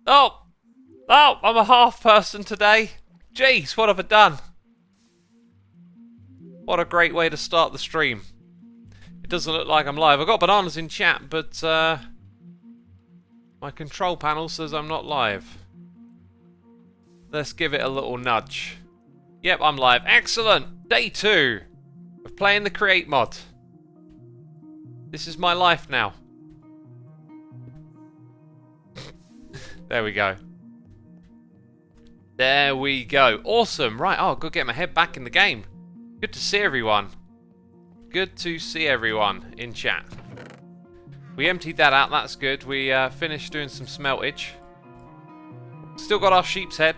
Oh! Oh, I'm a half person today. Jeez, what have I done? What a great way to start the stream. It doesn't look like I'm live. I've got bananas in chat, but my control panel says I'm not live. Let's give it a little nudge. Yep, I'm live. Excellent! Day 2 of playing the Create mod. This is my life now. There we go. There we go. Awesome. Right, oh, go get my head back in the game. Good to see everyone. Good to see everyone in chat. We emptied that out, that's good. We finished doing some smeltage. Still got our sheep's head.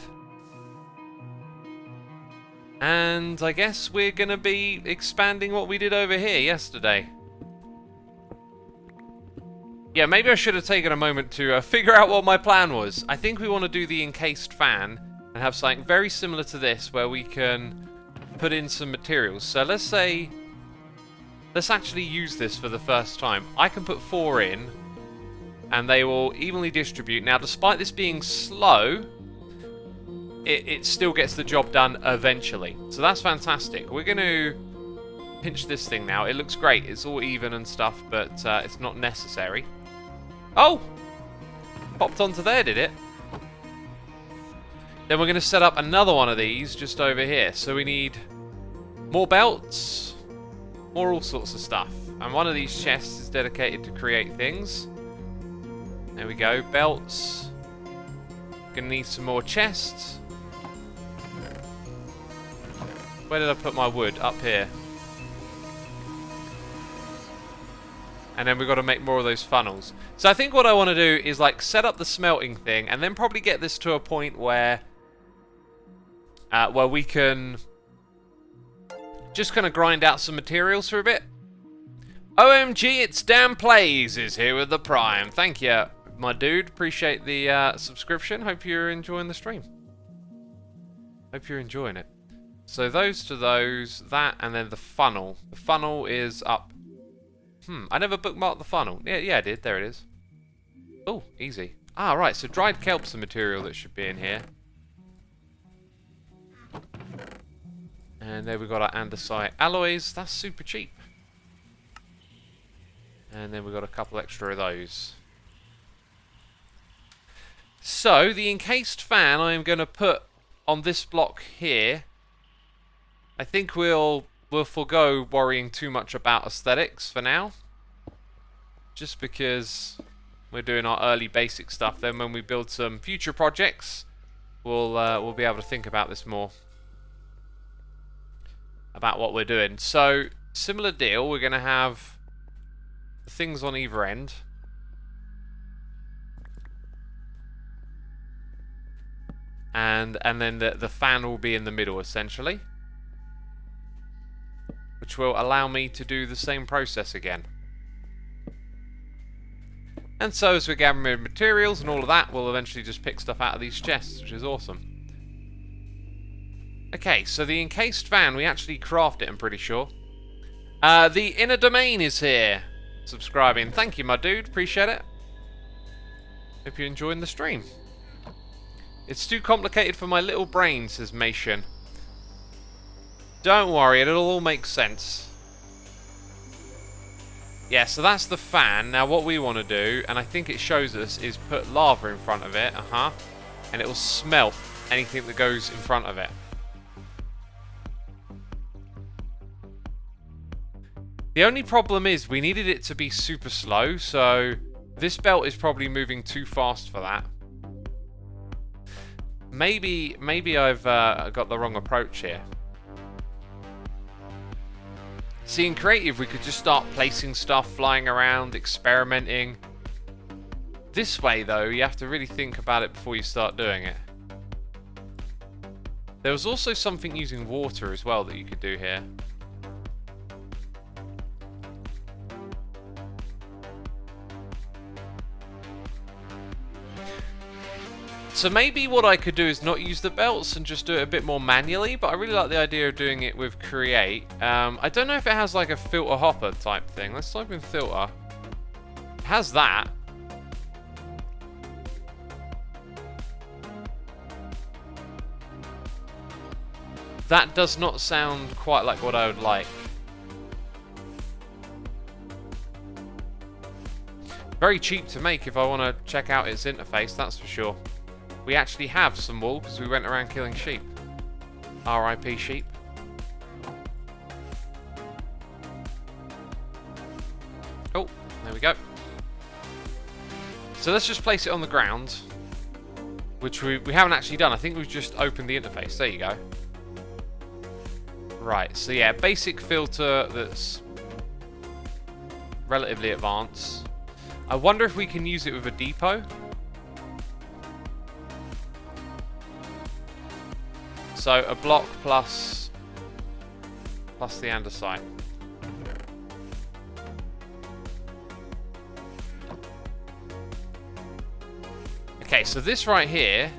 And I guess we're going to be expanding what we did over here yesterday. Yeah, maybe I should have taken a moment to figure out what my plan was. I think we want to do the encased fan and have something very similar to this where we can put in some materials. So let's say, let's actually use this for the first time. I can put 4 in and they will evenly distribute. Now, despite this being slow, it still gets the job done eventually. So that's fantastic. We're going to pinch this thing now. It looks great. It's all even and stuff, but it's not necessary. Oh! Popped onto there, did it? Then we're going to set up another one of these just over here. So we need more belts, more all sorts of stuff. And one of these chests is dedicated to create things. There we go, belts. Gonna need some more chests. Where did I put my wood? Up here. And then we've got to make more of those funnels. So I think what I want to do is like set up the smelting thing and then probably get this to a point where we can just kind of grind out some materials for a bit. OMG, it's Dan Plays is here with the Prime. Thank you, my dude. Appreciate the subscription. Hope you're enjoying the stream. Hope you're enjoying it. So those to those, that, and then the funnel. The funnel is up. I never bookmarked the funnel. Yeah, I did. There it is. Oh, easy. Ah, right. So dried kelp's the material that should be in here. And there we've got our andesite alloys. That's super cheap. And then we've got a couple extra of those. So, the encased fan I am going to put on this block here. I think we'll forego worrying too much about aesthetics for now. Just because we're doing our early basic stuff. Then when we build some future projects, we'll be able to think about this more. About what we're doing. So, similar deal. We're going to have the things on either end. And then the fan will be in the middle, essentially. Which will allow me to do the same process again. And so as we're gathering materials and all of that, we'll eventually just pick stuff out of these chests, which is awesome. Okay, so the encased fan, we actually craft it, I'm pretty sure. The Inner Domain is here, subscribing. Thank you, my dude. Appreciate it. Hope you're enjoying the stream. It's too complicated for my little brain, says Mation. Don't worry, it'll all make sense. Yeah, so that's the fan. Now what we want to do, and I think it shows us, is put lava in front of it. And it will smelt anything that goes in front of it. The only problem is we needed it to be super slow, so this belt is probably moving too fast for that. Maybe I've got the wrong approach here. See, in creative, we could just start placing stuff, flying around, experimenting. This way, though, you have to really think about it before you start doing it. There was also something using water as well that you could do here. So maybe what I could do is not use the belts and just do it a bit more manually, but I really like the idea of doing it with create. I don't know if it has like a filter hopper type thing. Let's type in filter. It has that. That does not sound quite like what I would like. Very cheap to make if I want to check out its interface, that's for sure. We actually have some wool because we went around killing sheep. RIP sheep. Oh, there we go. So let's just place it on the ground, which we haven't actually done. I think we've just opened the interface. There you go. Right, so yeah, basic filter that's relatively advanced. I wonder if we can use it with a depot. So a block plus the andesite. Okay, so this right here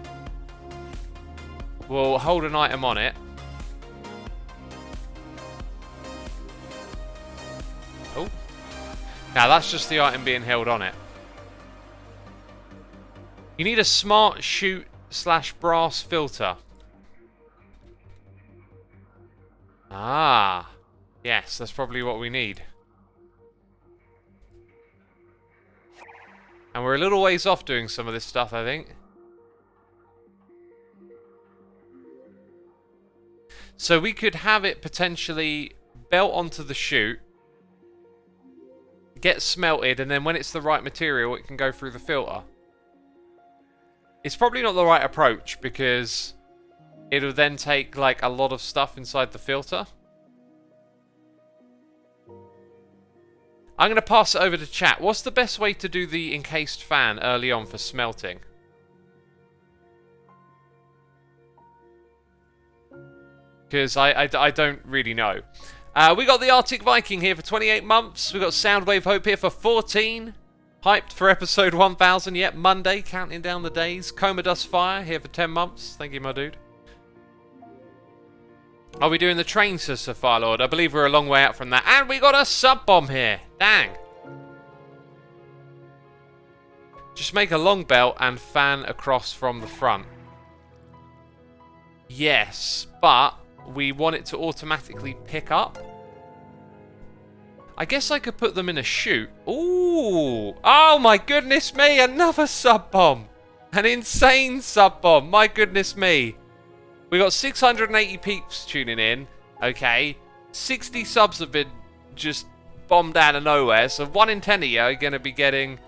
will hold an item on it. Oh. Now that's just the item being held on it. You need a smart chute/brass filter. Ah. Yes, that's probably what we need. And we're a little ways off doing some of this stuff, I think. So we could have it potentially belt onto the chute, get smelted, and then when it's the right material, it can go through the filter. It's probably not the right approach because it'll then take like a lot of stuff inside the filter. I'm going to pass it over to chat. What's the best way to do the encased fan early on for smelting? Because I don't really know. We got the Arctic Viking here for 28 months. We got Soundwave Hope here for 14. Hyped for episode 1000. Yep, Monday, counting down the days. Coma Dust Fire here for 10 months. Thank you, my dude. Are we doing the train, Sister Firelord? I believe we're a long way out from that. And we got a sub bomb here. Dang. Just make a long belt and fan across from the front. Yes, but we want it to automatically pick up. I guess I could put them in a chute. Ooh. Oh my goodness me. Another sub bomb. An insane sub bomb. My goodness me. We got 680 peeps tuning in. Okay. 60 subs have been just bombed out of nowhere. So 1 in 10 of you are going to be getting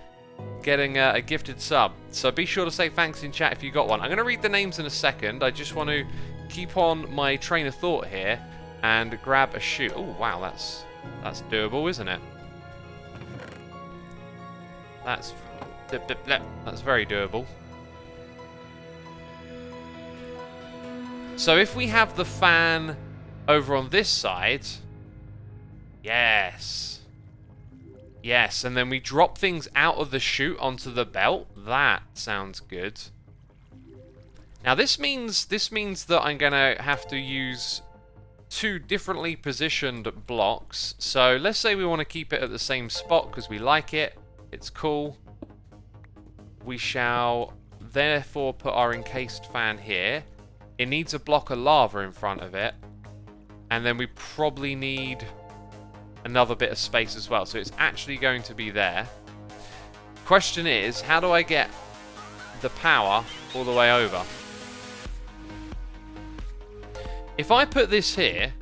a gifted sub. So be sure to say thanks in chat if you got one. I'm going to read the names in a second. I just want to keep on my train of thought here and grab a chute. Oh, wow. That's doable, isn't it? That's very doable. So if we have the fan over on this side, yes, and then we drop things out of the chute onto the belt. That sounds good. Now this means that I'm gonna have to use 2 differently positioned blocks. So let's say we want to keep it at the same spot because we like it. It's cool. We shall therefore put our encased fan here. It needs a block of lava in front of it. And then we probably need another bit of space as well. So it's actually going to be there. Question is, how do I get the power all the way over? If I put this here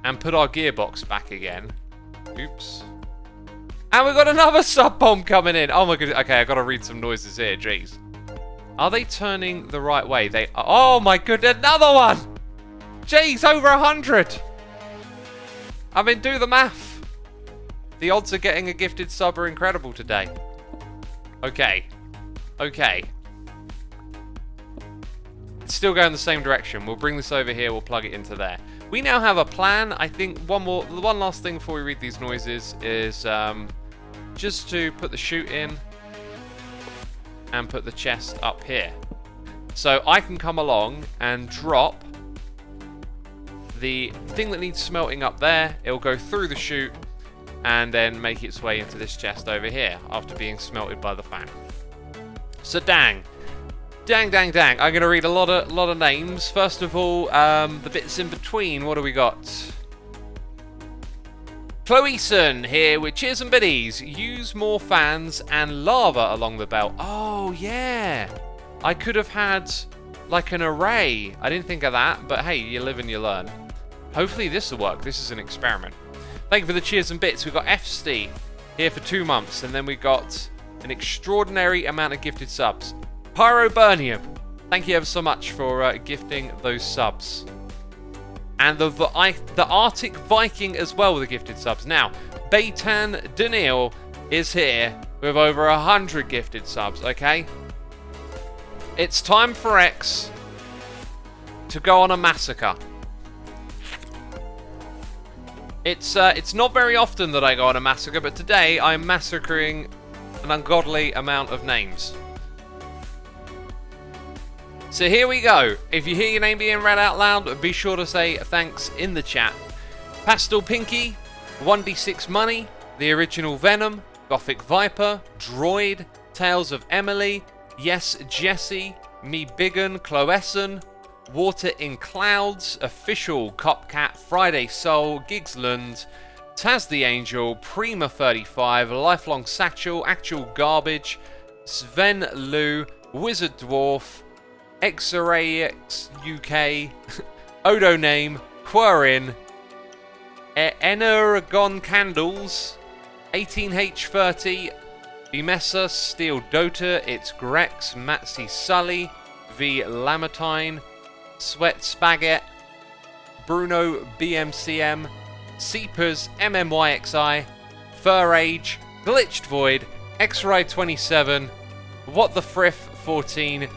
and put our gearbox back again. Oops. And we've got another sub bomb coming in. Oh my goodness. Okay, I got to read some noises here. Jeez. Are they turning the right way? They are. Oh my goodness, another one! Jeez, over 100! I mean, do the math. The odds of getting a gifted sub are incredible today. Okay. Okay. It's still going the same direction. We'll bring this over here, we'll plug it into there. We now have a plan. I think one last thing before we read these noises is just to put the chute in and put the chest up here. So I can come along and drop the thing that needs smelting up there. It'll go through the chute and then make its way into this chest over here after being smelted by the fan. So dang. Dang, dang, dang. I'm going to read a lot of names. First of all, the bits in between. What do we got? Chloeson here with cheers and biddies. Use more fans and lava along the belt. Oh, yeah. I could have had like an array. I didn't think of that, but hey, you live and you learn. Hopefully this will work. This is an experiment. Thank you for the cheers and bits. We've got FST here for 2 months, and then we got an extraordinary amount of gifted subs. Pyroburnium, thank you ever so much for gifting those subs. And the Arctic Viking as well with the gifted subs. Now, Baitan Daniil is here with over 100 gifted subs, okay? It's time for X to go on a massacre. It's not very often that I go on a massacre, but today I'm massacring an ungodly amount of names. So here we go. If you hear your name being read out loud, be sure to say thanks in the chat. Pastel Pinky, 1d6 Money, The Original Venom, Gothic Viper, Droid, Tales of Emily, Yes Jesse, Me Biggin, Cloeson, Water in Clouds, Official, Copcat, Friday Soul, Gigsland, Taz the Angel, Prima 35, Lifelong Satchel, Actual Garbage, Sven Lou, Wizard Dwarf, Xarax UK, Odo Name, Querin, Energon Candles, 18H30, Bimessa, Steel Dota, It's Grex, Matsy Sully, V Lamartine, Sweat Spaghetti, Bruno BMCM, Seepers MMYXI, Fur Age, Glitched Void, X-Ray 27, What the Friff 14,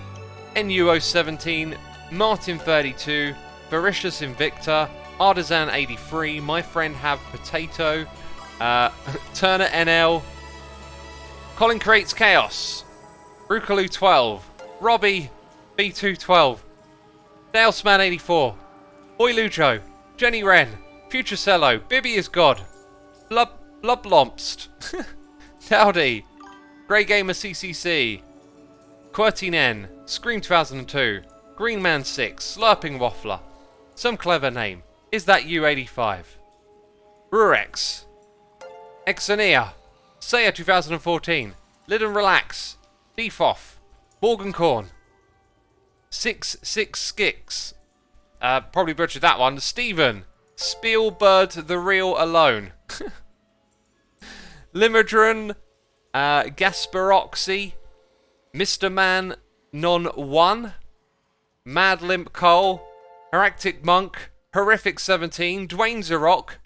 NUO 17, Martin 32, Vericious Invicta, Artisan 83, My Friend Have Potato, Turner NL, Colin Creates Chaos, Rukalu 12, Robbie B212, Dalesman 84, Oilujo, Jenny Wren, Futurecello, Bibby is God, Blublomst, Dowdy, Grey Gamer CCC, Quertin Scream 2002, Green Man 6, Slurping Waffler, Some Clever Name, Is That You 85, Rurex, Exania, Saya 2014, Lid and Relax, Defoff, Morgan Corn, 66 Skicks, probably butchered that one, Stephen, Spielbird the Real Alone, Limerdron, Gasperoxy, Mr. Man Non 1, Mad Limp Cole, Heractic Monk, Horrific 17, Dwayne Zarok,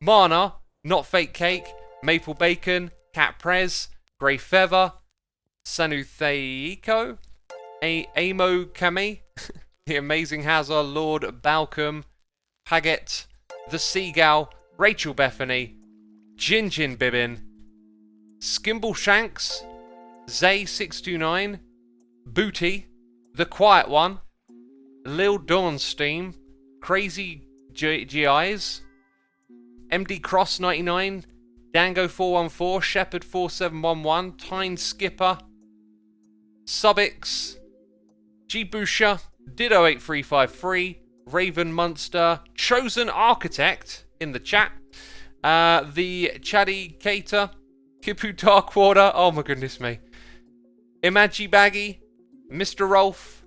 Mana, Not Fake Cake, Maple Bacon, Cat Prez, Grey Feather, Sanutheiko, Amo Kami, The Amazing Hazard, Lord Balcom, Paget, The Seagull, Rachel Bethany, Jinjin Bibbin, Skimble Shanks, Zay629, Booty, The Quiet One, Lil Dawnsteam, Crazy GIs, MD Cross 99, Dango 414, Shepherd 4711, Tyne Skipper, Subix, Gbusha, Ditto 8353, Raven Munster, Chosen Architect in the chat, the Chaddy Cater, Kipu Darkwater, oh my goodness me, Imagi Baggy, Mr. Rolf,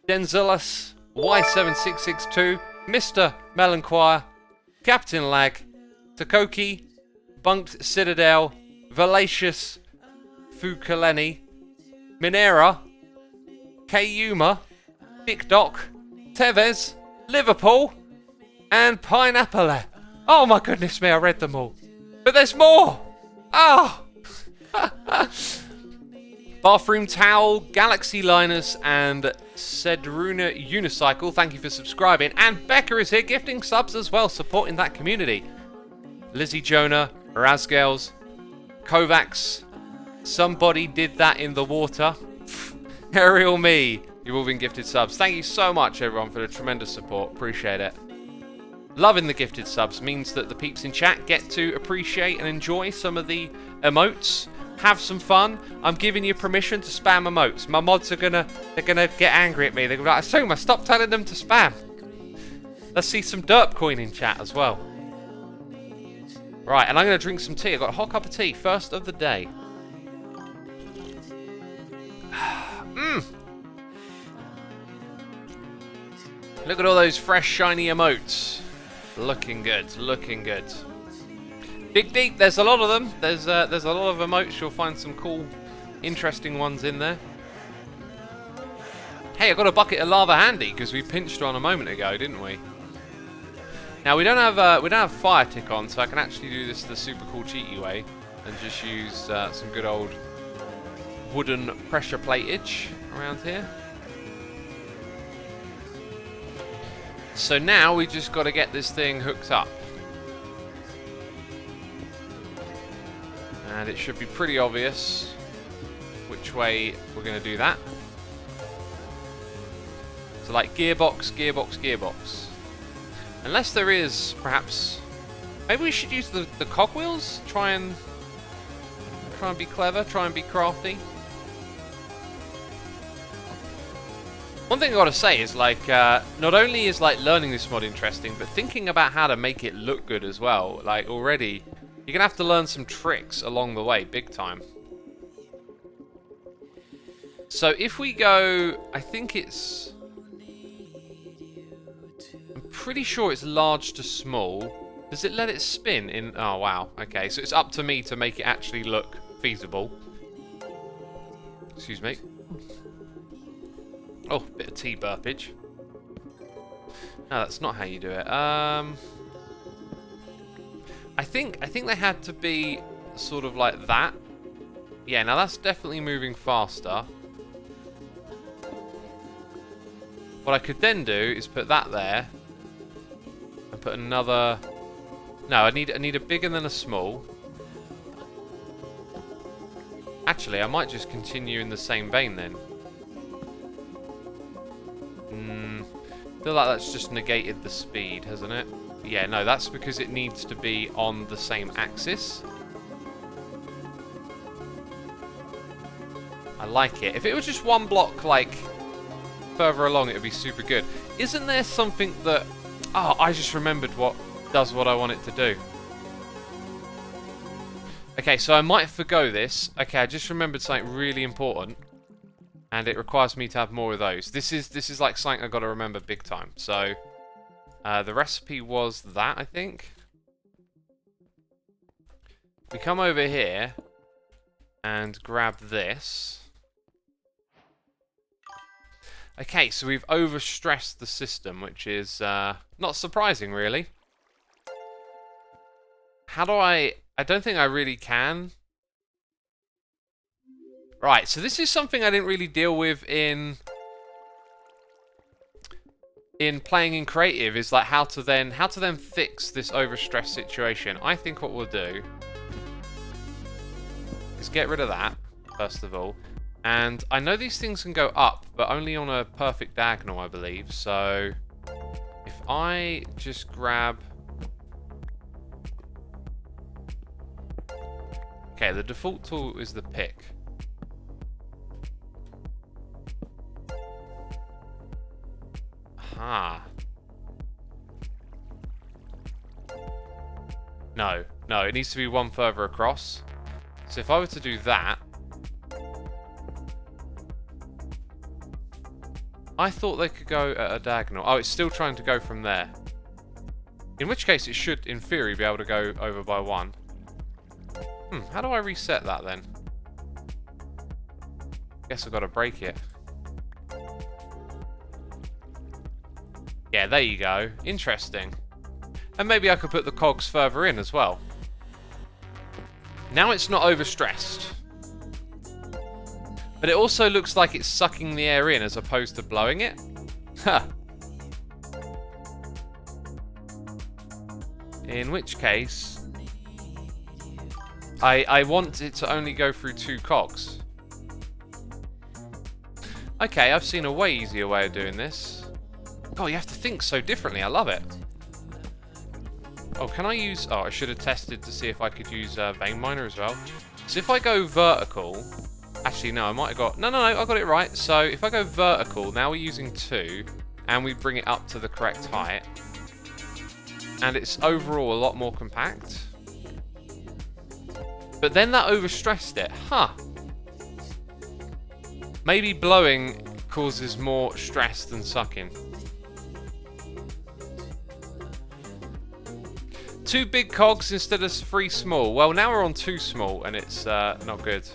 Denzilus, Y7662, Mr. Melanchoir, Captain Lag, Takoki, Bunked Citadel, Valacious, Fukaleni, Minera, Kayuma, Dick Doc, Tevez, Liverpool, and Pineapple. Oh my goodness me, I read them all. But there's more! Oh! Bathroom Towel, Galaxy Linus, and Cedruna Unicycle, thank you for subscribing. And Becca is here gifting subs as well, supporting that community. Lizzie Jonah, Razgels, Kovacs, Somebody Did That in the Water, Ariel Me, you've all been gifted subs. Thank you so much everyone for the tremendous support, appreciate it. Loving the gifted subs means that the peeps in chat get to appreciate and enjoy some of the emotes. have some fun. I'm giving you permission to spam emotes. My mods are they're gonna get angry at me. They're gonna be like, Xisuma, stop telling them to spam. Let's see some derp coin in chat as well. Right, and I'm gonna drink some tea. I've got a hot cup of tea, first of the day. Look at all those fresh, shiny emotes. Looking good, looking good. Dig deep, there's a lot of them. There's a lot of emotes. You'll find some cool, interesting ones in there. Hey, I got a bucket of lava handy because we pinched one a moment ago, didn't we? Now we don't have fire tick on, so I can actually do this the super cool cheaty way and just use some good old wooden pressure platage around here. So now we just got to get this thing hooked up. And it should be pretty obvious which way we're going to do that. So like gearbox, gearbox, gearbox. Unless there is perhaps... Maybe we should use the cogwheels? Try and be clever, try and be crafty. One thing I gotta say is like, not only is like learning this mod interesting, but thinking about how to make it look good as well. Like already, you're gonna have to learn some tricks along the way, big time. So if we go, I think it's... I'm pretty sure it's large to small. Does it let it spin in? Oh wow, okay, so it's up to me to make it actually look feasible. Excuse me. Oh, bit of tea burpage. No, that's not how you do it. I think they had to be sort of like that. Yeah, now that's definitely moving faster. What I could then do is put that there and put another. No, I need a bigger than a small. Actually, I might just continue in the same vein then. I feel like that's just negated the speed, hasn't it? Yeah, no, that's because it needs to be on the same axis. I like it. If it was just one block, like, further along, it would be super good. Isn't there something that... Oh, I just remembered what does what I want it to do. Okay, so I might forgo this. Okay, I just remembered something really important. And it requires me to have more of those. This is like something I've got to remember big time. So, the recipe was that, I think. We come over here and grab this. Okay, so we've overstressed the system, which is not surprising, really. How do I don't think I really can. Right, so this is something I didn't really deal with in playing in creative, is like how to then fix this overstressed situation. I think what we'll do is get rid of that, first of all. And I know these things can go up, but only on a perfect diagonal, I believe. So if I just grab... Okay, the default tool is the pick. Ah. No, it needs to be one further across. So if I were to do that... I thought they could go at a diagonal. Oh, it's still trying to go from there. In which case it should, in theory, be able to go over by one. How do I reset that then? Guess I've got to break it. Yeah, there you go. Interesting. And maybe I could put the cogs further in as well. Now it's not overstressed. But it also looks like it's sucking the air in as opposed to blowing it. Huh. In which case, I want it to only go through 2 cogs. Okay, I've seen a way easier way of doing this. God, you have to think so differently. I love it. Oh, can I use... Oh, I should have tested to see if I could use Vein Miner as well. So if I go vertical... Actually, no, I might have got... No, I got it right. So if I go vertical, now we're using 2, and we bring it up to the correct height. And it's overall a lot more compact. But then that overstressed it. Huh. Maybe blowing causes more stress than sucking. 2 big cogs instead of 3 small. Well, now we're on 2 small, and it's not good.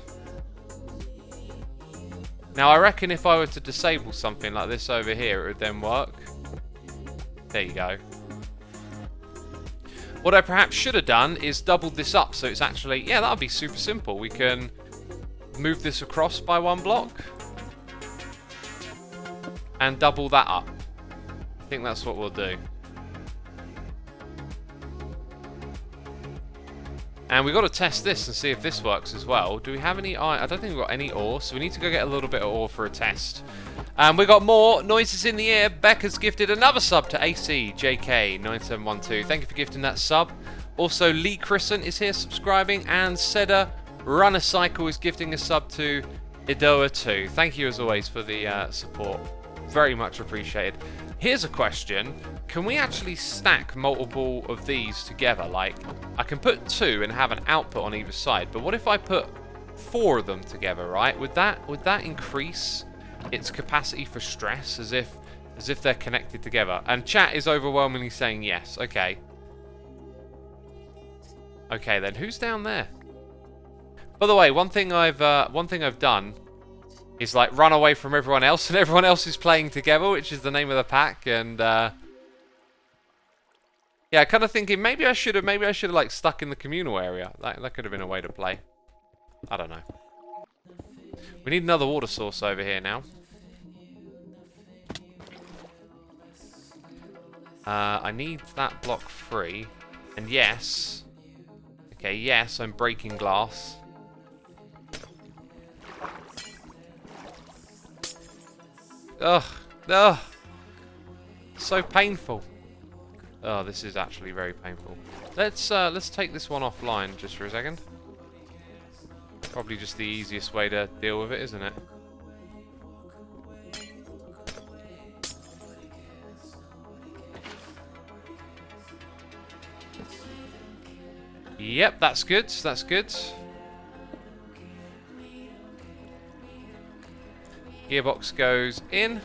Now, I reckon if I were to disable something like this over here, it would then work. There you go. What I perhaps should have done is doubled this up, so it's actually... Yeah, that would be super simple. We can move this across by 1 block. And double that up. I think that's what we'll do. And we've got to test this and see if this works as well. Do we have any iron? I don't think we've got any ore, so we need to go get a little bit of ore for a test. We got more noises in the air. Becca's gifted another sub to ACJK9712. Thank you for gifting that sub. Also, Lee Crisson is here subscribing, and Seda Runner Cycle is gifting a sub to Idoa2. Thank you as always for the support. Very much appreciated. Here's a question. Can we actually stack multiple of these together? Like, I can put 2 and have an output on either side, but what if I put 4 of them together, right? Would that increase its capacity for stress as if they're connected together? And chat is overwhelmingly saying yes. Okay. Okay, then who's down there? By the way, one thing I've done is like run away from everyone else, and everyone else is playing together, which is the name of the pack. And yeah, kind of thinking maybe I should have like stuck in the communal area. That could have been a way to play. I don't know. We need another water source over here now. I need that block free, and yes, okay, yes, I'm breaking glass. Ugh, ugh, so painful. Oh, this is actually very painful. Let's take this one offline just for a second. Probably just the easiest way to deal with it, isn't it? Yep, that's good. That's good. Gearbox goes in.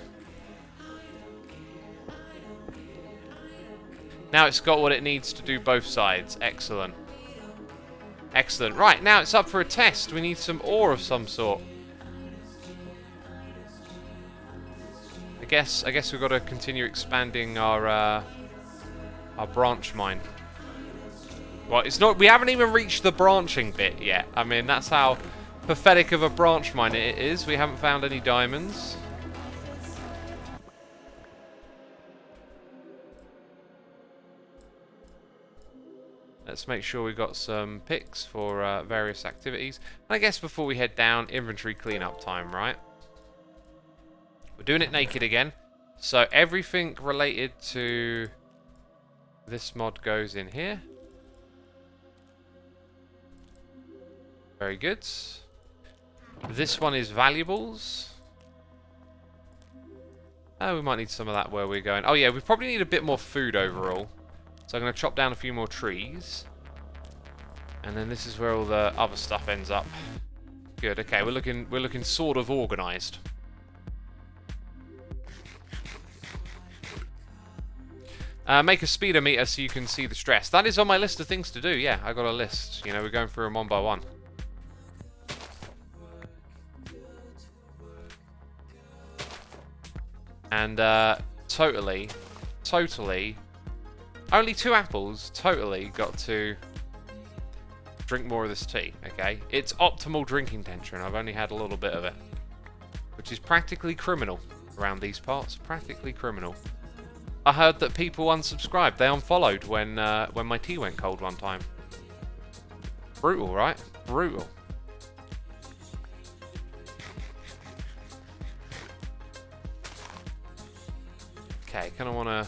Now it's got what it needs to do both sides. Excellent. Excellent. Right, now it's up for a test. We need some ore of some sort. I guess we've got to continue expanding our branch mine. Well, it's not. We haven't even reached the branching bit yet. I mean, that's how pathetic of a branch mine it is. We haven't found any diamonds. Let's make sure we've got some picks for various activities. And I guess before we head down, inventory cleanup time, right? We're doing it naked again. So everything related to this mod goes in here. Very good. This one is valuables. Oh, we might need some of that where we're going. Oh yeah, we probably need a bit more food overall. So I'm going to chop down a few more trees. And then this is where all the other stuff ends up. Good, okay, we're looking sort of organised. Make a speedometer so you can see the stress. That is on my list of things to do, yeah, I got a list. You know, we're going through them one by one. And totally, only 2 apples, totally got to drink more of this tea, okay? It's optimal drinking temperature, and I've only had a little bit of it. Which is practically criminal around these parts, practically criminal. I heard that people unsubscribed, they unfollowed when my tea went cold one time. Brutal, right? Brutal. Okay, kind of want to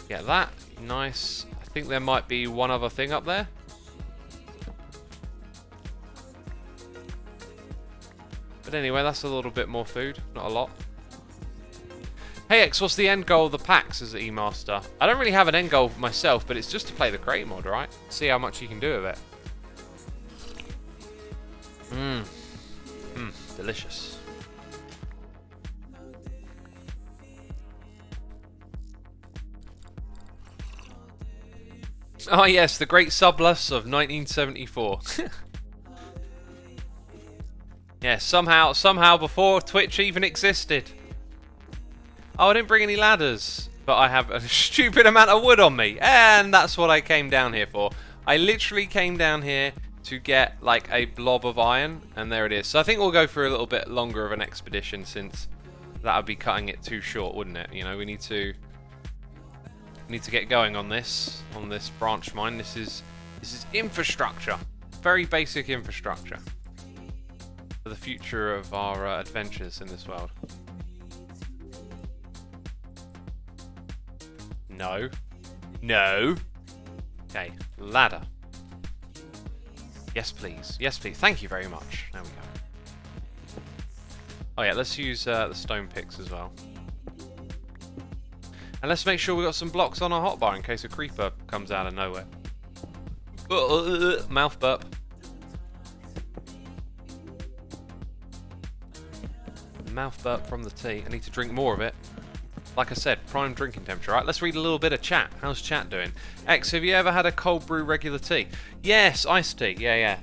get that. Nice. I think there might be one other thing up there. But anyway, that's a little bit more food. Not a lot. Hey X, what's the end goal of the packs as E-Master? I don't really have an end goal myself, but it's just to play the crate mod, right? See how much you can do with it. Delicious. Oh yes, the great sublus of 1974. Yeah, somehow before Twitch even existed. Oh, I didn't bring any ladders, but I have a stupid amount of wood on me, and that's what I came down here for. I literally came down here to get like a blob of iron, and there it is. So I think we'll go for a little bit longer of an expedition, since that would be cutting it too short, wouldn't it? You know, we need to get going on this branch mine. This is infrastructure, very basic infrastructure for the future of our adventures in this world. No. No. Okay, ladder. Yes, please. Yes, please. Thank you very much. There we go. Oh yeah, let's use the stone picks as well. And let's make sure we've got some blocks on our hotbar in case a creeper comes out of nowhere. Mouth burp. Mouth burp from the tea. I need to drink more of it. Like I said, prime drinking temperature. Right, let's read a little bit of chat. How's chat doing? X, have you ever had a cold brew regular tea? Yes, iced tea. Yeah.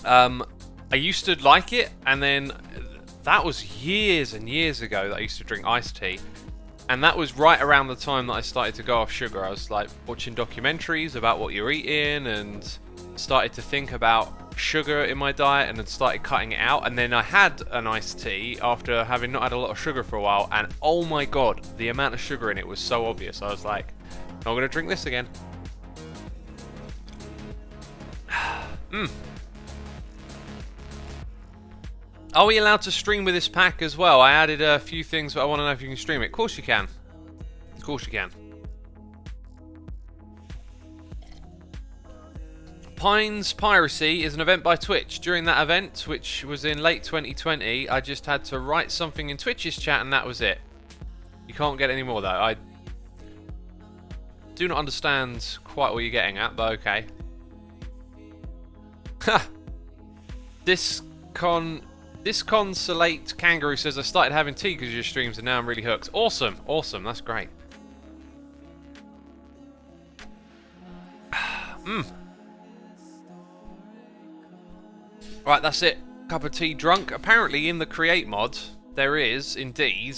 I used to like it, and then that was years and years ago that I used to drink iced tea. And that was right around the time that I started to go off sugar. I was like watching documentaries about what you're eating and started to think about sugar in my diet, and then started cutting it out. And then I had an iced tea after having not had a lot of sugar for a while, and oh my god, the amount of sugar in it was so obvious. I was like, I'm not going to drink this again. Are we allowed to stream with this pack as well? I added a few things, but I want to know if you can stream it. Of course you can. Of course you can. Pines Piracy is an event by Twitch. During that event, which was in late 2020, I just had to write something in Twitch's chat and that was it. You can't get any more though. I do not understand quite what you're getting at, but okay. Ha! Disconsolate Kangaroo says, I started having tea because of your streams and now I'm really hooked. Awesome, awesome, that's great. Right, that's it. Cup of tea drunk. Apparently in the create mod, there is, indeed,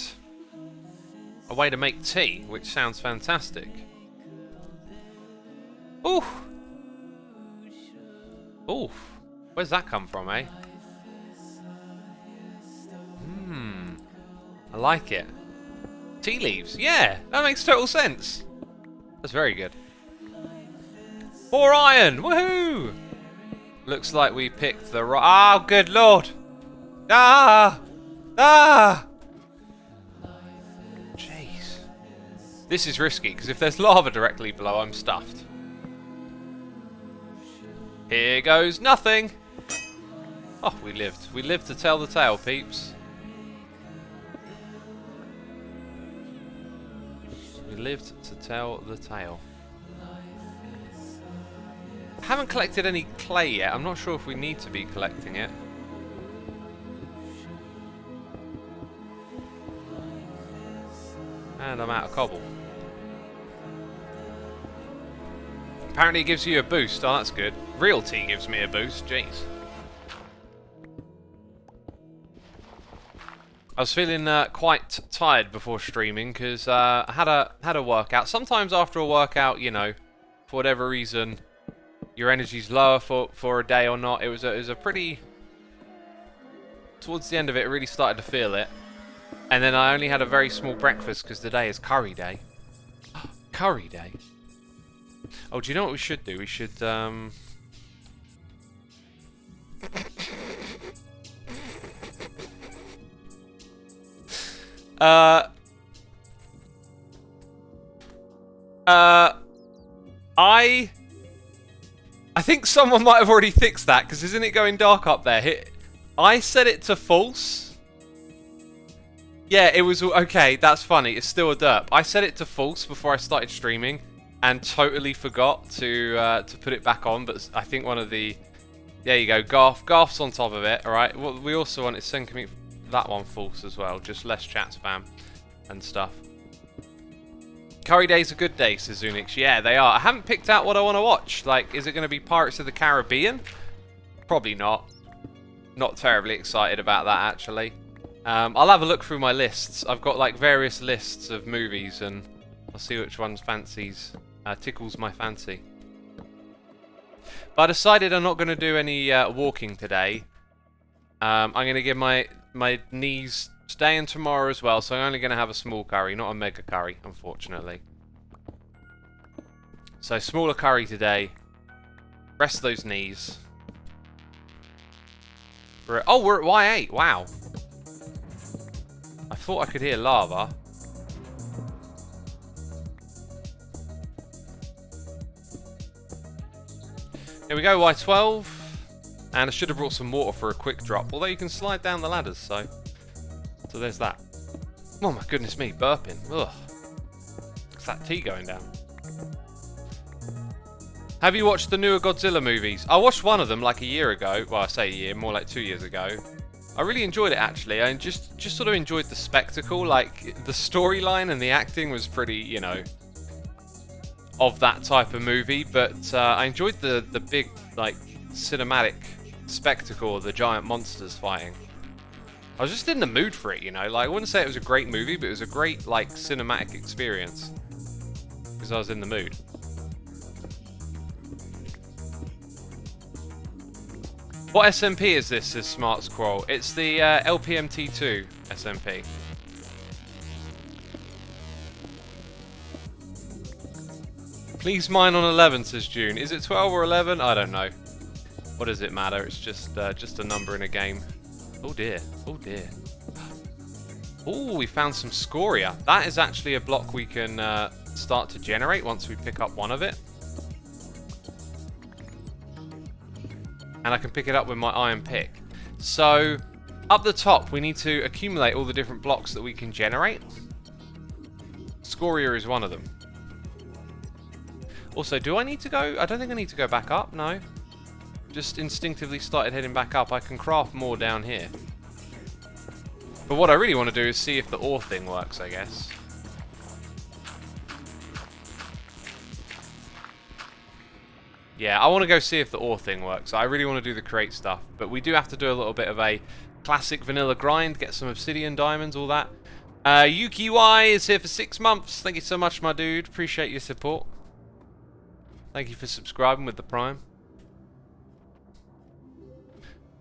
a way to make tea, which sounds fantastic. Oof. Oof. Where's that come from, eh? I like it. Tea leaves. Yeah, that makes total sense. That's very good. 4 iron. Woohoo! Looks like we picked the right... Oh, good lord! Ah! Ah! Jeez. This is risky, because if there's lava directly below, I'm stuffed. Here goes nothing! Oh, we lived. We lived to tell the tale, peeps. We lived to tell the tale. I haven't collected any clay yet. I'm not sure if we need to be collecting it. And I'm out of cobble. Apparently it gives you a boost. Oh, that's good. Real tea gives me a boost. Jeez. I was feeling quite tired before streaming because I had a workout. Sometimes after a workout, you know, for whatever reason, your energy's lower for a day or not. It was a pretty... Towards the end of it, I really started to feel it. And then I only had a very small breakfast because today is curry day. Curry day? Oh, do you know what we should do? We should... I think someone might have already fixed that, because isn't it going dark up there? I set it to false. Yeah, it was... Okay, that's funny. It's still a derp. I set it to false before I started streaming and totally forgot to put it back on. But I think one of the... There you go, Garth. Garth's on top of it, alright? What we also want is send commute that one false as well. Just less chat spam and stuff. Curry days are good days, says Unix. Yeah, they are. I haven't picked out what I want to watch. Like, is it going to be Pirates of the Caribbean? Probably not. Not terribly excited about that, actually. I'll have a look through my lists. I've got, like, various lists of movies, and I'll see which one's tickles my fancy. But I decided I'm not going to do any walking today. I'm going to give my knees today and tomorrow as well, so I'm only going to have a small curry, not a mega curry, unfortunately. So smaller curry today. Rest those knees. Oh, we're at Y8. Wow. I thought I could hear lava. Here we go, Y12. And I should have brought some water for a quick drop, although you can slide down the ladders, so there's that. Oh my goodness me, burping. Ugh. It's that tea going down. Have you watched the newer Godzilla movies? I watched one of them like a year ago. Well, I say a year, more like 2 years ago. I really enjoyed it, actually. I just sort of enjoyed the spectacle. Like, the storyline and the acting was pretty, you know, of that type of movie. But I enjoyed the big, like, cinematic spectacle of the giant monsters fighting. I was just in the mood for it, you know. Like, I wouldn't say it was a great movie, but it was a great, like, cinematic experience. Because I was in the mood. What SMP is this, says Smart Squirrel? It's the LPMT2 SMP. Please mine on 11, says June. Is it 12 or 11? I don't know. What does it matter? It's just a number in a game. Oh dear. Oh dear. Oh, we found some scoria. That is actually a block we can start to generate once we pick up one of it. And I can pick it up with my iron pick. So, up the top, we need to accumulate all the different blocks that we can generate. Scoria is one of them. Also, do I need to go? I don't think I need to go back up, no. Just instinctively started heading back up. I can craft more down here. But what I really want to do is see if the ore thing works, I guess. Yeah, I want to go see if the ore thing works. I really want to do the create stuff. But we do have to do a little bit of a classic vanilla grind, get some obsidian diamonds, all that. Yuki Y is here for 6 months. Thank you so much, my dude. Appreciate your support. Thank you for subscribing with the Prime.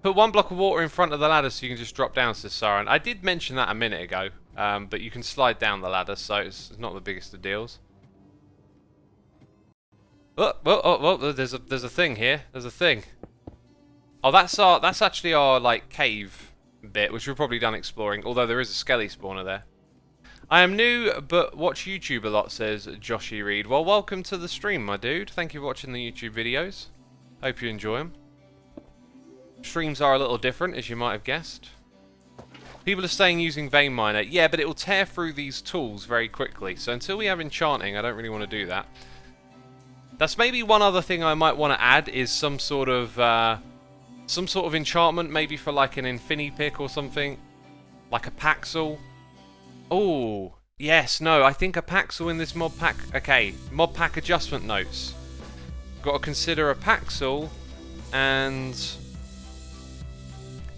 Put 1 block of water in front of the ladder so you can just drop down, says Saran. I did mention that a minute ago, but you can slide down the ladder, so it's not the biggest of deals. Oh, there's a thing here. There's a thing. Oh, that's actually our, like, cave bit, which we've probably done exploring, although there is a skelly spawner there. I am new, but watch YouTube a lot, says Joshy Reed. Well, welcome to the stream, my dude. Thank you for watching the YouTube videos. Hope you enjoy them. Streams are a little different, as you might have guessed. People are saying using Vein Miner. Yeah, but it will tear through these tools very quickly. So until we have enchanting, I don't really want to do that. That's maybe one other thing I might want to add is some sort of enchantment, maybe for like an Infini pick or something, like a Paxel. Oh, yes, no, I think a Paxel in this mod pack. Okay, mod pack adjustment notes. Got to consider a Paxel, and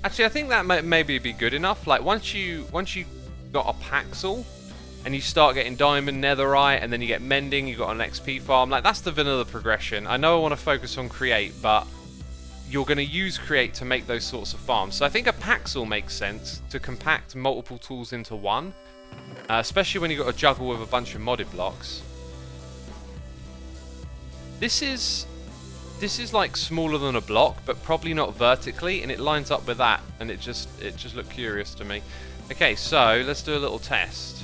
actually, I think that might maybe be good enough. Like once you got a Paxel. And you start getting diamond, netherite, and then you get mending, you got an XP farm. Like, that's the vanilla progression. I know I want to focus on create, but you're going to use create to make those sorts of farms. So I think a Paxel makes sense to compact multiple tools into one. Especially when you've got to juggle with a bunch of modded blocks. This is like smaller than a block, but probably not vertically, and it lines up with that, and it just looked curious to me. Okay, so let's do a little test.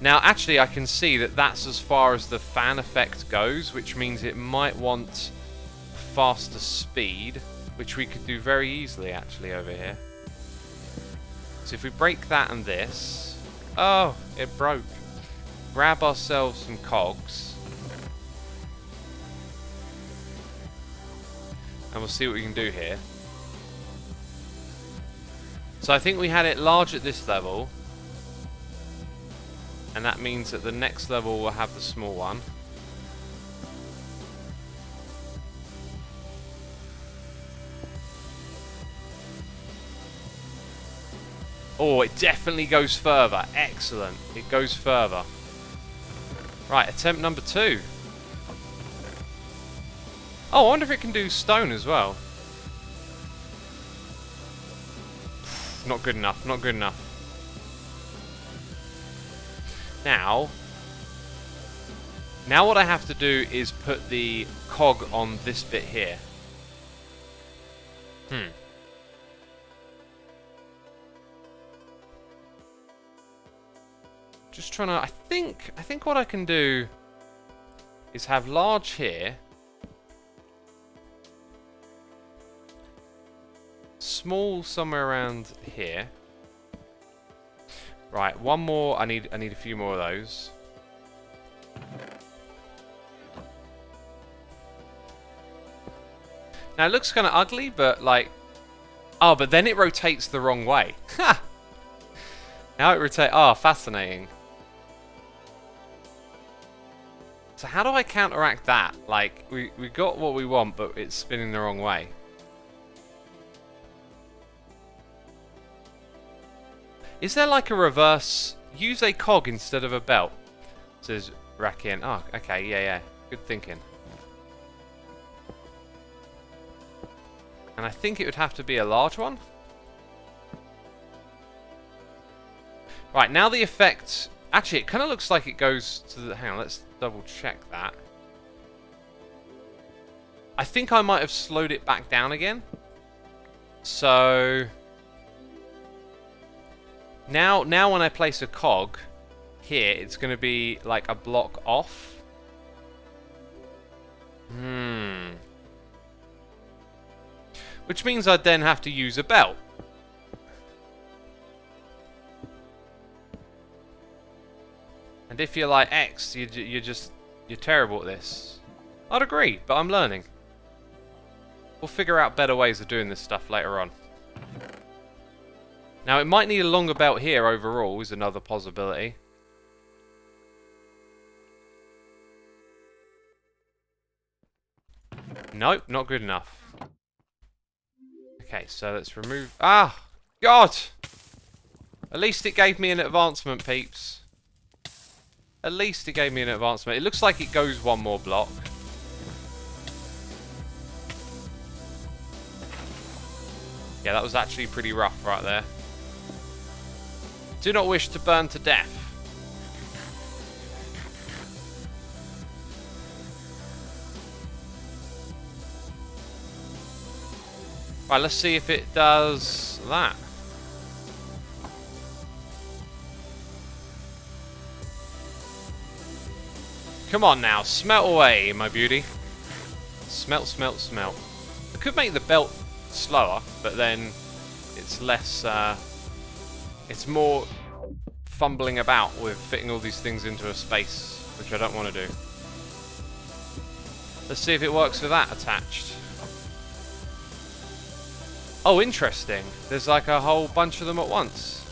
Now, actually, I can see that that's as far as the fan effect goes, which means it might want faster speed. which we could do very easily actually over here. So if we break that and this... Oh, it broke. Grab ourselves some cogs. And we'll see what we can do here. So I think we had it large at this level. And that means that the next level will have the small one. Oh, it definitely goes further. Excellent. It goes further. Right, attempt number 2. Oh, I wonder if it can do stone as well. Not good enough. Not good enough. Now what I have to do is put the cog on this bit here. Just trying to... I think what I can do is have large here. Small somewhere around here. Right, one more. I need a few more of those. Now it looks kind of ugly, but like... Oh, but then it rotates the wrong way. Ha! Now it rotates... Oh, fascinating. So how do I counteract that? Like, we got what we want, but it's spinning the wrong way. Is there like a reverse... Use a cog instead of a belt, says Rakian. Oh, okay, yeah. Good thinking. And I think it would have to be a large one. Right, now the effect... Actually, it kind of looks like it goes to the... Hang on, let's double check that. I think I might have slowed it back down again. So... Now when I place a cog here, it's going to be like a block off. Which means I'd then have to use a belt. And if you're like X, you're terrible at this. I'd agree, but I'm learning. We'll figure out better ways of doing this stuff later on. Now, it might need a longer belt here overall, is another possibility. Nope, not good enough. Okay, so let's remove... Ah! God! At least it gave me an advancement, peeps. At least it gave me an advancement. It looks like it goes one more block. Yeah, that was actually pretty rough right there. Do not wish to burn to death. Right, let's see if it does that. Come on now, smelt away, my beauty. Smelt, smelt, smelt. I could make the belt slower, but then it's less... It's more fumbling about with fitting all these things into a space, which I don't want to do. Let's see if it works with that attached. Oh, interesting. There's like a whole bunch of them at once.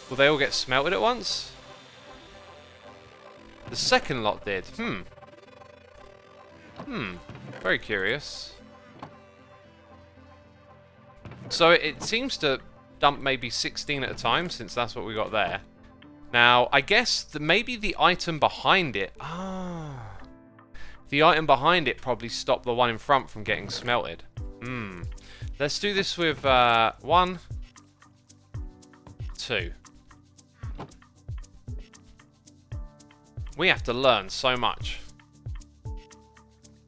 Will they all get smelted at once? The second lot did. Very curious. So it seems to dump maybe 16 at a time, since that's what we got there. Now, I guess maybe the item behind it... Ah. The item behind it probably stopped the one in front from getting smelted. Let's do this with 1, 2. We have to learn so much.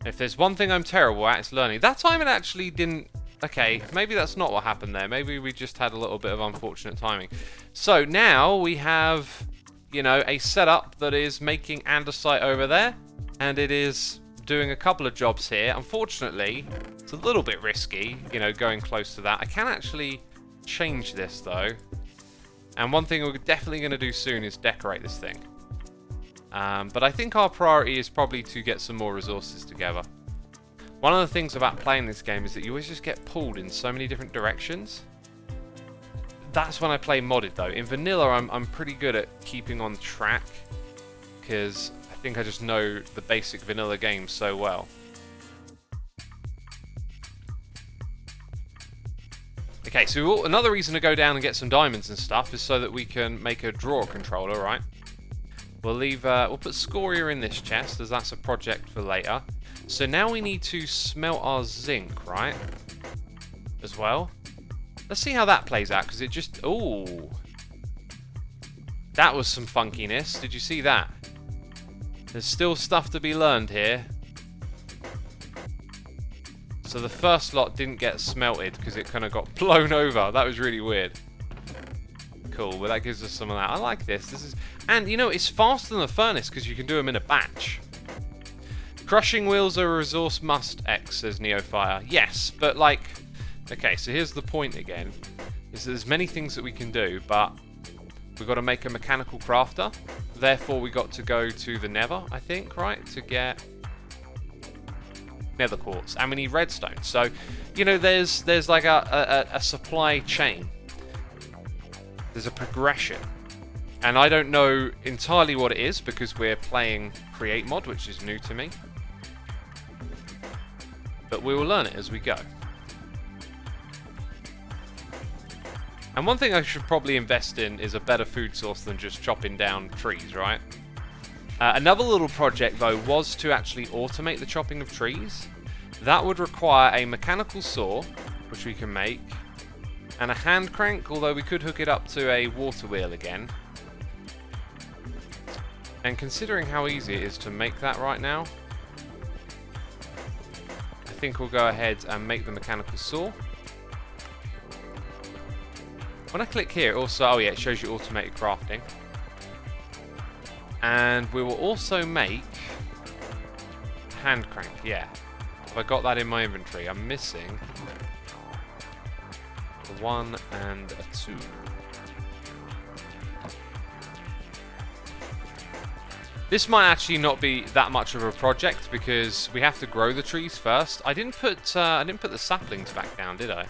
If there's one thing I'm terrible at, it's learning. That time it actually didn't... Okay, maybe that's not what happened there. Maybe we just had a little bit of unfortunate timing. So now we have, you know, a setup that is making andesite over there, and it is doing a couple of jobs here. Unfortunately, it's a little bit risky, you know, going close to that. I can actually change this, though. And one thing we're definitely going to do soon is decorate this thing. But I think our priority is probably to get some more resources together. One of the things about playing this game is that you always just get pulled in so many different directions. That's when I play modded, though. In vanilla, I'm pretty good at keeping on track, because I think I just know the basic vanilla game so well. Okay, so another reason to go down and get some diamonds and stuff is so that we can make a drawer controller, right? We'll leave. We'll put scoria in this chest, as that's a project for later. So now we need to smelt our zinc, right? As well. Let's see how that plays out, because it just... Ooh. That was some funkiness. Did you see that? There's still stuff to be learned here. So the first lot didn't get smelted, because it kind of got blown over. That was really weird. Cool, well that gives us some of that. I like this. This is... And, you know, it's faster than the furnace, because you can do them in a batch. Crushing wheels are a resource must, X, says Neofire. Yes, but like... Okay, so here's the point again. Is there's many things that we can do, but we've got to make a mechanical crafter. Therefore, we got to go to the nether, I think, right? To get nether quartz. And we need redstone. So, you know, there's like a supply chain. There's a progression. And I don't know entirely what it is, because we're playing Create Mod, which is new to me. But we will learn it as we go. And one thing I should probably invest in is a better food source than just chopping down trees, right? Another little project, though, was to actually automate the chopping of trees. That would require a mechanical saw, which we can make, and a hand crank, although we could hook it up to a water wheel again. And considering how easy it is to make that right now, I think we'll go ahead and make the mechanical saw. When I click here, it also, oh yeah, it shows you automated crafting. And we will also make a hand crank, yeah. Have I got that in my inventory? I'm missing a 1 and a 2. This might actually not be that much of a project, because we have to grow the trees first. I didn't put the saplings back down, did I?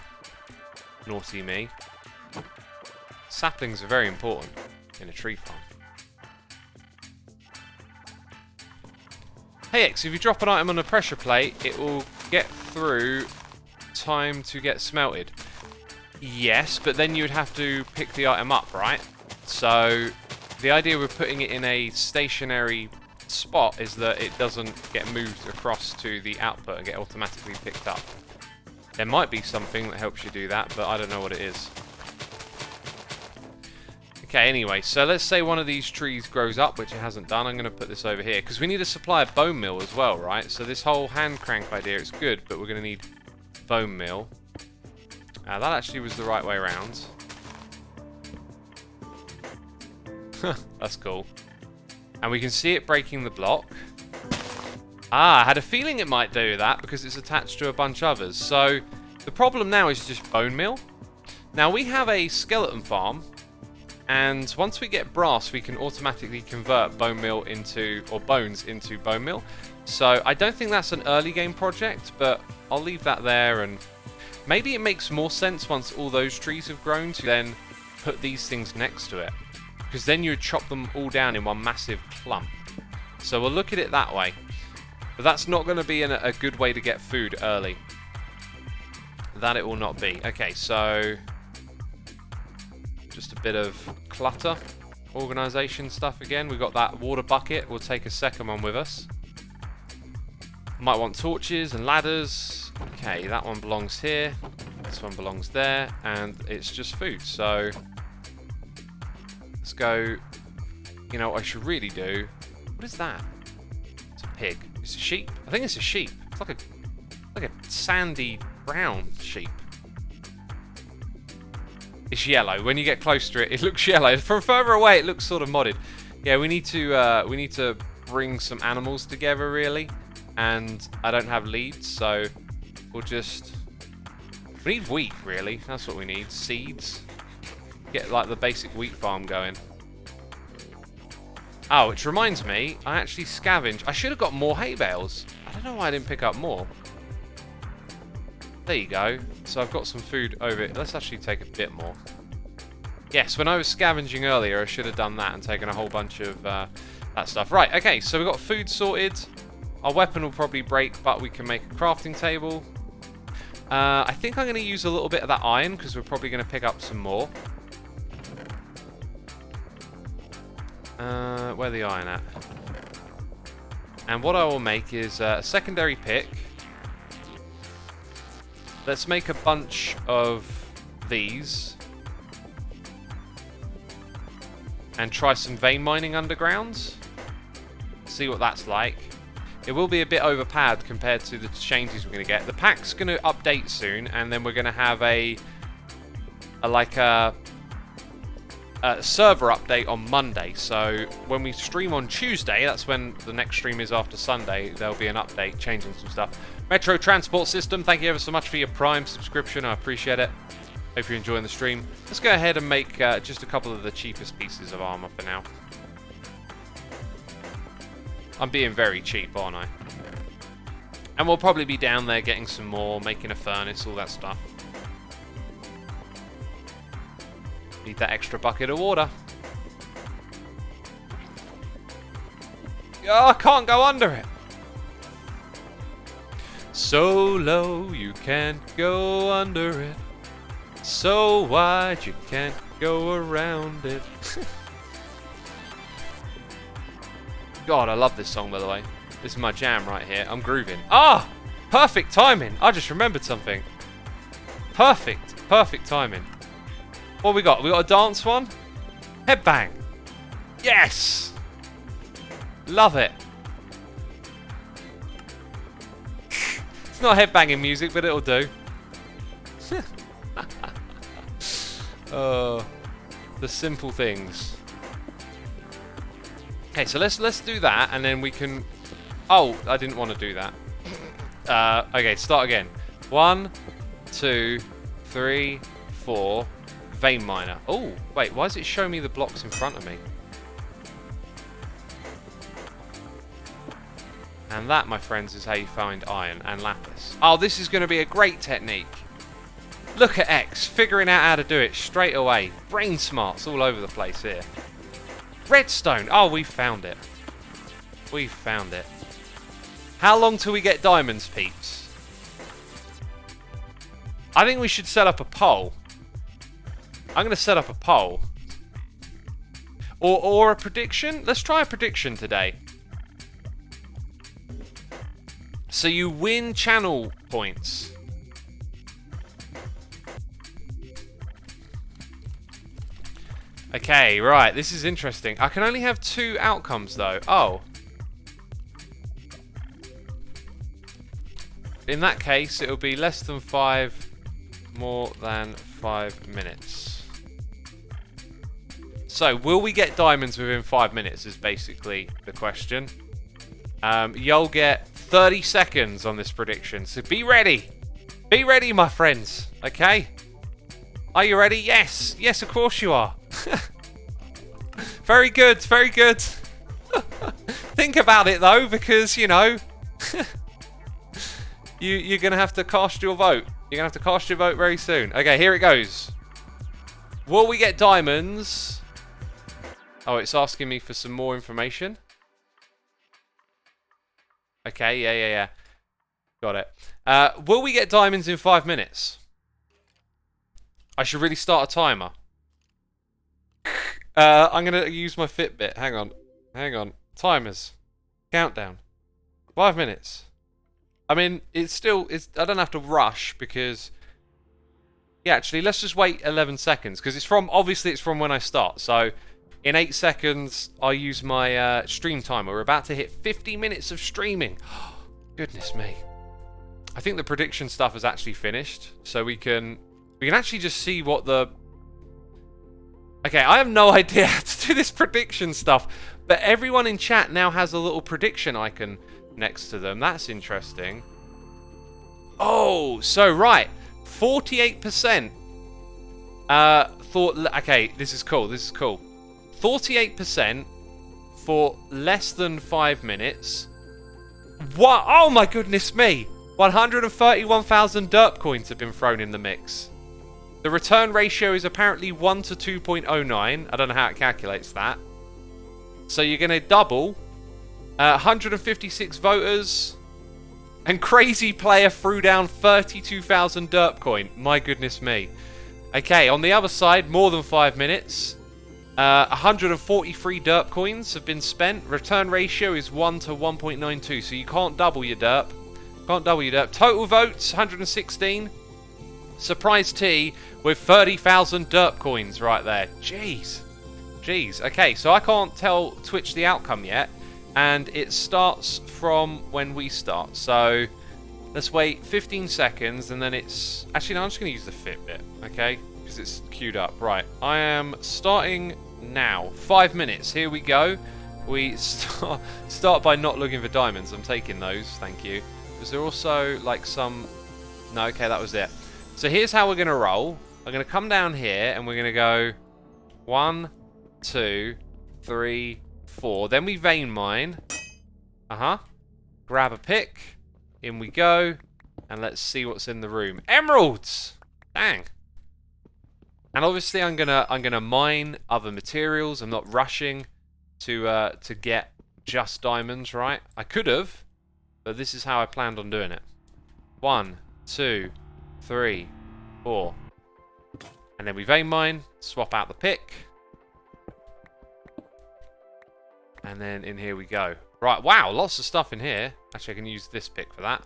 Naughty me. Saplings are very important in a tree farm. Hey X, if you drop an item on a pressure plate, it will get through time to get smelted. Yes, but then you would have to pick the item up, right? So the idea with putting it in a stationary spot is that it doesn't get moved across to the output and get automatically picked up. There might be something that helps you do that, but I don't know what it is. Okay, anyway, so let's say one of these trees grows up, which it hasn't done. I'm going to put this over here, because we need a supply of bone meal as well, right? So this whole hand crank idea is good, but we're going to need bone meal. That actually was the right way around. That's cool. And we can see it breaking the block. Ah, I had a feeling it might do that, because it's attached to a bunch of others. So the problem now is just bone meal. Now we have a skeleton farm. And once we get brass, we can automatically convert bone meal into, or bones into bone meal. So I don't think that's an early game project, but I'll leave that there. And maybe it makes more sense once all those trees have grown to then put these things next to it, because then you would chop them all down in one massive clump. So we'll look at it that way. But that's not going to be a good way to get food early. That it will not be. Okay, so just a bit of clutter, organisation stuff again. We've got that water bucket. We'll take a second one with us. Might want torches and ladders. Okay, that one belongs here. This one belongs there. And it's just food. So let's go. You know what I should really do? What is that? It's a pig. It's a sheep. I think it's a sheep. It's like a sandy brown sheep. It's yellow. When you get close to it, it looks yellow. From further away, it looks sort of modded. Yeah, we need to bring some animals together, really. and I don't have leads, so we'll just... We need wheat, really. That's what we need. Seeds. Get, like, the basic wheat farm going. Oh, which reminds me, I actually scavenged. I should have got more hay bales. I don't know why I didn't pick up more. There you go. So I've got some food over it. Let's actually take a bit more. Yes, when I was scavenging earlier, I should have done that and taken a whole bunch of that stuff. Right, okay, so we've got food sorted. Our weapon will probably break, but we can make a crafting table. I think I'm going to use a little bit of that iron, because we're probably going to pick up some more. Where the iron at? And what I will make is a secondary pick. Let's make a bunch of these. And try some vein mining underground. See what that's like. It will be a bit overpowered compared to the changes we're going to get. The pack's going to update soon, and then we're going to have a server update on Monday. So when we stream on Tuesday, that's when the next stream is after Sunday, there'll be an update changing some stuff. Metro Transport System, thank you ever so much for your Prime subscription. I appreciate it. Hope you're enjoying the stream. Let's go ahead and make just a couple of the cheapest pieces of armor for now. I'm being very cheap, aren't I? And we'll probably be down there getting some more, making a furnace, all that stuff. Need that extra bucket of water. Oh, I can't go under it. So low you can't go under it. So wide you can't go around it. God, I love this song, by the way. This is my jam right here. I'm grooving. Ah! Perfect timing. I just remembered something. Perfect timing. What we got? We got a dance one? Headbang. Yes! Love it. It's not headbanging music, but it'll do. Oh, the simple things. Okay, so let's do that, and then we can... Oh, I didn't want to do that. Okay, start again. 1, 2, 3, 4. Vein miner. Oh, wait, why does it show me the blocks in front of me? And that, my friends, is how you find iron and lapis. Oh, this is going to be a great technique. Look at X, figuring out how to do it straight away. Brain smarts all over the place here. Redstone. Oh, we found it. We found it. How long till we get diamonds, peeps? I think we should set up a poll. I'm going to set up a poll. Or a prediction. Let's try a prediction today. So you win channel points. Okay, right. This is interesting. I can only have 2 outcomes, though. Oh. In that case, it'll be less than 5, more than 5 minutes. So, will we get diamonds within 5 minutes is basically the question. You'll get 30 seconds on this prediction, so be ready. Be ready, my friends. Okay? Are you ready? Yes. Yes, of course you are. Very good, very good. Think about it, though, because, you know, you're going to have to cast your vote. You're going to have to cast your vote very soon. Okay, here it goes. Will we get diamonds? Oh, it's asking me for some more information. Okay, yeah. Got it. Will we get diamonds in 5 minutes? I should really start a timer. I'm going to use my Fitbit. Hang on. Timers. Countdown. 5 minutes. I mean, I don't have to rush because... Yeah, actually, let's just wait 11 seconds because obviously it's from when I start. So, in 8 seconds, I'll use my stream timer. We're about to hit 50 minutes of streaming. Goodness me. I think the prediction stuff is actually finished. So we can actually just see what the... Okay, I have no idea how to do this prediction stuff, but everyone in chat now has a little prediction icon. next to them. That's interesting. Oh, so right. 48% thought... Okay, this is cool. This is cool. 48% for less than 5 minutes. What? Oh my goodness me. 131,000 derp coins have been thrown in the mix. The return ratio is apparently 1 to 2.09. I don't know how it calculates that. So you're going to double. 156 voters. And Crazy Player threw down 32,000 derp coin. My goodness me. Okay, on the other side, more than 5 minutes. 143 derp coins have been spent. Return ratio is 1 to 1.92. So you can't double your derp. Can't double your derp. Total votes, 116. Surprise T with 30,000 derp coins right there. Jeez. Jeez. Okay, so I can't tell Twitch the outcome yet. And it starts from when we start. So let's wait 15 seconds and then it's... Actually, no, I'm just going to use the Fitbit, okay? Because it's queued up. Right, I am starting now. 5 minutes. Here we go. We start by not looking for diamonds. I'm taking those. Thank you. Is there also like some... No, okay, that was it. So here's how we're going to roll. I'm going to come down here and we're going to go 1, 2, 3, 4. Then we vein mine. Grab a pick. In we go. And let's see what's in the room. Emeralds! Dang. And obviously I'm gonna mine other materials. I'm not rushing to get just diamonds, right? I could have, but this is how I planned on doing it. 1, 2, 3, 4. And then we vein mine, swap out the pick. And then in here we go. Right, wow, lots of stuff in here. Actually, I can use this pick for that.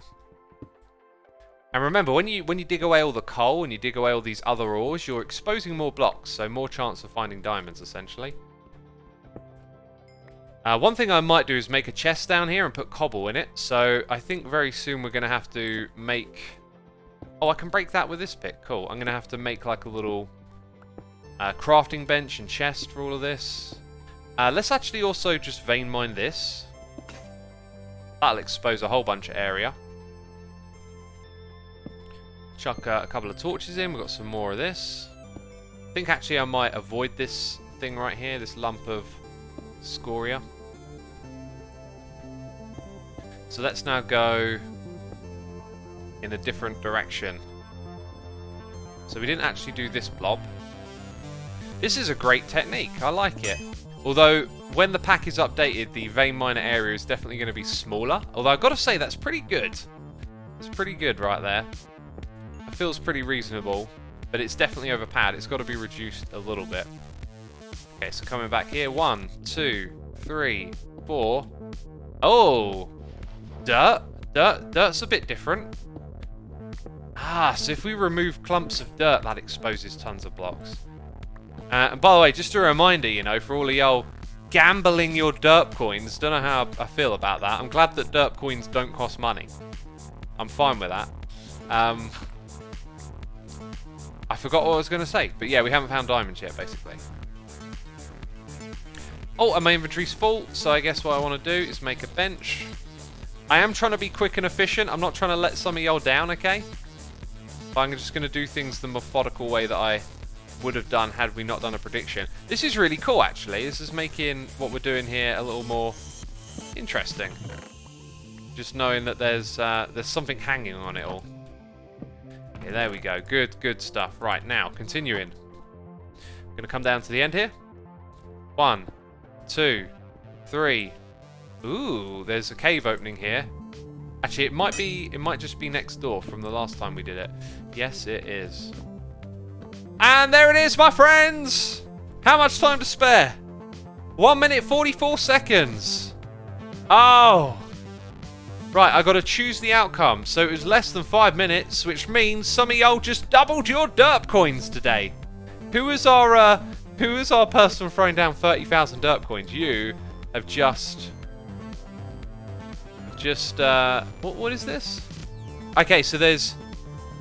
And remember, when you dig away all the coal and you dig away all these other ores, you're exposing more blocks, so more chance of finding diamonds, essentially. One thing I might do is make a chest down here and put cobble in it. So I think very soon we're going to have to make... Oh, I can break that with this pick. Cool. I'm going to have to make like a little crafting bench and chest for all of this. Let's actually also just vein mine this. That'll expose a whole bunch of area. Chuck a couple of torches in. We've got some more of this. I think actually I might avoid this thing right here, this lump of scoria. So let's now go in a different direction. So we didn't actually do this blob. This is a great technique. I like it. Although, when the pack is updated, the vein miner area is definitely going to be smaller. Although, I've got to say, that's pretty good. It's pretty good right there. It feels pretty reasonable. But it's definitely overpowered. It's got to be reduced a little bit. Okay, so coming back here. 1, 2, 3, 4. Oh! Dirt. Dirt's a bit different. Ah, so if we remove clumps of dirt, that exposes tons of blocks. And by the way, just a reminder, you know, for all of y'all gambling your derp coins, don't know how I feel about that. I'm glad that derp coins don't cost money. I'm fine with that. I forgot what I was going to say, but yeah, we haven't found diamonds yet, basically. Oh, and my inventory's full, so I guess what I want to do is make a bench. I am trying to be quick and efficient. I'm not trying to let some of y'all down, okay? But I'm just going to do things the methodical way that I would have done had we not done a prediction. This is really cool, actually. This is making what we're doing here a little more interesting. Just knowing that there's something hanging on it all. Okay, there we go. Good stuff. Right, now, continuing. I'm going to come down to the end here. 1, 2, 3. Ooh, there's a cave opening here. Actually, it might just be next door from the last time we did it. Yes, it is. And there it is, my friends! How much time to spare? 1 minute 44 seconds. Oh! Right, I got to choose the outcome. So it was less than 5 minutes, which means some of y'all just doubled your derp coins today. Who is our person throwing down 30,000 derp coins? You have just what is this? Okay, so there's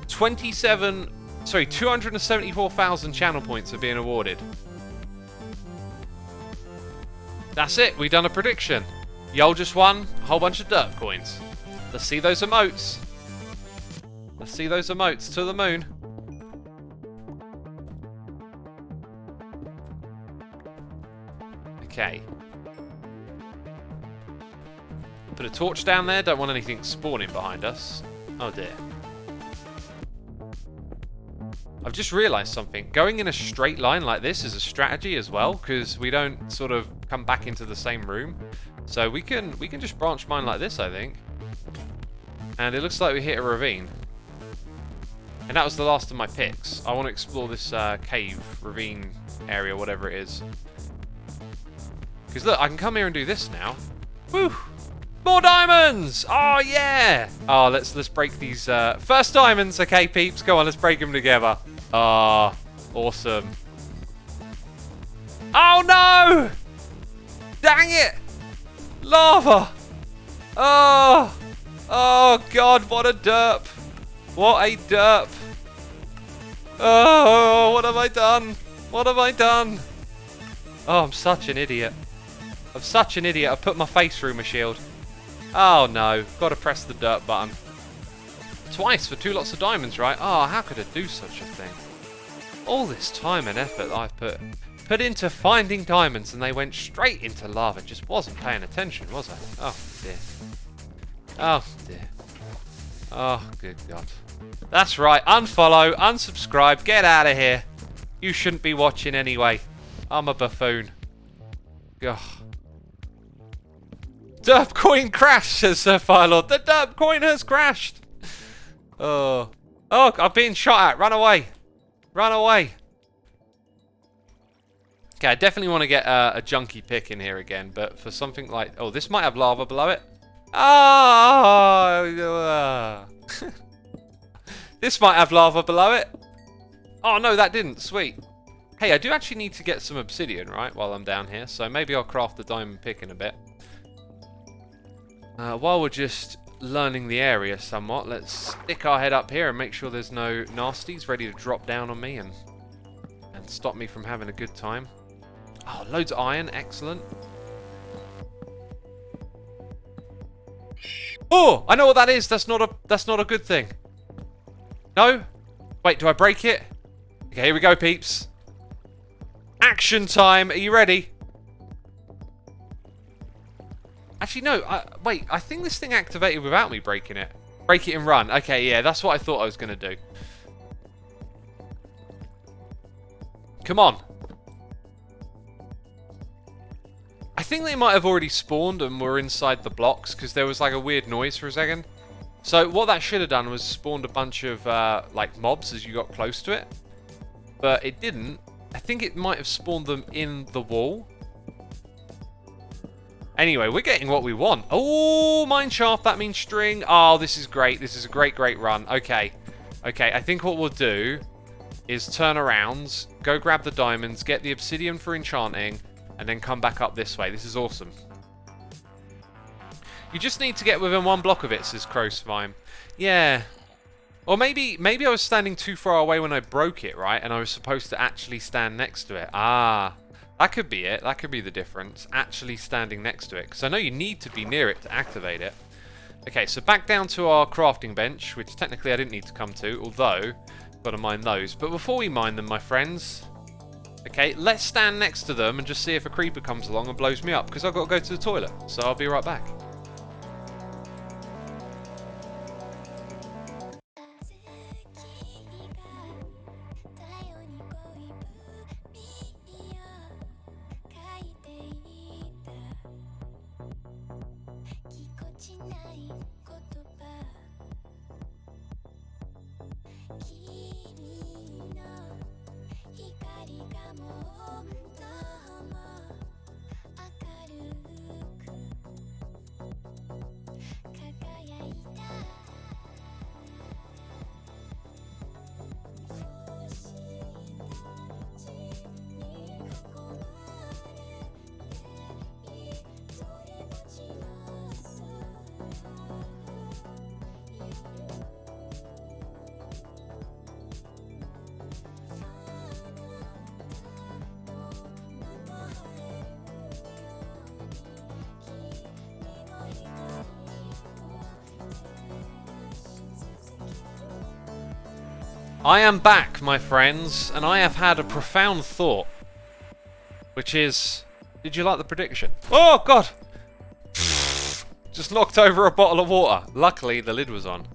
274,000 channel points are being awarded. That's it. We've done a prediction. Yo just won a whole bunch of derp coins. Let's see those emotes. Let's see those emotes to the moon. Okay. Put a torch down there. Don't want anything spawning behind us. Oh dear. I've just realised something. Going in a straight line like this is a strategy as well, because we don't sort of come back into the same room. So we can just branch mine like this, I think. And it looks like we hit a ravine. And that was the last of my picks. I want to explore this cave, ravine area, whatever it is. Because look, I can come here and do this now. Woo! More diamonds! Oh yeah! Oh, let's break these first diamonds, okay, peeps? Go on, let's break them together. Ah, awesome. Oh no! Dang it! Lava! Oh! Oh god, what a derp! What a derp! Oh, what have I done? What have I done? Oh, I'm such an idiot. I'm such an idiot. I put my face through my shield. Oh no, gotta press the dirt button. Twice for 2 lots of diamonds, right? Oh, how could I do such a thing? All this time and effort I've put into finding diamonds, and they went straight into lava. Just wasn't paying attention, was I? Oh dear. Oh dear. Oh, good God. That's right, unfollow, unsubscribe, get out of here. You shouldn't be watching anyway. I'm a buffoon. Ugh. Derp coin crashed, says Sir Firelord. The derp coin has crashed. Oh. Oh, I'm being shot at. Run away. Run away. Okay, I definitely want to get a junky pick in here again, but for something like... Oh, this might have lava below it. Oh! This might have lava below it. Oh, no, that didn't. Sweet. Hey, I do actually need to get some obsidian, right, while I'm down here, so maybe I'll craft the diamond pick in a bit. While we're just learning the area somewhat, let's stick our head up here and make sure there's no nasties ready to drop down on me and stop me from having a good time. Oh, loads of iron, excellent. Oh, I know what that is. That's not a good thing. No? Wait, do I break it? Okay, here we go, peeps. Action time. Are you ready? Actually, no. Wait, I think this thing activated without me breaking it. Break it and run. Okay, yeah, that's what I thought I was going to do. Come on. I think they might have already spawned and were inside the blocks because there was like a weird noise for a second. So what that should have done was spawned a bunch of like mobs as you got close to it. But it didn't. I think it might have spawned them in the wall. Anyway, we're getting what we want. Oh, mine shaft, that means string. Oh, this is great. This is a great, great run. Okay. Okay, I think what we'll do is turn around, go grab the diamonds, get the obsidian for enchanting, and then come back up this way. This is awesome. You just need to get within 1 block of it, says Crowsvime. Yeah. Or maybe I was standing too far away when I broke it, right? And I was supposed to actually stand next to it. Ah. That could be it. That could be the difference. Actually standing next to it. Because I know you need to be near it to activate it. Okay, so back down to our crafting bench, which technically I didn't need to come to, although got to mine those. But before we mine them, my friends, okay, let's stand next to them and just see if a creeper comes along and blows me up, because I've got to go to the toilet. So I'll be right back. I am back, my friends, and I have had a profound thought. Which is... Did you like the prediction? Oh, God! Just knocked over a bottle of water. Luckily, the lid was on.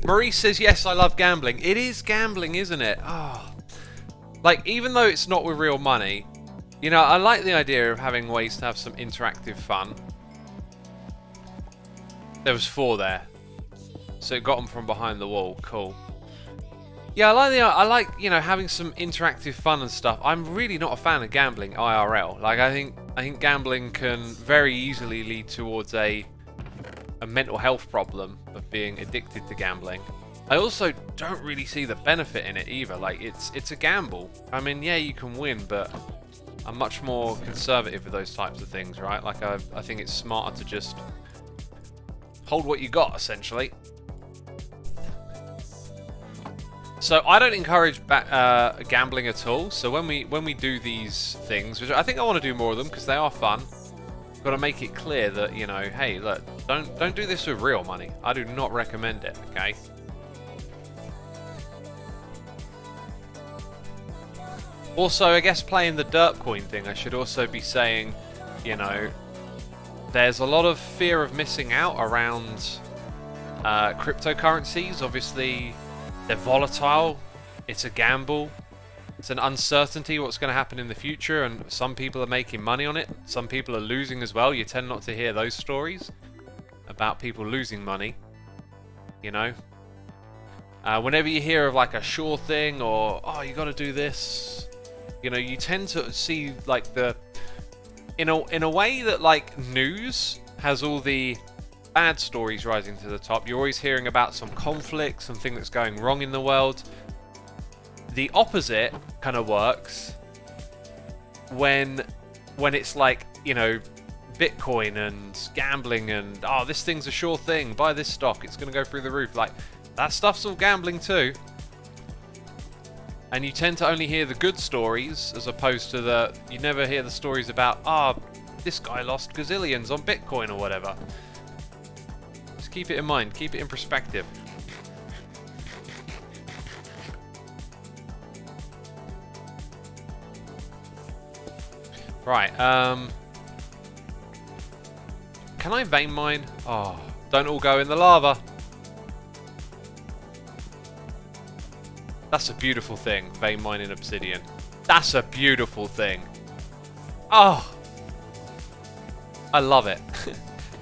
Marie says, yes, I love gambling. It is gambling, isn't it? Oh. Like, even though it's not with real money, you know, I like the idea of having ways to have some interactive fun. There was 4 there. So it got them from behind the wall. Cool. Yeah, I like, you know, having some interactive fun and stuff. I'm really not a fan of gambling IRL. Like, I think gambling can very easily lead towards a mental health problem of being addicted to gambling. I also don't really see the benefit in it either. Like, it's a gamble. I mean, yeah, you can win, but I'm much more conservative with those types of things, right? Like, I think it's smarter to just hold what you got, essentially. So I don't encourage gambling at all. So when we do these things, which I think I want to do more of them because they are fun, got to make it clear that, you know, hey, look, don't do this with real money. I do not recommend it. Okay. Also, I guess playing the derp coin thing, I should also be saying, you know, there's a lot of fear of missing out around cryptocurrencies. Obviously, they're volatile. It's a gamble. It's an uncertainty what's going to happen in the future, and some people are making money on it. Some people are losing as well. You tend not to hear those stories about people losing money, you know. Whenever you hear of like a sure thing or, oh, you got to do this, you know, you tend to see like the, in a way that like news has all the bad stories rising to the top. You're always hearing about some conflict, something that's going wrong in the world. The opposite kind of works when it's like, you know, Bitcoin and gambling and, oh, this thing's a sure thing, buy this stock, it's going to go through the roof. Like, that stuff's all gambling too. And you tend to only hear the good stories as opposed to you never hear the stories about, this guy lost gazillions on Bitcoin or whatever. Just keep it in mind, keep it in perspective. Right, can I vein mine? Oh, don't all go in the lava. That's a beautiful thing, vein mine in obsidian. That's a beautiful thing. Oh, I love it.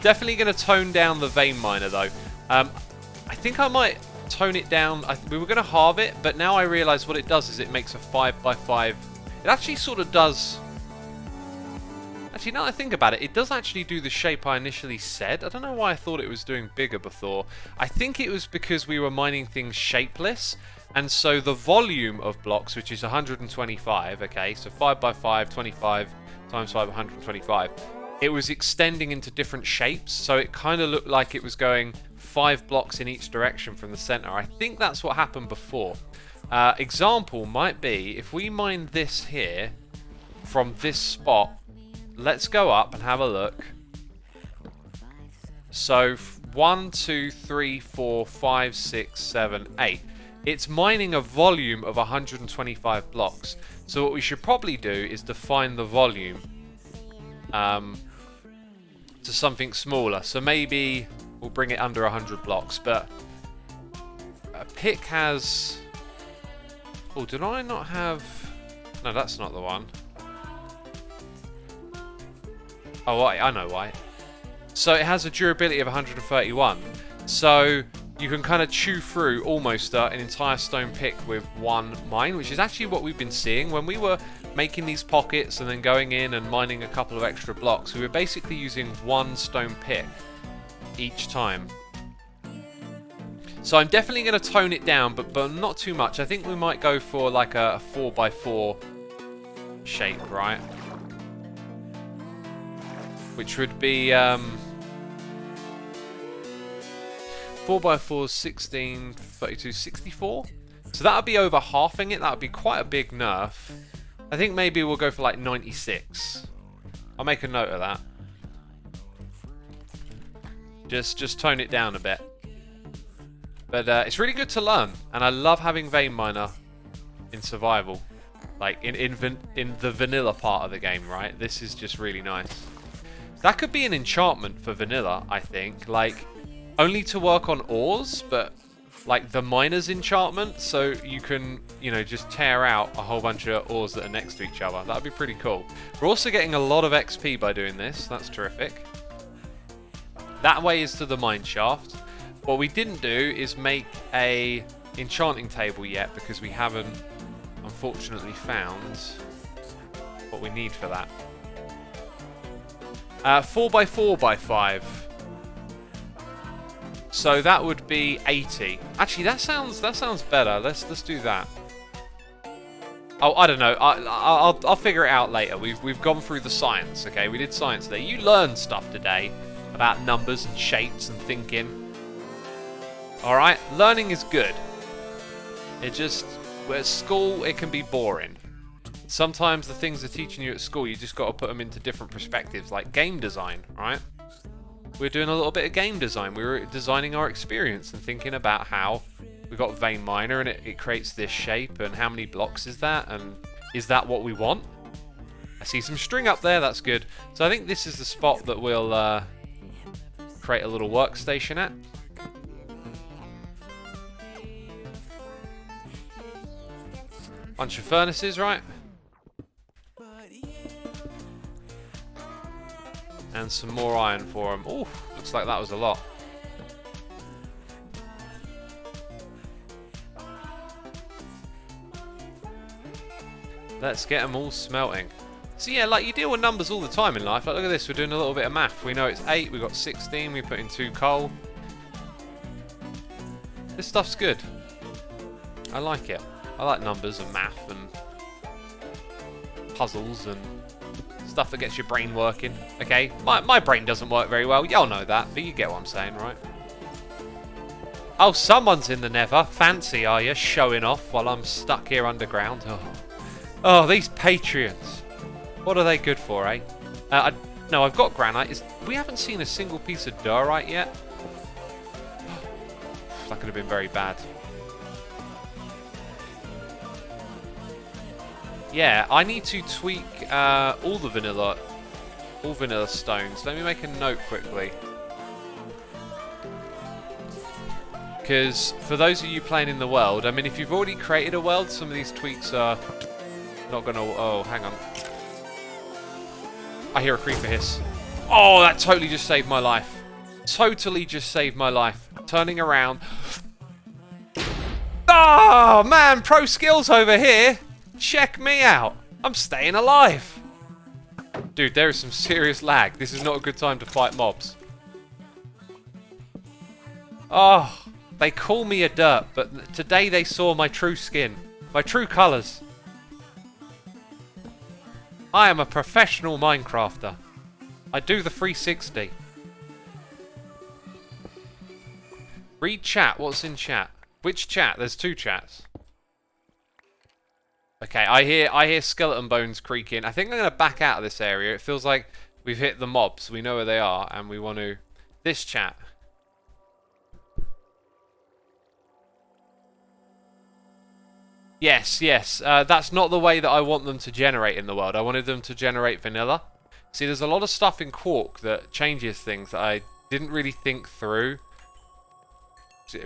Definitely going to tone down the vein miner though. I think I might tone it down. We were going to halve it, but now I realise what it does is it makes a 5x5. It actually sort of does... Actually, now that I think about it, it does actually do the shape I initially said. I don't know why I thought it was doing bigger before. I think it was because we were mining things shapeless. And so the volume of blocks, which is 125, okay, so 5x5, 25 times 5, 125, it was extending into different shapes, so it kind of looked like it was going 5 blocks in each direction from the center. I think that's what happened before. Example might be, if we mine this here, from this spot, let's go up and have a look. So 1, 2, 3, 4, 5, 6, 7, 8. It's mining a volume of 125 blocks. So what we should probably do is define the volume to something smaller. So maybe we'll bring it under 100 blocks. But a pick has... Oh, did I not have... No, that's not the one. Oh, I know why. So it has a durability of 131. So you can kind of chew through almost an entire stone pick with one mine, which is actually what we've been seeing. When we were making these pockets and then going in and mining a couple of extra blocks, we were basically using one stone pick each time. So I'm definitely going to tone it down, but not too much. I think we might go for like a 4x4 shape, right? Which would be 4x4 is 16, 32, 64. So that would be over halving it. That would be quite a big nerf. I think maybe we'll go for like 96 I'll make a note of that. Just tone it down a bit. But it's really good to learn, and I love having Vein Miner in survival. Like, in the vanilla part of the game, right? This is just really nice. That could be an enchantment for vanilla, I think. Like, only to work on ores, but like the miner's enchantment, so you can, you know, just tear out a whole bunch of ores that are next to each other. That would be pretty cool. We're also getting a lot of XP by doing this. That's terrific. That way is to the mine shaft. What we didn't do is make a enchanting table yet, because we haven't, unfortunately, found what we need for that. 4x4x5. So that would be 80. Actually, that sounds better. Let's do that. Oh, I don't know. I'll figure it out later. We've gone through the science. Okay, we did science today. You learned stuff today about numbers and shapes and thinking. All right, learning is good. It just, at school it can be boring. Sometimes the things they're teaching you at school, you just got to put them into different perspectives, like game design, right? We're doing a little bit of game design. We were designing our experience and thinking about how we got Vein Miner and it creates this shape, and how many blocks is that, and is that what we want? I see some string up there, that's good. So I think this is the spot that we'll create a little workstation at. Bunch of furnaces, right? And some more iron for them. Ooh, looks like that was a lot. Let's get them all smelting. So yeah, like, you deal with numbers all the time in life. Like, look at this, we're doing a little bit of math. We know it's 8, we've got 16, we put in 2 coal. This stuff's good. I like it. I like numbers and math and puzzles and stuff that gets your brain working, okay? My brain doesn't work very well, y'all know that, but you get what I'm saying, right? Oh, someone's in the nether. Fancy, are you? Showing off while I'm stuck here underground. Oh, these Patreons. What are they good for, eh? No, I've got granite. We haven't seen a single piece of diorite yet. That could have been very bad. Yeah, I need to tweak all vanilla stones. Let me make a note quickly. Because for those of you playing in the world, I mean, if you've already created a world, some of these tweaks are not going to... Oh, hang on. I hear a creeper hiss. Oh, that totally just saved my life. Totally just saved my life. Turning around. Oh, man, pro skills over here. Check me out. I'm staying alive. Dude, there is some serious lag. This is not a good time to fight mobs. Oh, they call me a derp, but today they saw my true skin. My true colours. I am a professional Minecrafter. I do the 360. Read chat. What's in chat? Which chat? There's 2 chats. Okay, I hear skeleton bones creaking. I think I'm going to back out of this area. It feels like we've hit the mobs. We know where they are, and we want to... This chat. Yes. That's not the way that I want them to generate in the world. I wanted them to generate vanilla. See, there's a lot of stuff in Quark that changes things that I didn't really think through.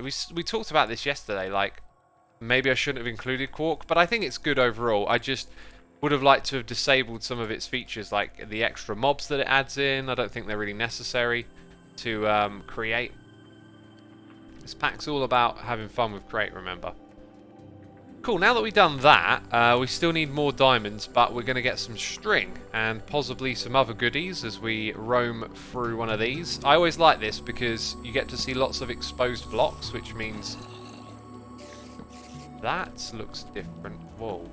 We talked about this yesterday, like... Maybe I shouldn't have included Quark, but I think it's good overall. I just would have liked to have disabled some of its features, like the extra mobs that it adds in. I don't think they're really necessary to create. This pack's all about having fun with create, remember. Cool, now that we've done that, we still need more diamonds, but we're going to get some string and possibly some other goodies as we roam through one of these. I always like this because you get to see lots of exposed blocks, which means... That looks different. Whoa.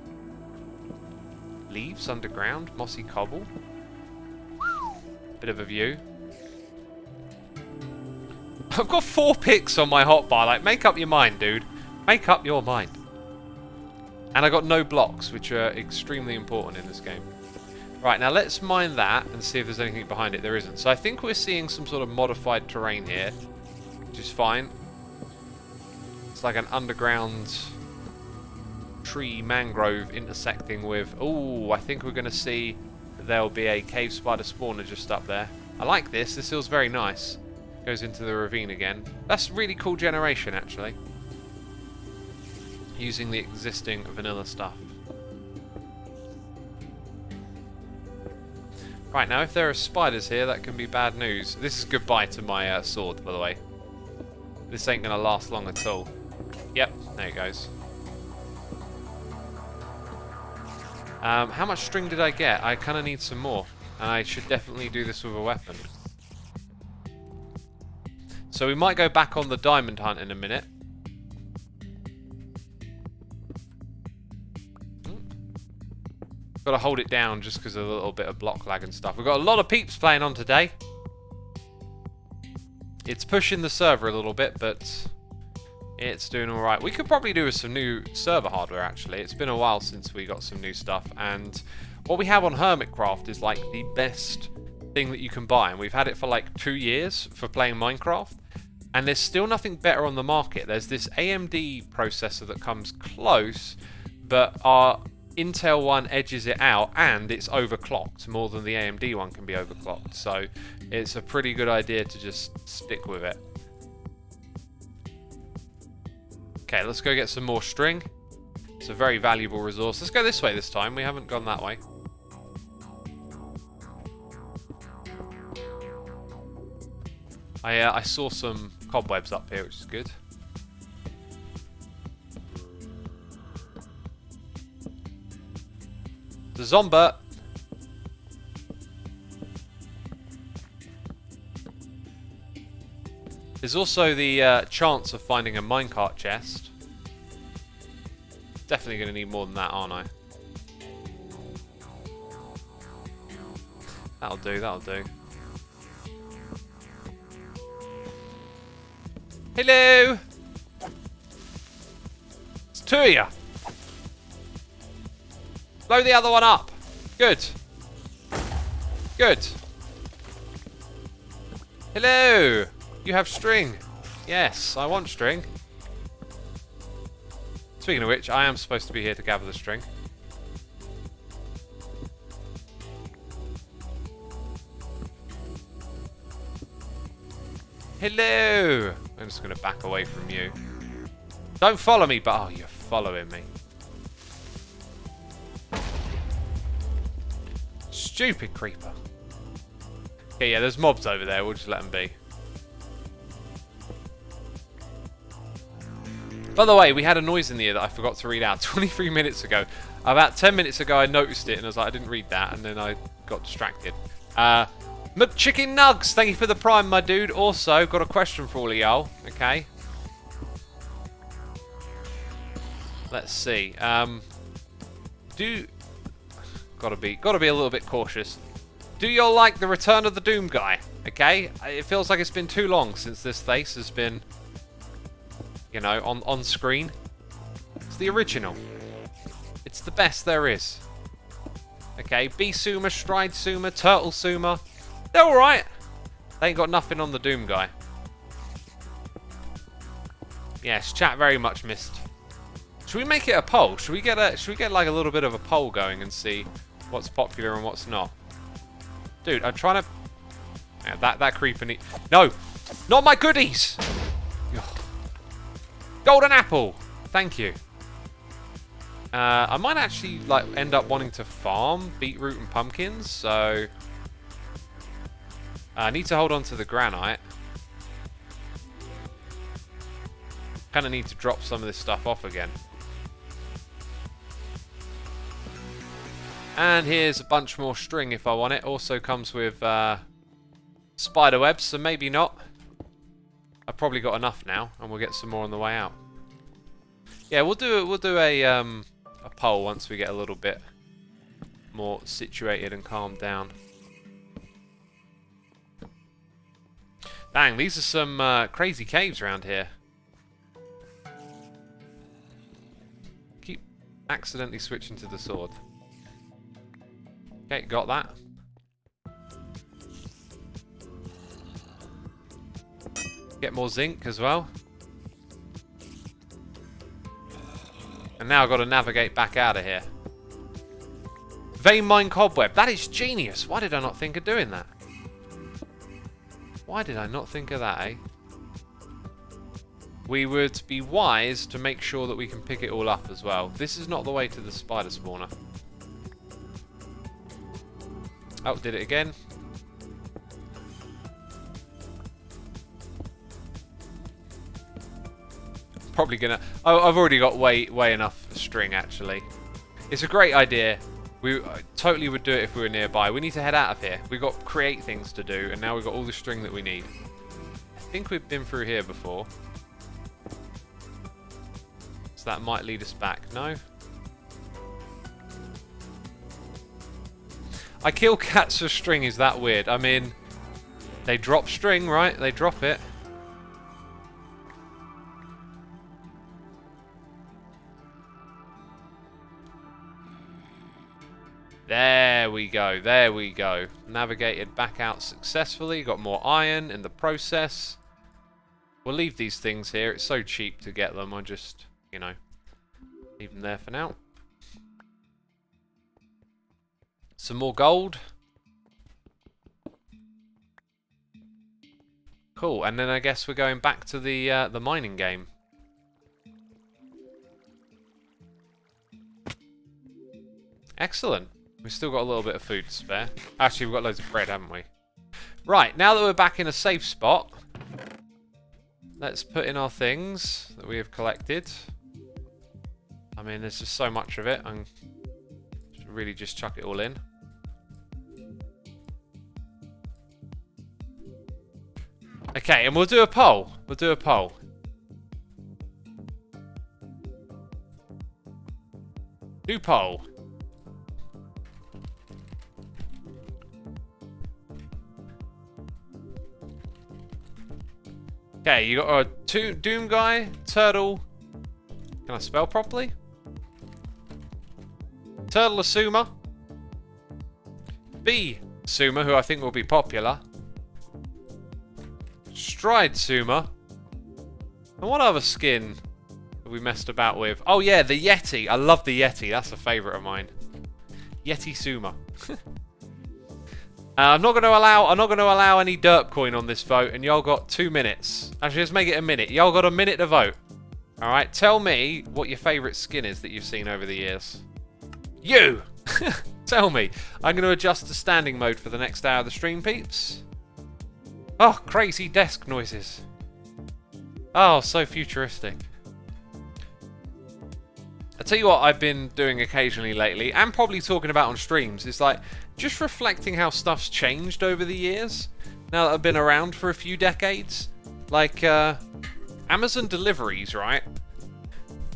Leaves underground, mossy cobble. Bit of a view. I've got 4 picks on my hotbar. Like, make up your mind, dude. Make up your mind. And I got no blocks, which are extremely important in this game. Right, now let's mine that and see if there's anything behind it. There isn't. So I think we're seeing some sort of modified terrain here, which is fine. It's like an underground tree mangrove intersecting with... Oh, I think we're going to see that there'll be a cave spider spawner just up there. I like this. This feels very nice. Goes into the ravine again. That's really cool generation, actually. Using the existing vanilla stuff. Right, now if there are spiders here, that can be bad news. This is goodbye to my sword, by the way. This ain't going to last long at all. Yep, there it goes. How much string did I get? I kind of need some more. And I should definitely do this with a weapon. So we might go back on the diamond hunt in a minute. Got to hold it down just because of a little bit of block lag and stuff. We've got a lot of peeps playing on today. It's pushing the server a little bit, but it's doing alright. We could probably do with some new server hardware, actually. It's been a while since we got some new stuff, and what we have on Hermitcraft is like the best thing that you can buy, and we've had it for like 2 years for playing Minecraft, and there's still nothing better on the market. There's this AMD processor that comes close, but our Intel one edges it out, and it's overclocked more than the AMD one can be overclocked, so it's a pretty good idea to just stick with it. Okay, let's go get some more string. It's a very valuable resource. Let's go this way this time. We haven't gone that way. I saw some cobwebs up here, which is good. The zombie. There's also the chance of finding a minecart chest. Definitely going to need more than that, aren't I? That'll do, that'll do. Hello! It's 2 of you! Blow the other one up! Good. Good. Hello! You have string. Yes, I want string. Speaking of which, I am supposed to be here to gather the string. Hello! I'm just going to back away from you. Don't follow me, but... Oh, you're following me. Stupid creeper. Okay, yeah, there's mobs over there. We'll just let them be. By the way, we had a noise in the ear that I forgot to read out 23 minutes ago. About 10 minutes ago, I noticed it, and I was like, I didn't read that, and then I got distracted. McChicken Nugs, thank you for the prime, my dude. Also, got a question for all of y'all, okay? Let's see. Gotta be a little bit cautious. Do y'all like the Return of the Doom guy? Okay, it feels like it's been too long since this face has been, you know, on screen. It's the original. It's the best there is. Okay, Xisuma, Stridesuma, Turtlesuma. They're alright. They ain't got nothing on the Doom guy. Yes, chat very much missed. Should we make it a poll? Should we get like a little bit of a poll going and see what's popular and what's not? Dude, I'm trying to... Yeah, that creeper need... No! Not my goodies! Golden apple! Thank you. I might actually like end up wanting to farm beetroot and pumpkins, so... I need to hold on to the granite. Kind of need to drop some of this stuff off again. And here's a bunch more string if I want it. Also comes with spider webs, so maybe not. I've probably got enough now, and we'll get some more on the way out. Yeah, we'll do a poll once we get a little bit more situated and calmed down. Dang, these are some crazy caves around here. Keep accidentally switching to the sword. Okay, got that. Get more zinc as well. And now I've got to navigate back out of here. Vein mine cobweb. That is genius. Why did I not think of doing that? Why did I not think of that, eh? We would be wise to make sure that we can pick it all up as well. This is not the way to the spider spawner. Oh, did it again. Probably gonna... Oh, I've already got way enough string, actually. It's a great idea. We totally would do it if we were nearby. We need to head out of here. We've got create things to do, and now we've got all the string that we need. I think we've been through here before. So that might lead us back. No? I kill cats for string is that weird? I mean, they drop string, right? They drop it. There we go, there we go. Navigated back out successfully. Got more iron in the process. We'll leave these things here. It's so cheap to get them. I'll just, you know, leave them there for now. Some more gold. Cool, and then I guess we're going back to the mining game. Excellent. We've still got a little bit of food to spare. Actually, we've got loads of bread, haven't we? Right, now that we're back in a safe spot, let's put in our things that we have collected. I mean, there's just so much of it. I'm really just chuck it all in. Okay, and we'll do a poll. We'll do a poll. New poll. Okay, you got a Doom guy, Turtle. Can I spell properly? Turtle Xisuma. Xisuma, who I think will be popular. Stride Xisuma. And what other skin have we messed about with? Oh yeah, the Yeti. I love the Yeti. That's a favourite of mine. Yeti Xisuma. I'm not going to allow any derp coin on this vote, and y'all got 2 minutes. Actually, let's make it a minute. Y'all got a minute to vote. All right, tell me what your favourite skin is that you've seen over the years. You, tell me. I'm going to adjust to standing mode for the next hour of the stream, peeps. Oh, crazy desk noises. Oh, so futuristic. I tell you what I've been doing occasionally lately, and probably talking about on streams, is like just reflecting how stuff's changed over the years. Now that I've been around for a few decades. Like, Amazon deliveries, right?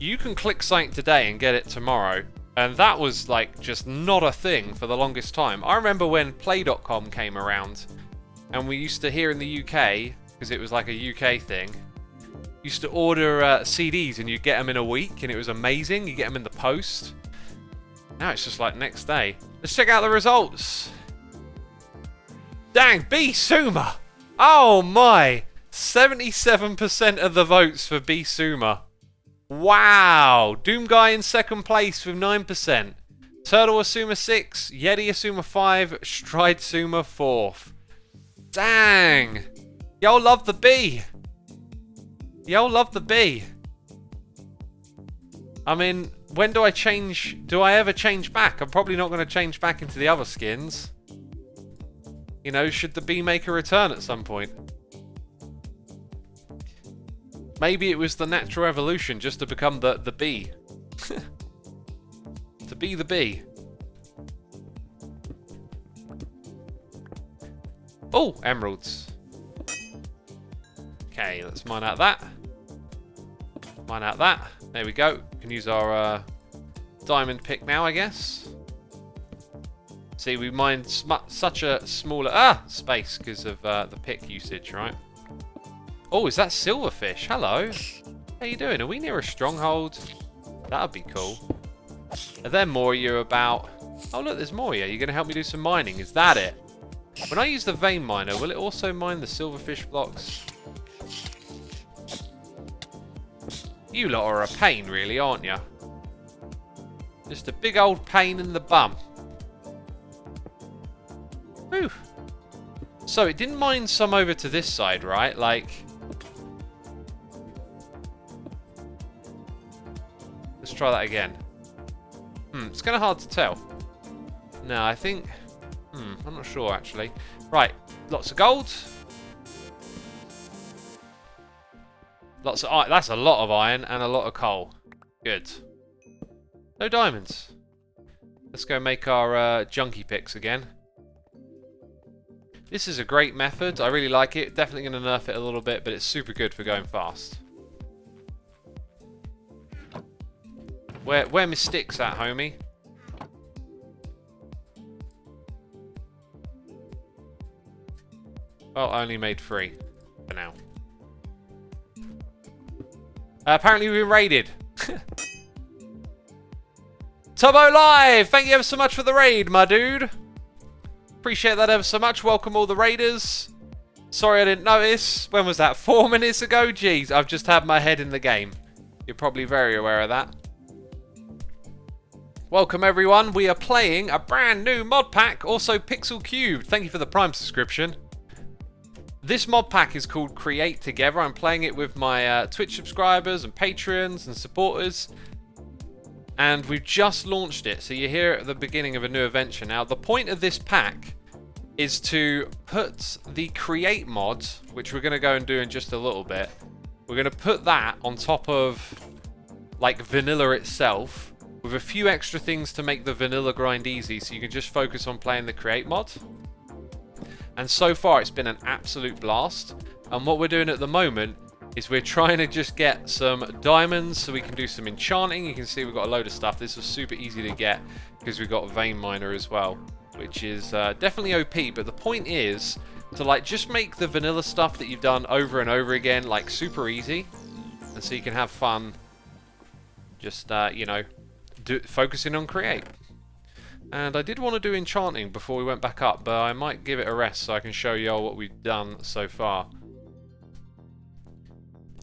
You can click something today and get it tomorrow. And that was like just not a thing for the longest time. I remember when Play.com came around, and we used to, here in the UK, because it was like a UK thing, used to order CDs and you'd get them in a week, and it was amazing. You get them in the post. Now it's just like next day. Let's check out the results. Dang, Xisuma. Oh my. 77% of the votes for Xisuma. Wow. Doom Guy in second place with 9%. Turtle Xisuma 6. Yeti Xisuma 5. Stride Xisuma 4th. Dang. Y'all love the bee. Y'all love the bee. I mean, when do I change? Do I ever change back? I'm probably not going to change back into the other skins. You know, should the bee make a return at some point? Maybe it was the natural evolution just to become the bee. To be the bee. Oh, emeralds. Okay, let's mine out that. Mine out that. There we go. We can use our diamond pick now, I guess. See, we mined such a smaller space because of the pick usage, right? Oh, is that silverfish? Hello. How you doing? Are we near a stronghold? That would be cool. Are there more you about? Oh look, there's more here. You're going to help me do some mining. Is that it? When I use the vein miner, will it also mine the silverfish blocks? You lot are a pain, really, aren't you? Just a big old pain in the bum. Whew. So it didn't mine some over to this side, right? Like... Let's try that again. It's kind of hard to tell. No, I think... I'm not sure, actually. Right, lots of gold. Lots of iron. That's a lot of iron and a lot of coal. Good. No diamonds. Let's go make our junkie picks again. This is a great method. I really like it. Definitely going to nerf it a little bit, but it's super good for going fast. Where my sticks at, homie? Well, I only made 3 for now. Apparently we've been raided. Tubbo Live! Thank you ever so much for the raid, my dude. Appreciate that ever so much. Welcome all the raiders. Sorry I didn't notice. When was that? 4 minutes ago? Jeez, I've just had my head in the game. You're probably very aware of that. Welcome everyone. We are playing a brand new mod pack, also Pixel Cubed. Thank you for the Prime subscription. This mod pack is called Create Together. I'm playing it with my Twitch subscribers and patrons and supporters. And we've just launched it, so you're here at the beginning of a new adventure. Now, the point of this pack is to put the Create mod, which we're going to go and do in just a little bit. We're going to put that on top of, like, vanilla itself, with a few extra things to make the vanilla grind easy, so you can just focus on playing the Create mod. And so far, it's been an absolute blast. And what we're doing at the moment is we're trying to just get some diamonds so we can do some enchanting. You can see we've got a load of stuff. This was super easy to get because we've got a vein miner as well, which is definitely OP. But the point is to like just make the vanilla stuff that you've done over and over again like super easy, and so you can have fun just you know, focusing on Create. And I did want to do enchanting before we went back up, but I might give it a rest so I can show y'all what we've done so far.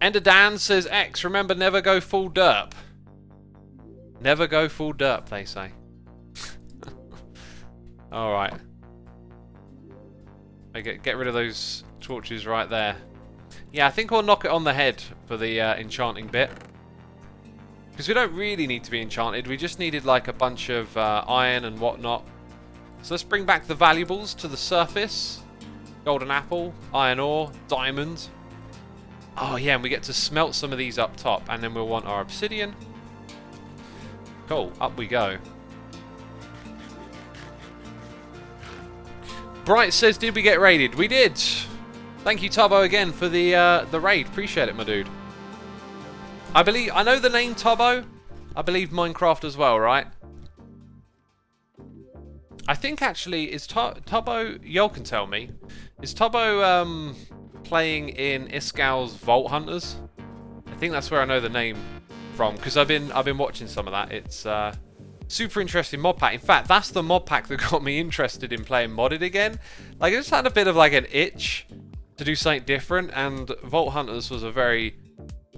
Ender Dan says, X, remember never go full derp. Never go full derp, they say. Alright. Get rid of those torches right there. Yeah, I think we'll knock it on the head for the enchanting bit. Because we don't really need to be enchanted, we just needed like a bunch of iron and whatnot. So let's bring back the valuables to the surface. Golden apple, iron ore, diamond. Oh yeah, and we get to smelt some of these up top, and then we'll want our obsidian. Cool, up we go. Bright says, did we get raided? We did! Thank you Tubbo again for the raid, appreciate it my dude. I know the name Tubbo. I believe Minecraft as well, right? I think actually, is Tubbo, y'all can tell me, is Tubbo playing in Iscal's Vault Hunters? I think that's where I know the name from, because I've been watching some of that. It's super interesting mod pack. In fact, that's the mod pack that got me interested in playing modded again. Like, I just had a bit of like an itch to do something different, and Vault Hunters was a very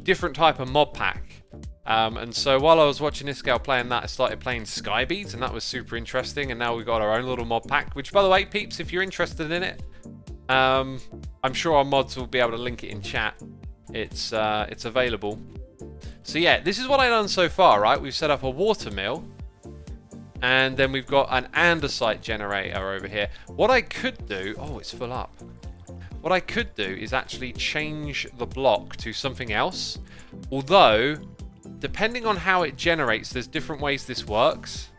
different type of mod pack. And so while I was watching Iscal playing that, I started playing Skybeat, and that was super interesting. And now we've got our own little mod pack, which, by the way, peeps, if you're interested in it, I'm sure our mods will be able to link it in chat. It's available. So yeah, this is what I've done so far, right? We've set up a water mill, and then we've got an andesite generator over here. What I could do, oh, it's full up. What I could do is actually change the block to something else. Although, depending on how it generates, there's different ways this works.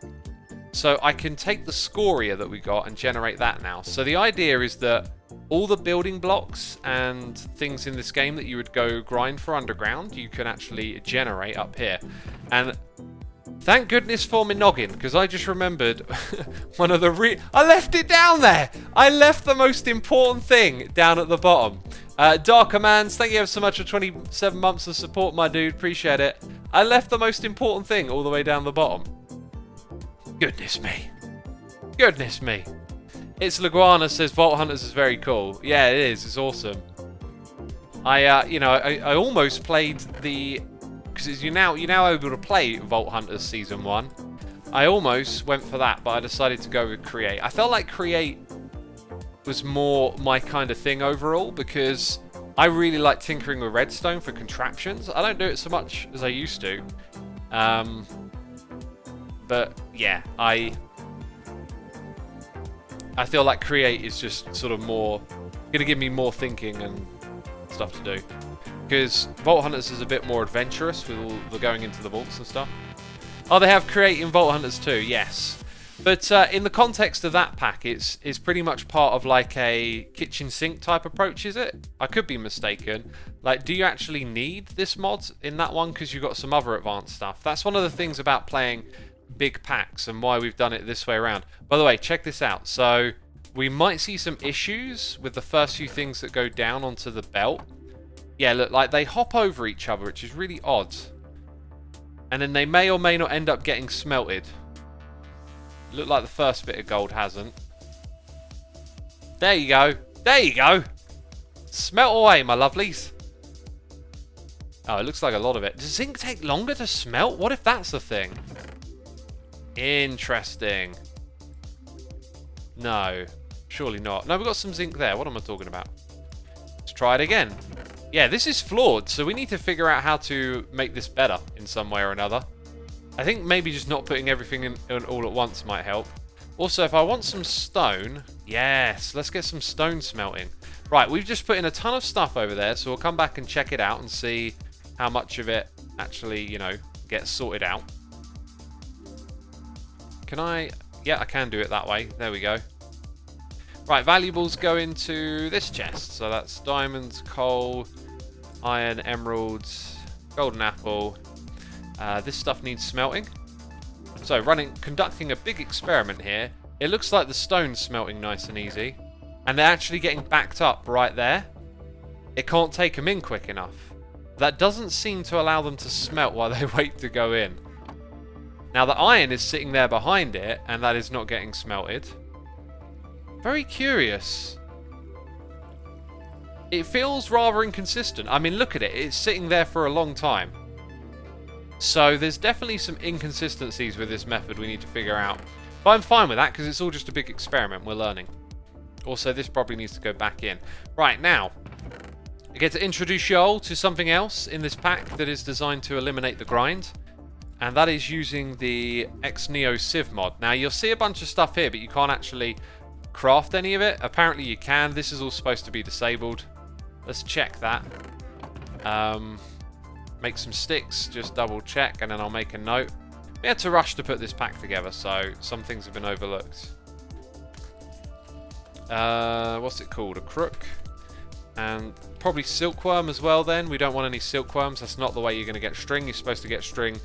So I can take the scoria that we got and generate that now. So the idea is that all the building blocks and things in this game that you would go grind for underground, you can actually generate up here. And thank goodness for my noggin, because I just remembered one of the I left it down there! I left the most important thing down at the bottom. Darker Mans, thank you ever so much for 27 months of support, my dude. Appreciate it. I left the most important thing all the way down the bottom. Goodness me. Goodness me. It's Leguana says Vault Hunters is very cool. Yeah, it is. It's awesome. I almost played the... Because you're now able to play Vault Hunters Season 1. I almost went for that, but I decided to go with Create. I felt like Create was more my kind of thing overall, because I really like tinkering with redstone for contraptions. I don't do it so much as I used to. But yeah, I feel like Create is just sort of more going to give me more thinking and stuff to do. Because Vault Hunters is a bit more adventurous with all the going into the vaults and stuff. Oh, they have Create in Vault Hunters too, yes. But in the context of that pack, it's pretty much part of like a kitchen sink type approach, is it? I could be mistaken. Like, do you actually need this mod in that one? Because you've got some other advanced stuff. That's one of the things about playing big packs and why we've done it this way around. By the way, check this out. So we might see some issues with the first few things that go down onto the belt. Yeah, look, like they hop over each other, which is really odd. And then they may or may not end up getting smelted. Look like the first bit of gold hasn't. There you go. There you go. Smelt away, my lovelies. Oh, it looks like a lot of it. Does zinc take longer to smelt? What if that's the thing? Interesting. No, surely not. No, we've got some zinc there. What am I talking about? Let's try it again. Yeah, this is flawed, so we need to figure out how to make this better in some way or another. I think maybe just not putting everything in all at once might help. Also, if I want some stone... Yes, let's get some stone smelting. Right, we've just put in a ton of stuff over there, so we'll come back and check it out and see how much of it actually, you know, gets sorted out. Can I... Yeah, I can do it that way. There we go. Right, valuables go into this chest. So that's diamonds, coal, iron, emeralds, golden apple. This stuff needs smelting. So conducting a big experiment here. It looks like the stone's smelting nice and easy. And they're actually getting backed up right there. It can't take them in quick enough. That doesn't seem to allow them to smelt while they wait to go in. Now the iron is sitting there behind it, and that is not getting smelted. Very curious. It feels rather inconsistent. I mean, look at it. It's sitting there for a long time. So there's definitely some inconsistencies with this method we need to figure out. But I'm fine with that because it's all just a big experiment. We're learning. Also, this probably needs to go back in. Right, now, I get to introduce y'all to something else in this pack that is designed to eliminate the grind. And that is using the X-Neo Sieve mod. Now, you'll see a bunch of stuff here, but you can't actually craft any of it. Apparently you can. This is all supposed to be disabled. Let's check that. Make some sticks, just double check, and then I'll make a note. We had to rush to put this pack together, so some things have been overlooked. What's it called? A crook. And probably silkworm as well then. We don't want any silkworms. That's not the way you're going to get string. You're supposed to get string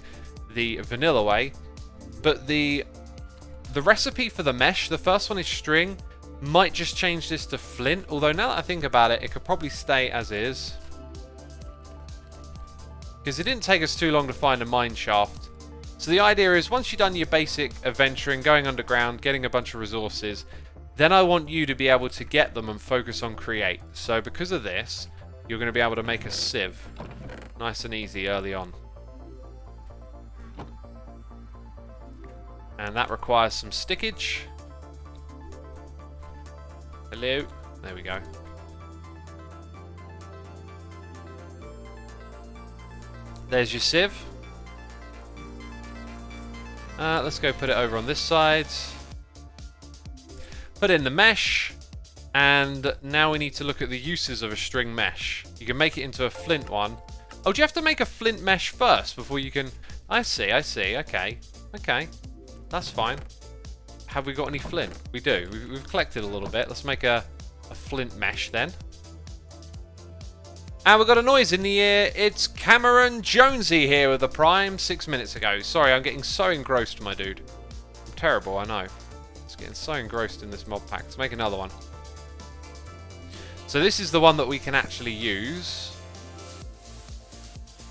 the vanilla way. But the recipe for the mesh, the first one is string. Might just change this to flint. Although now that I think about it, it could probably stay as is. Because it didn't take us too long to find a mine shaft. So the idea is once you've done your basic adventuring, going underground, getting a bunch of resources, then I want you to be able to get them and focus on create. So because of this, you're going to be able to make a sieve. Nice and easy early on. And that requires some stickage. Hello. There we go. There's your sieve. Let's go put it over on this side. Put in the mesh. And now we need to look at the uses of a string mesh. You can make it into a flint one. Oh, do you have to make a flint mesh first before you can... I see. Okay. Okay. That's fine. Have we got any flint? We do. We've collected a little bit. Let's make a flint mesh then. And we've got a noise in the ear. It's Cameron Jonesy here with the Prime 6 minutes ago. Sorry, I'm getting so engrossed, my dude. I'm terrible, I know. It's getting so engrossed in this mod pack. Let's make another one. So this is the one that we can actually use.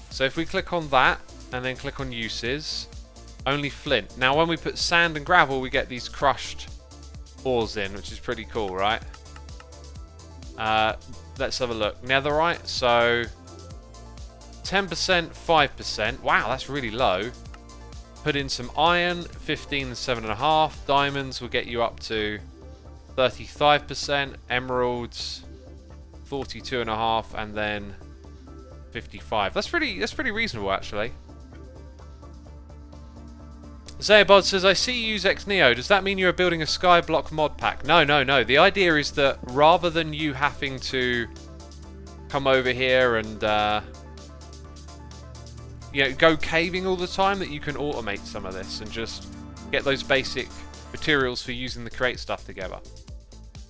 So if we click on that and then click on uses, only flint. Now when we put sand and gravel, we get these crushed ores in, which is pretty cool, right? Let's have a look. Netherite, so 10%, 5%. Wow, that's really low. Put in some iron, 15 and 7.5. Diamonds will get you up to 35%. Emeralds, 42.5, and then 55. That's pretty reasonable, actually. Zayabod says, I see you use XNeo. Does that mean you're building a skyblock mod pack? No, no, no. The idea is that rather than you having to come over here and you know, go caving all the time, that you can automate some of this and just get those basic materials for using the create stuff together.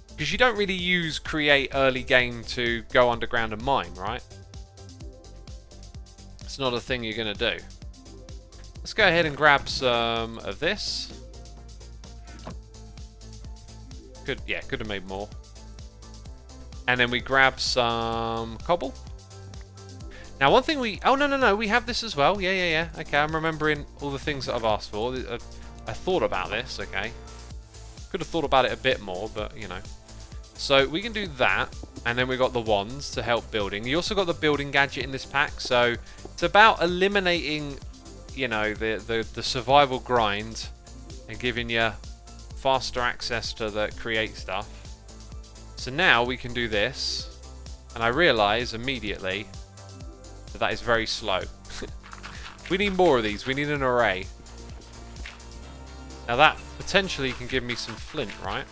Because you don't really use create early game to go underground and mine, right? It's not a thing you're going to do. Let's go ahead and grab some of this. Could have made more. And then we grab some cobble. Now, one thing oh, no, we have this as well. Yeah. Okay, I'm remembering all the things that I've asked for. I thought about this, okay. Could have thought about it a bit more, but, you know. So, we can do that, and then we got the wands to help building. You also got the building gadget in this pack, so it's about eliminating, you know, the survival grind and giving you faster access to the create stuff. So now we can do this, and I realise immediately that is very slow. We need more of these. We need an array. Now that potentially can give me some flint, right?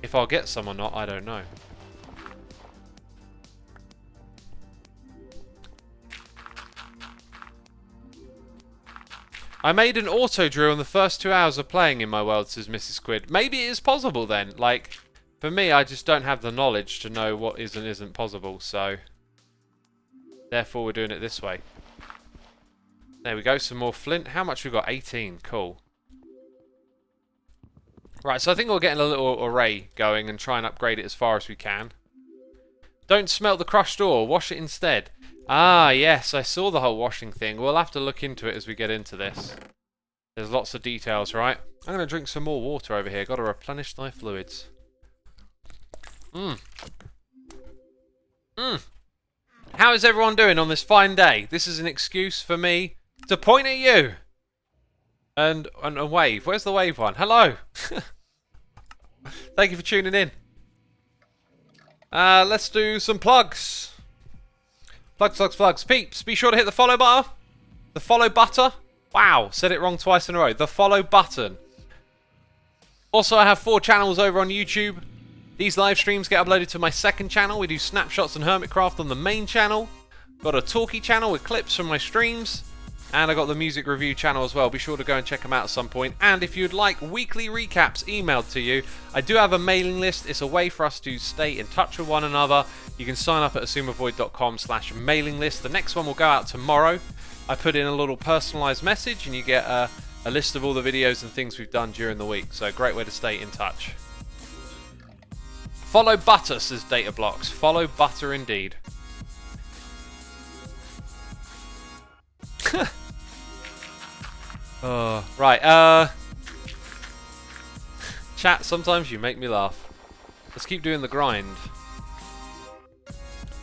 If I'll get some or not, I don't know. I made an auto drill in the first 2 hours of playing in my world, says Mrs. Squid. Maybe it is possible then. Like, for me, I just don't have the knowledge to know what is and isn't possible, so therefore we're doing it this way. There we go, some more flint. How much we got? 18. Cool. Right, so I think we'll get a little array going and try and upgrade it as far as we can. Don't smelt the crushed ore, wash it instead. Ah, yes, I saw the whole washing thing. We'll have to look into it as we get into this. There's lots of details, right? I'm going to drink some more water over here. Got to replenish thy fluids. How is everyone doing on this fine day? This is an excuse for me to point at you. And a wave. Where's the wave one? Hello. Thank you for tuning in. Let's do some plugs. Plugs. Peeps, be sure to hit the follow button. The follow button. Wow, said it wrong twice in a row. The follow button. Also, I have 4 channels over on YouTube. These live streams get uploaded to my second channel. We do snapshots and hermitcraft on the main channel. Got a talkie channel with clips from my streams. And I got the music review channel as well. Be sure to go and check them out at some point. And if you'd like weekly recaps emailed to you, I do have a mailing list. It's a way for us to stay in touch with one another. You can sign up at xisumatwo.com/mailing list. The next one will go out tomorrow. I put in a little personalised message and you get a list of all the videos and things we've done during the week. So a great way to stay in touch. Follow butter, says Data Blocks. Follow butter indeed. Right, chat, sometimes you make me laugh. Let's keep doing the grind.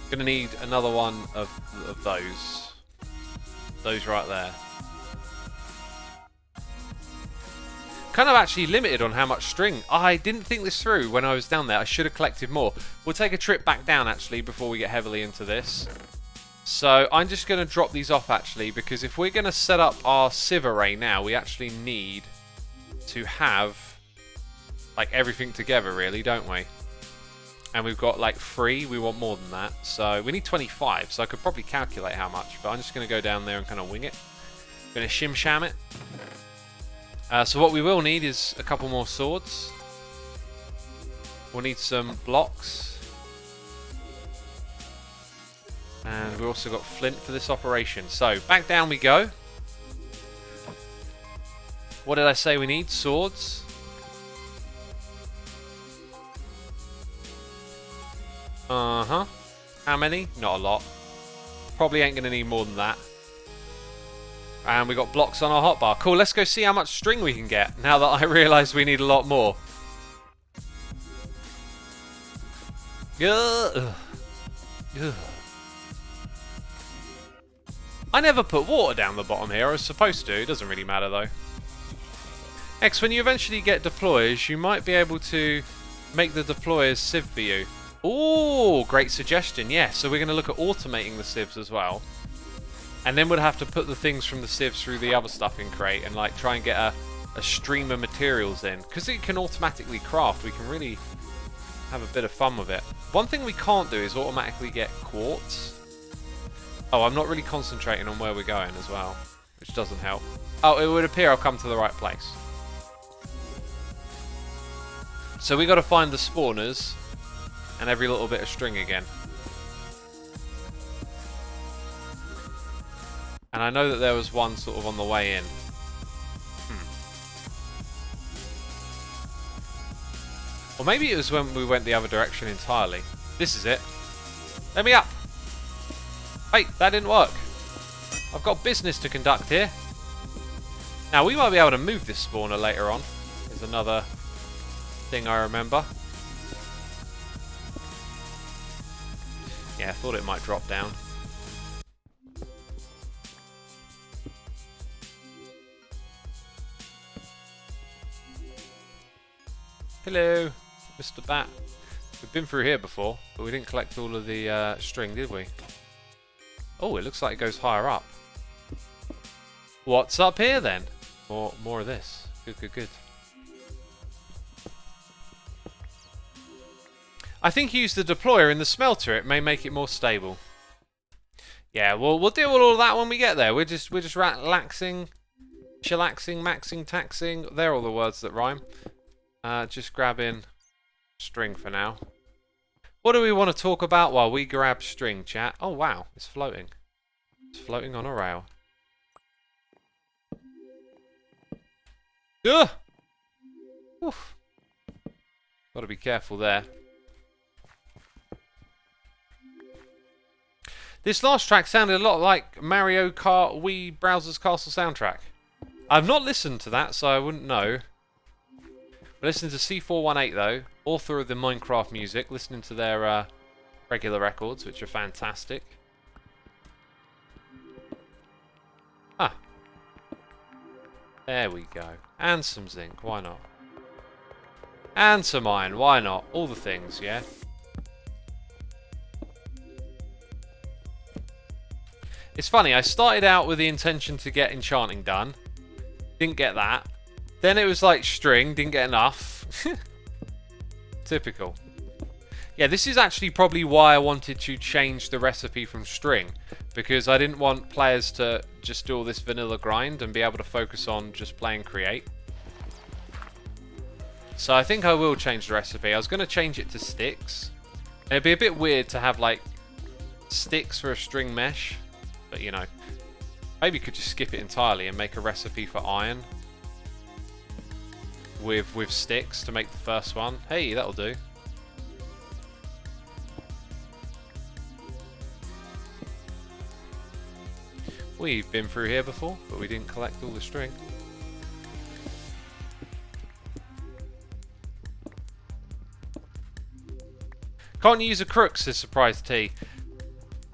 Gonna need another one of those. Those right there. Kind of actually limited on how much string. I didn't think this through when I was down there. I should have collected more. We'll take a trip back down actually before we get heavily into this. So I'm just going to drop these off actually, because if we're going to set up our sieve array now, we actually need to have like everything together really, don't we? And we've got like 3, we want more than that. So we need 25, so I could probably calculate how much, but I'm just going to go down there and kind of wing it. Going to shim sham it. So what we will need is a couple more swords. We'll need some blocks. And we also got flint for this operation. So, back down we go. What did I say we need? Swords. Uh-huh. How many? Not a lot. Probably ain't going to need more than that. And we got blocks on our hotbar. Cool, let's go see how much string we can get now that I realise we need a lot more. Ugh. Ugh. I never put water down the bottom here. I was supposed to. It doesn't really matter though. Next, when you eventually get deployers, you might be able to make the deployers sieve for you. Ooh, great suggestion. Yeah, so we're going to look at automating the sieves as well. And then we'll have to put the things from the sieves through the other stuff in crate and like try and get a stream of materials in. Because it can automatically craft, we can really have a bit of fun with it. One thing we can't do is automatically get quartz. Oh, I'm not really concentrating on where we're going as well, which doesn't help. Oh, it would appear I've come to the right place. So we got to find the spawners and every little bit of string again. And I know that there was one sort of on the way in. Or maybe it was when we went the other direction entirely. This is it. Let me up! Hey, that didn't work. I've got business to conduct here. Now, we might be able to move this spawner later on. There's another thing I remember. Yeah, I thought it might drop down. Hello, Mr. Bat. We've been through here before, but we didn't collect all of the string, did we? Oh, it looks like it goes higher up. What's up here then? More of this. Good, good, good. I think use the deployer in the smelter. It may make it more stable. Yeah, well, we'll deal with all of that when we get there. We're just relaxing, chillaxing, maxing, taxing. They're all the words that rhyme. Just grabbing string for now. What do we want to talk about while we grab string, chat? Oh, wow. It's floating. It's floating on a rail. Ugh! Oof. Got to be careful there. This last track sounded a lot like Mario Kart Wii Browser's Castle soundtrack. I've not listened to that, so I wouldn't know. Listen to C418 though, author of the Minecraft music, listening to their regular records, which are fantastic. Ah. There we go. And some zinc, why not? And some iron, why not? All the things, yeah? It's funny, I started out with the intention to get enchanting done. Didn't get that. Then it was like string, didn't get enough. Typical. Yeah, this is actually probably why I wanted to change the recipe from string. Because I didn't want players to just do all this vanilla grind and be able to focus on just playing create. So I think I will change the recipe. I was going to change it to sticks. And it'd be a bit weird to have like sticks for a string mesh. But you know, maybe you could just skip it entirely and make a recipe for iron. With sticks to make the first one. Hey, that'll do. We've been through here before, but we didn't collect all the string. Can't use a crook, says Surprise T.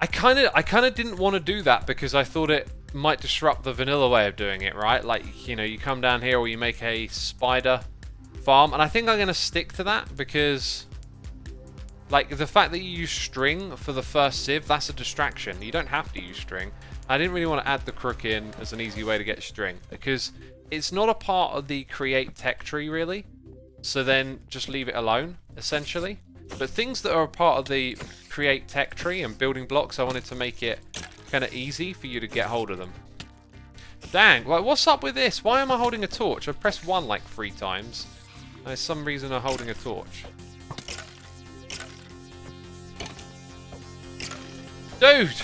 I kind of didn't want to do that because I thought it might disrupt the vanilla way of doing it, right? Like, you know, you come down here or you make a spider farm, and I think I'm going to stick to that because, like, the fact that you use string for the first sieve, that's a distraction. You don't have to use string. I didn't really want to add the crook in as an easy way to get string because it's not a part of the create tech tree, really. So then just leave it alone, essentially. But things that are a part of the create tech tree and building blocks, I wanted to make it kind of easy for you to get hold of them. Dang, like, what's up with this? Why am I holding a torch? I've pressed 1 like 3 times. And there's some reason I'm holding a torch. Dude!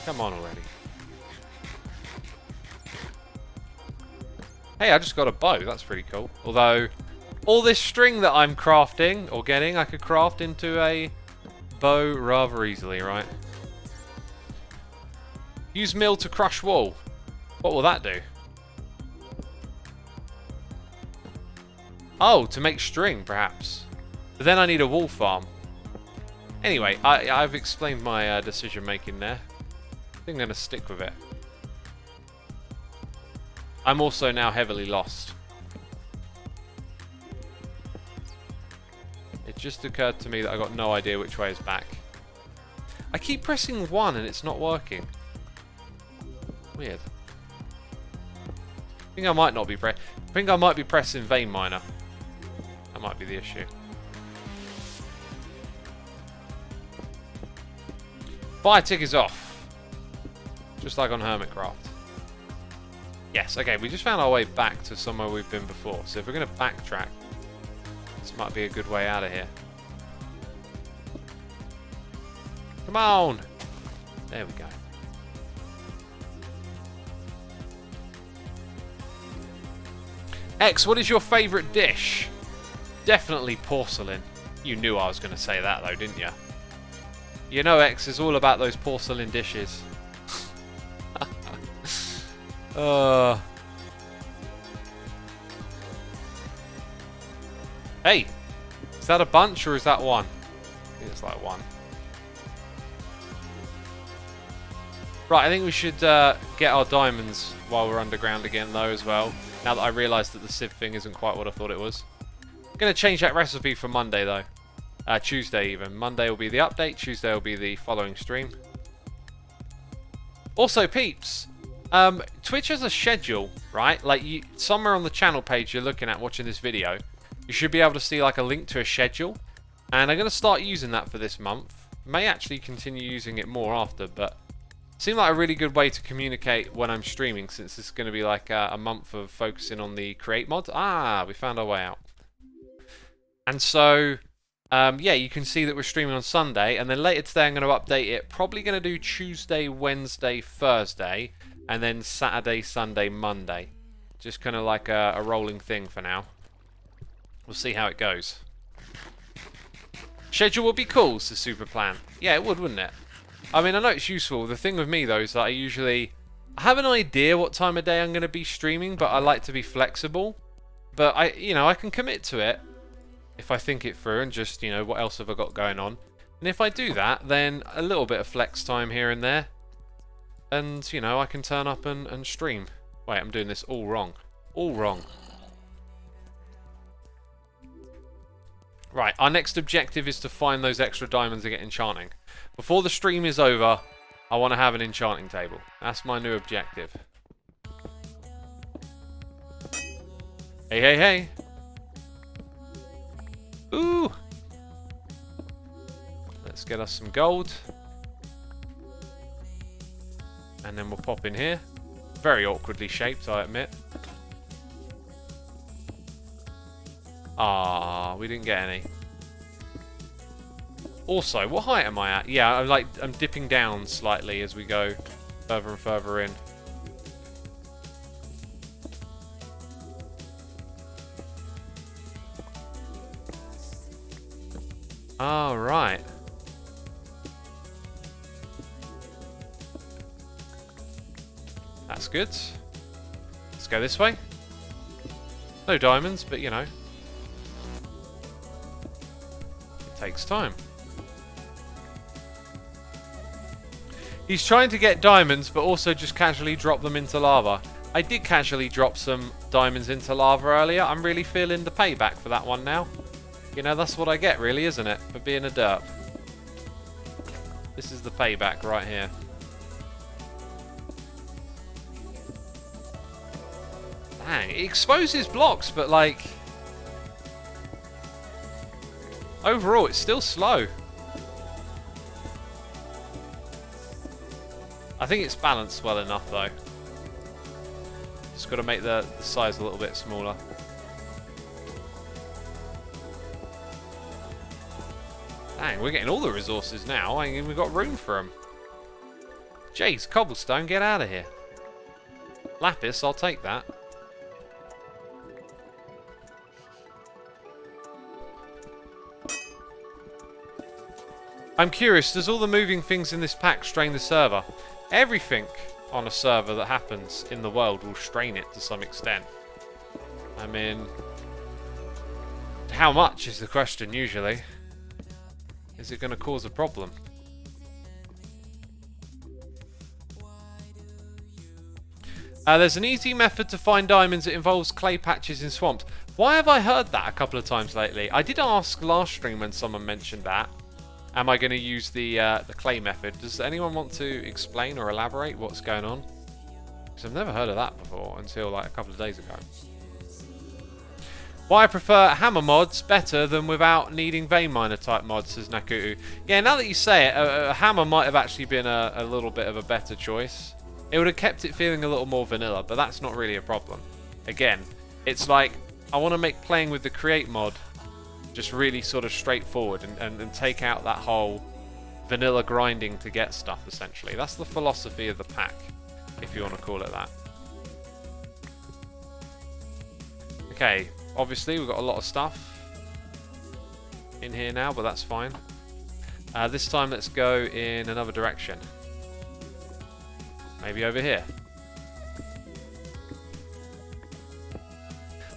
Come on already. Hey, I just got a bow. That's pretty cool. Although, all this string that I'm crafting, or getting, I could craft into a bow rather easily, right? Use mill to crush wool. What will that do? Oh, to make string, perhaps. But then I need a wool farm. Anyway, I've explained my decision making there. I think I'm going to stick with it. I'm also now heavily lost. It just occurred to me that I got no idea which way is back. I keep pressing 1 and it's not working. Weird. I think I might not be pressing vein miner. That might be the issue. Fire tick is off. Just like on Hermitcraft. Yes, okay, we just found our way back to somewhere we've been before. So if we're going to backtrack, this might be a good way out of here. Come on! There we go. X, what is your favourite dish? Definitely porcelain. You knew I was going to say that though, didn't you? You know X is all about those porcelain dishes. Hey! Is that a bunch or is that one? I think it's like one. Right, I think we should get our diamonds while we're underground again though as well. Now that I realised that the sieve thing isn't quite what I thought it was. I'm going to change that recipe for Monday though. Tuesday even. Monday will be the update, Tuesday will be the following stream. Also peeps, Twitch has a schedule, right? Like somewhere on the channel page you're looking at watching this video, you should be able to see like a link to a schedule. And I'm going to start using that for this month. May actually continue using it more after, but it seemed like a really good way to communicate when I'm streaming, since it's going to be like a month of focusing on the create mod. Ah, we found our way out. And so, yeah, you can see that we're streaming on Sunday, and then later today I'm going to update it. Probably going to do Tuesday, Wednesday, Thursday, and then Saturday, Sunday, Monday. Just kind of like a rolling thing for now. We'll see how it goes. Schedule would be cool, is the super plan. Yeah, it would, wouldn't it? I mean, I know it's useful. The thing with me, though, is that I have an idea what time of day I'm going to be streaming, but I like to be flexible. But I can commit to it if I think it through and just, what else have I got going on? And if I do that, then a little bit of flex time here and there. And, I can turn up and stream. Wait, I'm doing this all wrong. All wrong. Right, our next objective is to find those extra diamonds and get enchanting. Before the stream is over, I want to have an enchanting table. That's my new objective. Hey, hey, hey. Ooh. Let's get us some gold. And then we'll pop in here. Very awkwardly shaped, I admit. Ah, we didn't get any. Also, what height am I at? Yeah, I'm dipping down slightly as we go further and further in. All right. That's good. Let's go this way. No diamonds, but it takes time. He's trying to get diamonds, but also just casually drop them into lava. I did casually drop some diamonds into lava earlier. I'm really feeling the payback for that one now. That's what I get, really, isn't it? For being a derp. This is the payback right here. Dang, it exposes blocks, but overall, it's still slow. I think it's balanced well enough, though. Just got to make the size a little bit smaller. Dang, we're getting all the resources now. I mean, we've got room for them. Jeez, cobblestone, get out of here. Lapis, I'll take that. I'm curious, does all the moving things in this pack strain the server? Everything. on a server that happens in the world will strain it to some extent. I mean, how much is the question usually? Is it going to cause a problem? There's an easy method to find diamonds. It involves clay patches in swamps. Why have I heard that a couple of times lately? I did ask last stream when someone mentioned that. Am I going to use the clay method? Does anyone want to explain or elaborate what's going on? Because I've never heard of that before until like a couple of days ago. Why I prefer hammer mods better than without needing vein miner type mods, says Nakutu. Yeah, now that you say it, a hammer might have actually been a little bit of a better choice. It would have kept it feeling a little more vanilla, but that's not really a problem. Again, it's like, I want to make playing with the create mod just really sort of straightforward and take out that whole vanilla grinding to get stuff, essentially. That's the philosophy of the pack, if you want to call it that. Okay, obviously we've got a lot of stuff in here now, but that's fine. This time let's go in another direction. Maybe over here.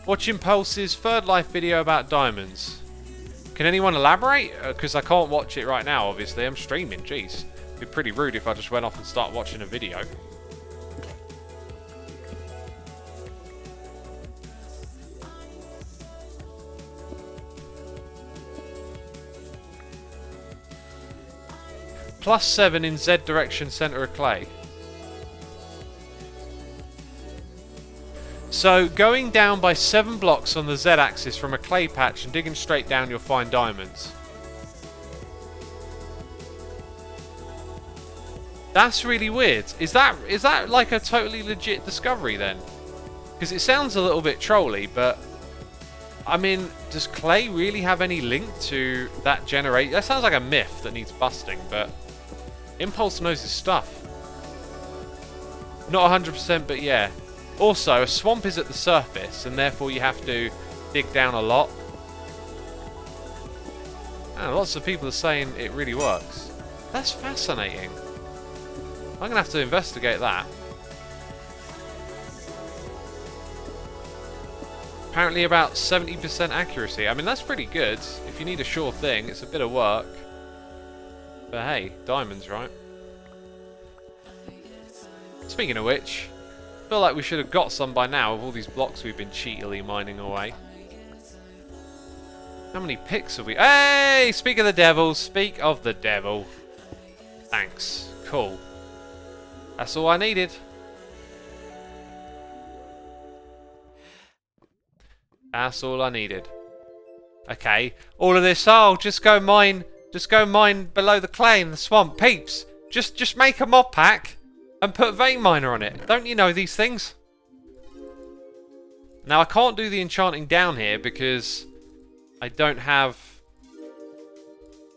Watching Pulse's third life video about diamonds. Can anyone elaborate? Because I can't watch it right now, obviously. I'm streaming, jeez. It'd be pretty rude if I just went off and start watching a video. +7 in Z direction, center of clay. So, going down by 7 blocks on the Z-axis from a clay patch and digging straight down, you'll find diamonds. That's really weird. Is that like a totally legit discovery then? Because it sounds a little bit trolly, but I mean, does clay really have any link to that generate? That sounds like a myth that needs busting, but Impulse knows his stuff. Not 100%, but yeah. Also, a swamp is at the surface, and therefore you have to dig down a lot. And lots of people are saying it really works. That's fascinating. I'm going to have to investigate that. Apparently about 70% accuracy. I mean, that's pretty good. If you need a sure thing, it's a bit of work. But hey, diamonds, right? Speaking of which, I feel like we should have got some by now with all these blocks we've been cheatily mining away. How many picks have we... Hey! Speak of the devil. Speak of the devil. Thanks. Cool. That's all I needed. That's all I needed. Okay. All of this... Oh, just go mine below the clay in the swamp. Peeps, just make a mod pack and put vein miner on it. Don't you know these things? Now, I can't do the enchanting down here because I don't have...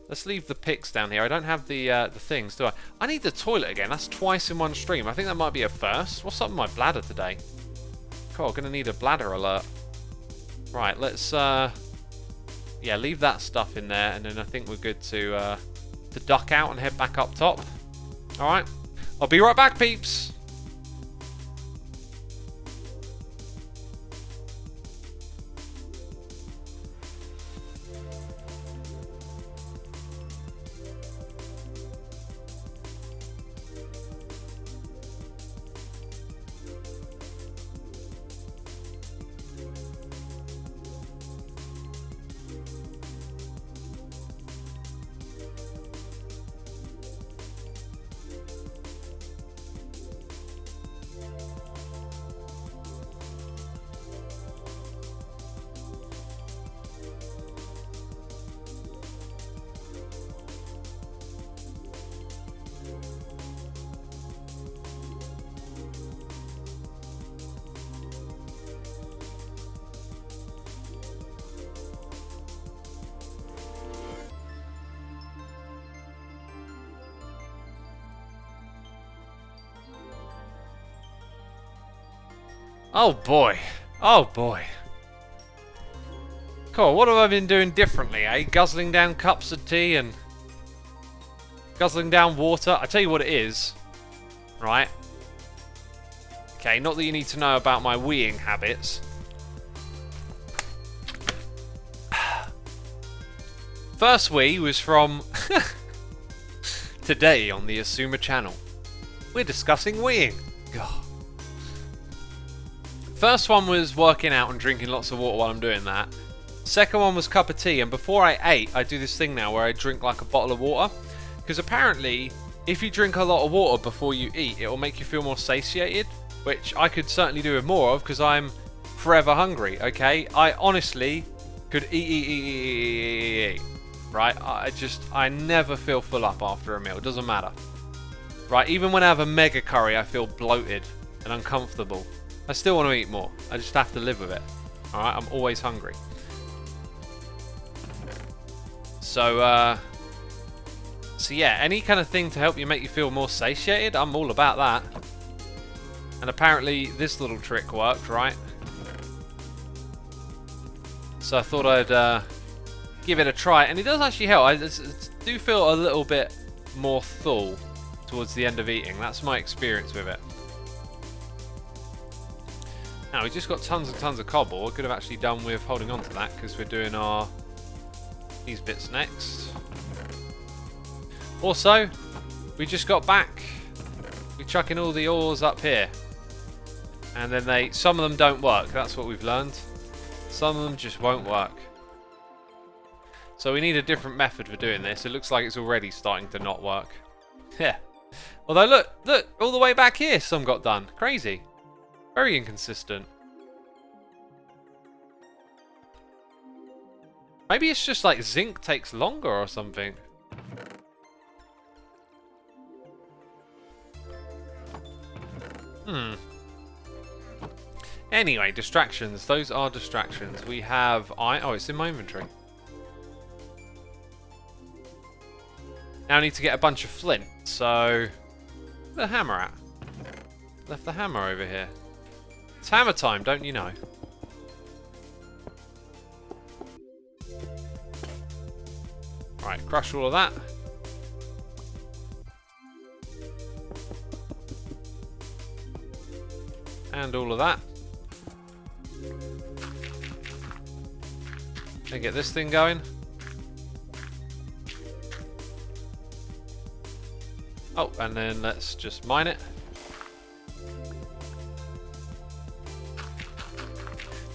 Let's leave the picks down here. I don't have the things, do I? I need the toilet again. That's twice in one stream. I think that might be a first. What's up with my bladder today? Cool, I'm going to need a bladder alert. Right, let's... yeah, leave that stuff in there, and then I think we're good to duck out and head back up top. Alright, I'll be right back, peeps. Oh boy. Oh boy. Cool, what have I been doing differently, eh? Guzzling down cups of tea and guzzling down water. I tell you what it is, right? Okay, not that you need to know about my weeing habits. First wee was from today on the Xisuma channel. We're discussing weeing. God. First one was working out and drinking lots of water while I'm doing that. Second one was cup of tea, and before I ate, I do this thing now where I drink like a bottle of water. Because apparently, if you drink a lot of water before you eat, it will make you feel more satiated, which I could certainly do with more of because I'm forever hungry, okay? I honestly could eat, right? I never feel full up after a meal, it doesn't matter. Right, even when I have a mega curry, I feel bloated and uncomfortable. I still want to eat more, I just have to live with it. Alright, I'm always hungry. So yeah, any kind of thing to help you make you feel more satiated, I'm all about that. And apparently this little trick worked, right? So I thought I'd give it a try, and it does actually help. I do feel a little bit more full towards the end of eating. That's my experience with it. Now, we just got tons and tons of cobble. I could have actually done with holding on to that because we're doing these bits next. Also, we just got back. We're chucking all the ores up here. And then some of them don't work. That's what we've learned. Some of them just won't work. So we need a different method for doing this. It looks like it's already starting to not work. Yeah. Although look, all the way back here some got done. Crazy. Very inconsistent. Maybe it's just like zinc takes longer or something. Anyway, distractions. Those are distractions. We have oh, it's in my inventory. Now I need to get a bunch of flint. So, where's the hammer at? Left the hammer over here. It's hammer time, don't you know? Right, crush all of that. And all of that. And get this thing going. Oh, and then let's just mine it.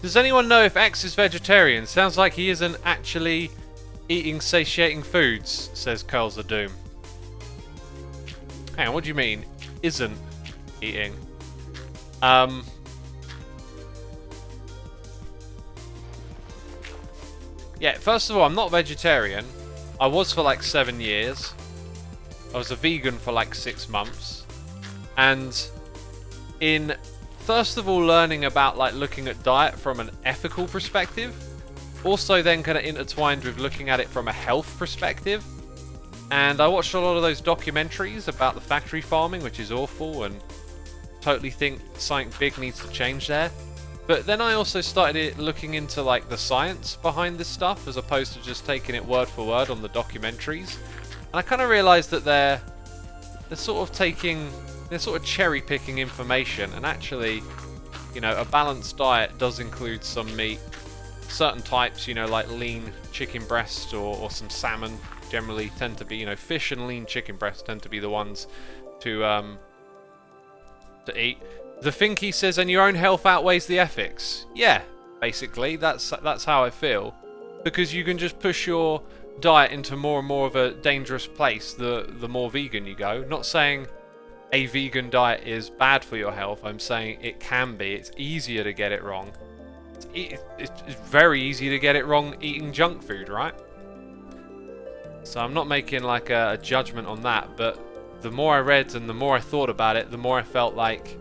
Does anyone know if X is vegetarian? Sounds like he isn't actually eating satiating foods, says Curls of Doom. Hang on, what do you mean? Isn't eating? Yeah, first of all, I'm not vegetarian. I was for like 7 years. I was a vegan for like 6 months. And in first of all learning about like looking at diet from an ethical perspective, also then kind of intertwined with looking at it from a health perspective. And I watched a lot of those documentaries about the factory farming, which is awful, and totally think something big needs to change there. But then I also started looking into like the science behind this stuff as opposed to just taking it word for word on the documentaries. And I kind of realized that they're sort of cherry picking information, and actually, you know, a balanced diet does include some meat, certain types, you know, like lean chicken breast or some salmon generally tend to be, you know, fish and lean chicken breast tend to be the ones to eat. The Finky says, and your own health outweighs the ethics. Yeah, basically, that's how I feel. Because you can just push your diet into more and more of a dangerous place the more vegan you go. Not saying a vegan diet is bad for your health. I'm saying it can be. It's easier to get it wrong. It's very easy to get it wrong eating junk food, right? So I'm not making like a judgment on that, but the more I read and the more I thought about it, the more I felt like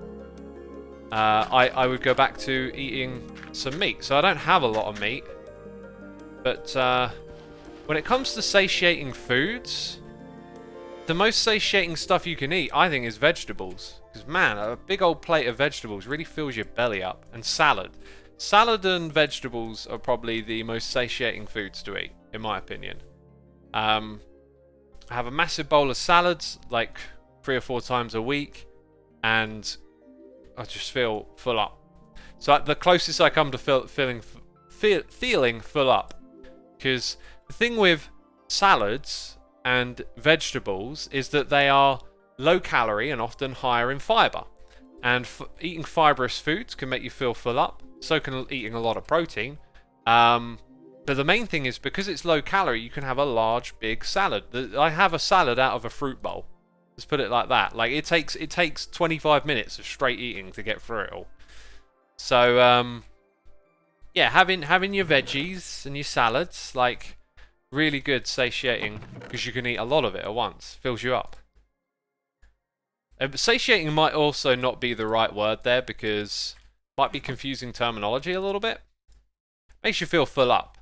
I would go back to eating some meat. So I don't have a lot of meat, but when it comes to satiating foods, the most satiating stuff you can eat, I think, is vegetables. Because man, a big old plate of vegetables really fills your belly up. And salad. Salad and vegetables are probably the most satiating foods to eat, in my opinion. I have a massive bowl of salads, like 3 or 4 times a week, and I just feel full up. So the closest I come to feeling full up. Because the thing with salads and vegetables is that they are low calorie and often higher in fiber. And eating fibrous foods can make you feel full up. So can eating a lot of protein. But the main thing is because it's low calorie, you can have a large, big salad. I have a salad out of a fruit bowl. Let's put it like that. Like it takes 25 minutes of straight eating to get through it all. So yeah, having your veggies and your salads, like really good, satiating, because you can eat a lot of it at once. Fills you up. Satiating might also not be the right word there because might be confusing terminology a little bit. Makes you feel full up.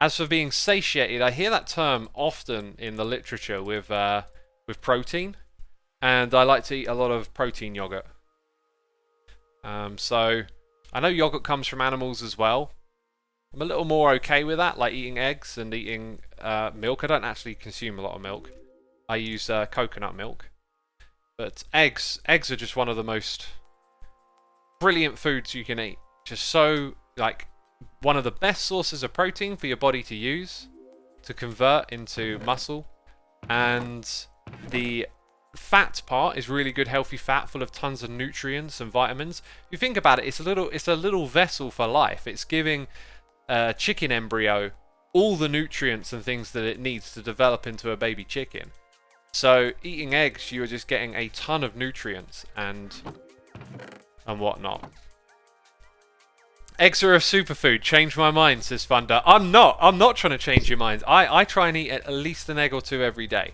As for being satiated, I hear that term often in the literature with protein, and I like to eat a lot of protein yogurt. So I know yogurt comes from animals as well. I'm a little more okay with that, like eating eggs and eating milk. I don't actually consume a lot of milk. I use coconut milk. But eggs are just one of the most brilliant foods you can eat. Just so, like, one of the best sources of protein for your body to use to convert into muscle. And the fat part is really good, healthy fat, full of tons of nutrients and vitamins. If you think about it, it's a little vessel for life. It's giving a chicken embryo all the nutrients and things that it needs to develop into a baby chicken. So eating eggs, you're just getting a ton of nutrients and whatnot. Eggs are a superfood. Change my mind, says Thunder. I'm not trying to change your mind. I try and eat at least an egg or two every day.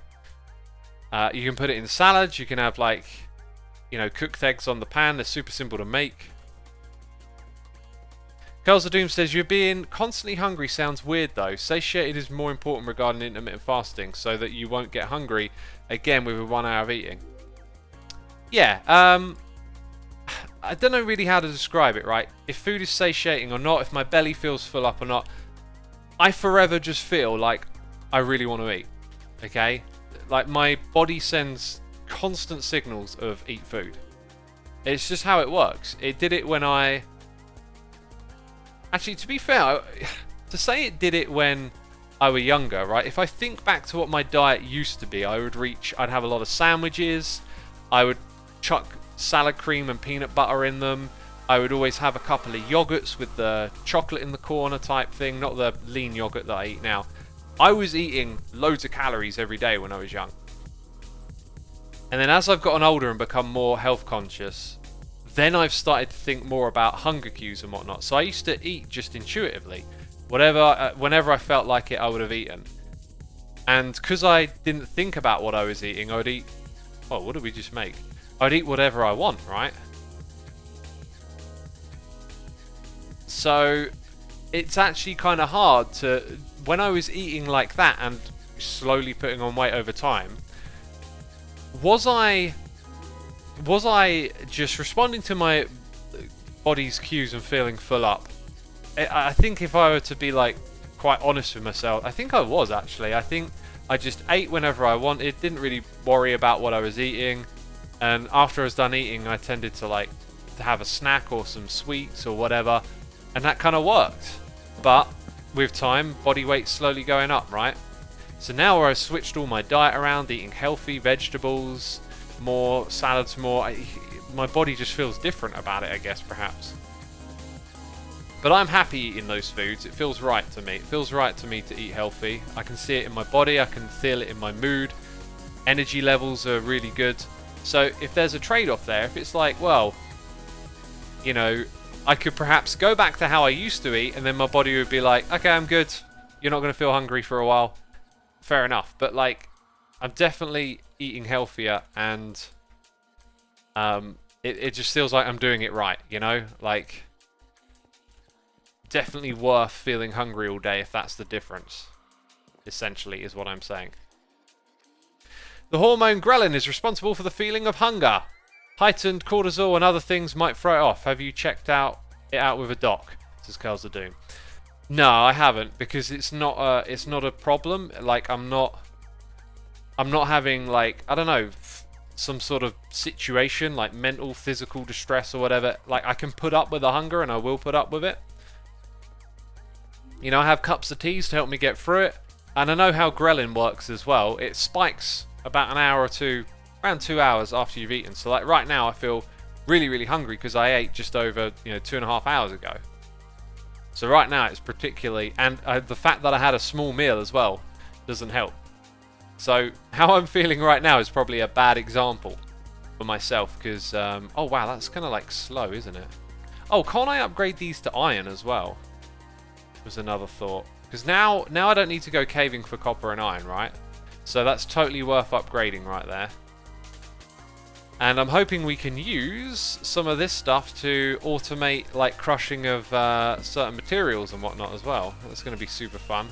You can put it in salads. You can have, like, you know, cooked eggs on the pan. They're super simple to make. Curls of Doom says, you're being constantly hungry sounds weird though. Satiated is more important regarding intermittent fasting so that you won't get hungry again with 1 hour of eating. Yeah, I don't know really how to describe it, right? If food is satiating or not, if my belly feels full up or not, I forever just feel like I really want to eat, okay? Like my body sends constant signals of eat food. It's just how it works. It did it when I... Actually, to be fair, to say it did it when I were younger, right? If I think back to what my diet used to be, I'd have a lot of sandwiches, I would chuck salad cream and peanut butter in them, I would always have a couple of yogurts with the chocolate in the corner type thing, not the lean yogurt that I eat now. I was eating loads of calories every day when I was young. And then as I've gotten older and become more health conscious, then I've started to think more about hunger cues and whatnot. So I used to eat just intuitively. Whenever I felt like it, I would have eaten. And because I didn't think about what I was eating, I would eat... Oh, what did we just make? I'd eat whatever I want, right? So it's actually kind of hard to... When I was eating like that and slowly putting on weight over time, was I just responding to my body's cues and feeling full up? I think if I were to be, like, quite honest with myself, I think I was, actually. I think I just ate whenever I wanted, didn't really worry about what I was eating, and after I was done eating, I tended to, like, to have a snack or some sweets or whatever, and that kind of worked. But with time, body weight's slowly going up, right? So now where I've switched all my diet around, eating healthy vegetables, more salads, my body just feels different about it, I guess, perhaps. But I'm happy eating those foods. It feels right to me. It feels right to me to eat healthy. I can see it in my body. I can feel it in my mood. Energy levels are really good. So if there's a trade-off there, if it's like, well, you know, I could perhaps go back to how I used to eat, and then my body would be like, okay, I'm good. You're not going to feel hungry for a while. Fair enough. But, like, I'm definitely eating healthier, and it just feels like I'm doing it right, you know? Like, definitely worth feeling hungry all day if that's the difference, essentially, is what I'm saying. The hormone ghrelin is responsible for the feeling of hunger. Heightened cortisol and other things might throw it off. Have you checked it out with a doc? Says Curls of Doom. No, I haven't, because it's not a problem. Like, I'm not having, like, I don't know, some sort of situation, like mental, physical distress or whatever, like I can put up with the hunger, and I will put up with it. You know, I have cups of teas to help me get through it, and I know how ghrelin works as well. It spikes about an hour or two, around 2 hours after you've eaten. So like right now I feel really, really hungry because I ate just over, 2.5 hours ago. So right now it's particularly, and the fact that I had a small meal as well doesn't help. So how I'm feeling right now is probably a bad example for myself because, oh wow, that's kind of like slow, isn't it? Oh, can't I upgrade these to iron as well? Was another thought. Because now I don't need to go caving for copper and iron, right? So that's totally worth upgrading right there. And I'm hoping we can use some of this stuff to automate like crushing of certain materials and whatnot as well. That's going to be super fun.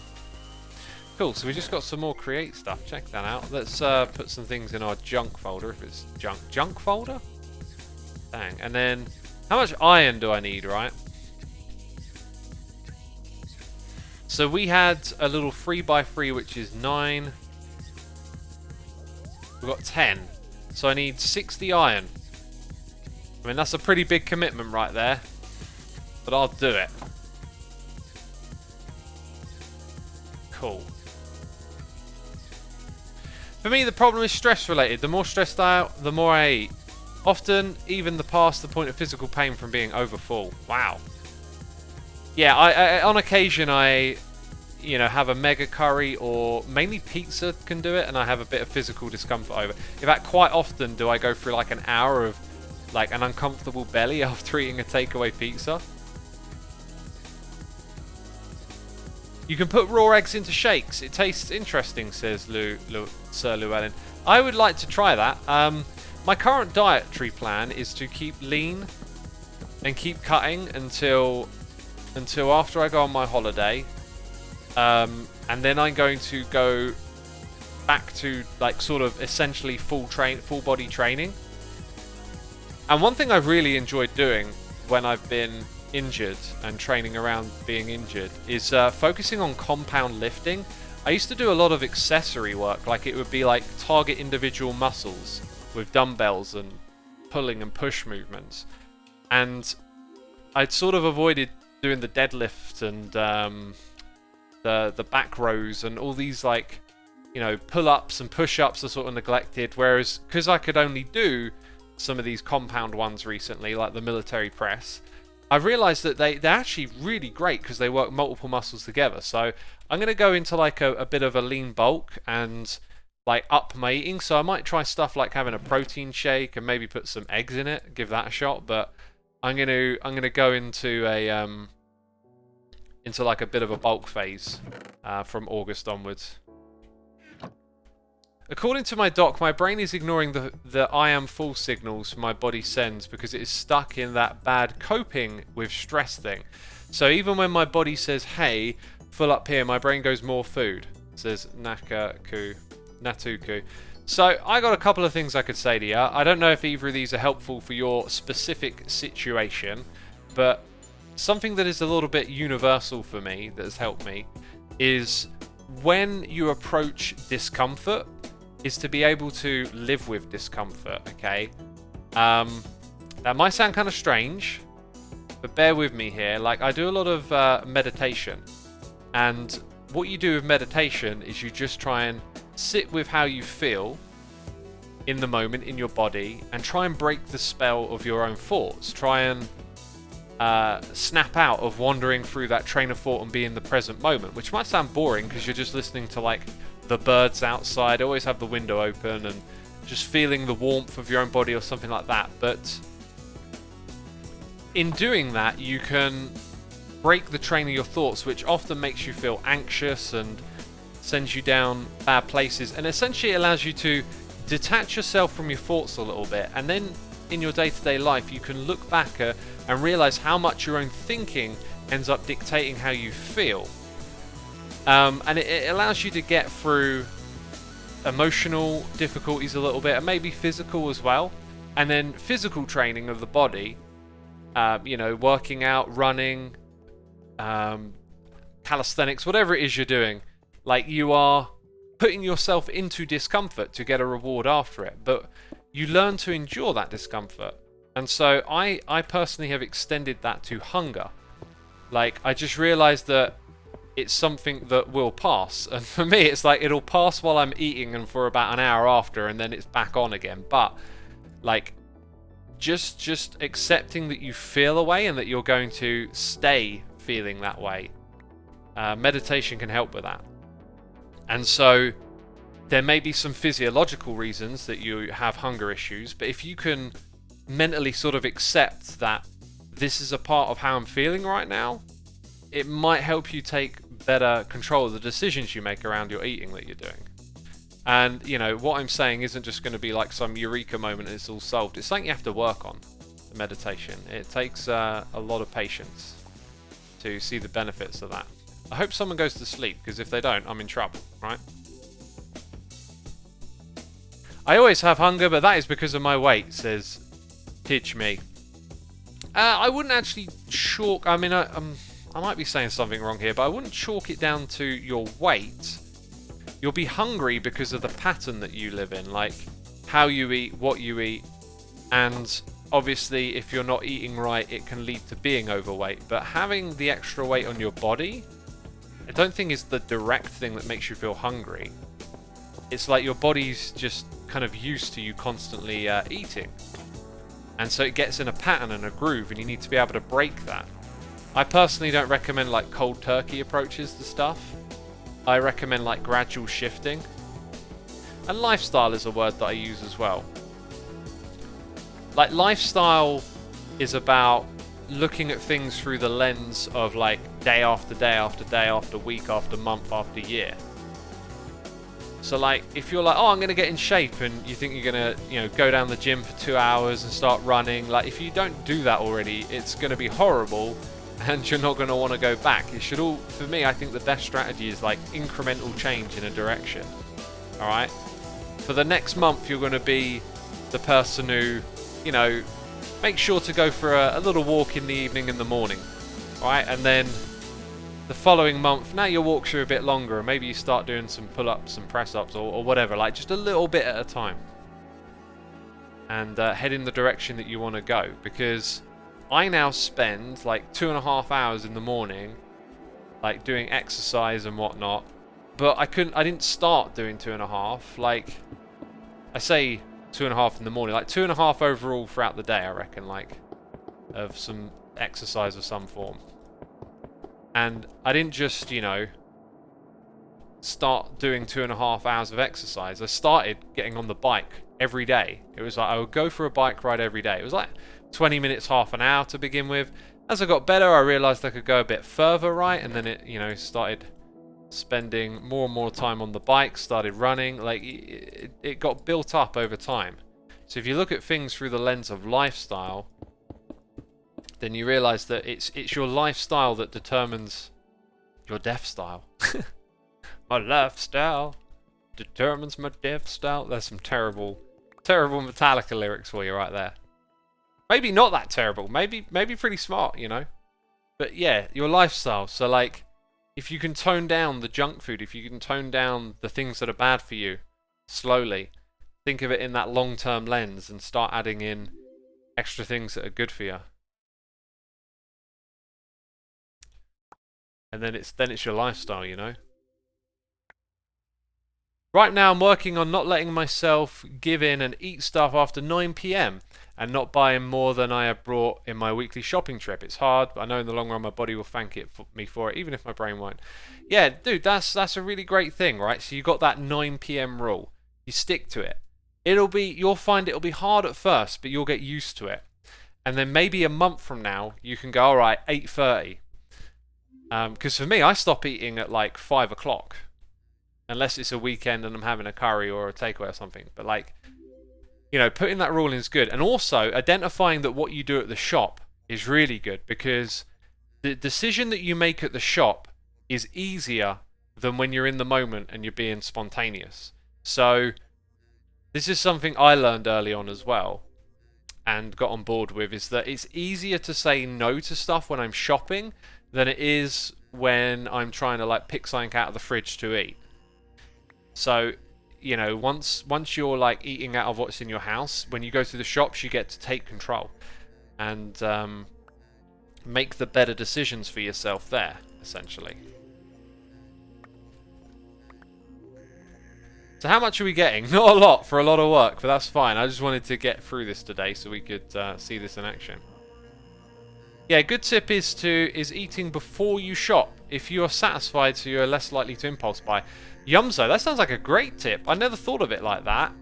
Cool, so we just got some more create stuff. Check that out. Let's put some things in our junk folder, if it's junk folder? Dang. And then, how much iron do I need, right? So we had a little 3x3, which is 9. We've got 10. So I need 60 iron. I mean, that's a pretty big commitment right there. But I'll do it. Cool. For me, the problem is stress related. The more stressed out, the more I eat. Often, even past the point of physical pain from being overfull. Wow. Yeah, I on occasion I, have a mega curry, or mainly pizza can do it, and I have a bit of physical discomfort over. In fact, quite often do I go through like an hour of like an uncomfortable belly after eating a takeaway pizza. You can put raw eggs into shakes. It tastes interesting, says Sir Llewellyn. I would like to try that. My current dietary plan is to keep lean and keep cutting until after I go on my holiday, and then I'm going to go back to like sort of essentially full body training. And one thing I've really enjoyed doing when I've been injured and training around being injured is focusing on compound lifting. I used to do a lot of accessory work, like it would be like target individual muscles with dumbbells and pulling and push movements, and I'd sort of avoided doing the deadlift and the back rows and all these like pull-ups and push-ups are sort of neglected, whereas because I could only do some of these compound ones recently, like the military press, I've realized that they're actually really great because they work multiple muscles together. So I'm going to go into like a bit of a lean bulk and like up my eating. So I might try stuff like having a protein shake and maybe put some eggs in it, give that a shot. But I'm gonna go into like a bit of a bulk phase from August onwards. According to my doc, my brain is ignoring the I am full signals my body sends because it is stuck in that bad coping with stress thing. So even when my body says, hey, full up here, my brain goes more food, says Natuku. So I got a couple of things I could say to you. I don't know if either of these are helpful for your specific situation, but something that is a little bit universal for me that has helped me is when you approach discomfort, is to be able to live with discomfort, okay? That might sound kind of strange, but bear with me here. Like, I do a lot of meditation, and what you do with meditation is you just try and sit with how you feel in the moment in your body and try and break the spell of your own thoughts. Try and snap out of wandering through that train of thought and be in the present moment, which might sound boring because you're just listening to like the birds outside. Always have the window open and just feeling the warmth of your own body or something like that. But in doing that, you can break the train of your thoughts, which often makes you feel anxious and sends you down bad places, and essentially allows you to detach yourself from your thoughts a little bit, and then in your day-to-day life you can look back and realize how much your own thinking ends up dictating how you feel. And it allows you to get through emotional difficulties a little bit, and maybe physical as well. And then physical training of the body, working out, running, calisthenics, whatever it is you're doing, like you are putting yourself into discomfort to get a reward after it. But you learn to endure that discomfort. And so I personally have extended that to hunger. Like, I just realized that it's something that will pass. And for me, it's like it'll pass while I'm eating and for about an hour after, and then it's back on again. But, like, just accepting that you feel a way and that you're going to stay feeling that way. Meditation can help with that. And so there may be some physiological reasons that you have hunger issues, but if you can mentally sort of accept that this is a part of how I'm feeling right now, it might help you take better control of the decisions you make around your eating that you're doing. And, you know, what I'm saying isn't just going to be like some eureka moment and it's all solved. It's something you have to work on, the meditation. It takes a lot of patience to see the benefits of that. I hope someone goes to sleep, because if they don't, I'm in trouble, right? I always have hunger, but that is because of my weight, says Teach Me. I wouldn't actually chalk... I mean, I might be saying something wrong here, but I wouldn't chalk it down to your weight. You'll be hungry because of the pattern that you live in, like how you eat, what you eat, and obviously if you're not eating right, it can lead to being overweight. But having the extra weight on your body, I don't think is the direct thing that makes you feel hungry. It's like your body's just kind of used to you constantly eating. And so it gets in a pattern and a groove, and you need to be able to break that. I personally don't recommend like cold turkey approaches to stuff. I recommend like gradual shifting. And lifestyle is a word that I use as well. Like, lifestyle is about looking at things through the lens of like day after day after day after week after month after year. So like, if you're like, oh, I'm going to get in shape, and you think you're going to, you know, go down the gym for 2 hours and start running, like, if you don't do that already, it's going to be horrible and you're not going to want to go back. It should all, for me, I think the best strategy is like incremental change in a direction. All right. For the next month, you're going to be the person who, you know, make sure to go for a little walk in the evening and the morning. All right. And then the following month, now your walks are a bit longer, and maybe you start doing some pull-ups and press-ups or whatever, like just a little bit at a time, and head in the direction that you want to go. Because I now spend like 2.5 hours in the morning, like doing exercise and whatnot, but I didn't start doing 2.5. Like, I say 2.5 in the morning, like 2.5 overall throughout the day, I reckon, like, of some exercise of some form. And I didn't just, you know, start doing 2.5 hours of exercise. I started getting on the bike every day. It was like I would go for a bike ride every day. It was like 20 minutes, half an hour to begin with. As I got better, I realized I could go a bit further, right? And then it, you know, started spending more and more time on the bike, started running. Like, it got built up over time. So if you look at things through the lens of lifestyle, then you realize that it's your lifestyle that determines your death style. My lifestyle determines my death style. There's some terrible Metallica lyrics for you right there. Maybe not that terrible. Maybe pretty smart, you know. But yeah, your lifestyle. So like, if you can tone down the junk food, if you can tone down the things that are bad for you slowly, think of it in that long-term lens and start adding in extra things that are good for you. And then it's your lifestyle, you know. Right now I'm working on not letting myself give in and eat stuff after 9 PM and not buying more than I have brought in my weekly shopping trip. It's hard, but I know in the long run my body will thank me for it, even if my brain won't. Yeah, dude, that's a really great thing, right? So you got that 9 PM rule. You stick to it. You'll find it'll be hard at first, but you'll get used to it. And then maybe a month from now, you can go, all right, 8:30. Because for me, I stop eating at like 5 o'clock. Unless it's a weekend and I'm having a curry or a takeaway or something. But like, you know, putting that rule in is good. And also, identifying that what you do at the shop is really good. Because the decision that you make at the shop is easier than when you're in the moment and you're being spontaneous. So, this is something I learned early on as well. And got on board with, is that it's easier to say no to stuff when I'm shopping than it is when I'm trying to like pick something out of the fridge to eat. So, you know, once you're like eating out of what's in your house, when you go to the shops, you get to take control and make the better decisions for yourself there, essentially. So how much are we getting? Not a lot for a lot of work, but that's fine. I just wanted to get through this today so we could see this in action. Yeah, good tip is eating before you shop. If you are satisfied, so you're less likely to impulse buy. Yumzo, that sounds like a great tip. I never thought of it like that.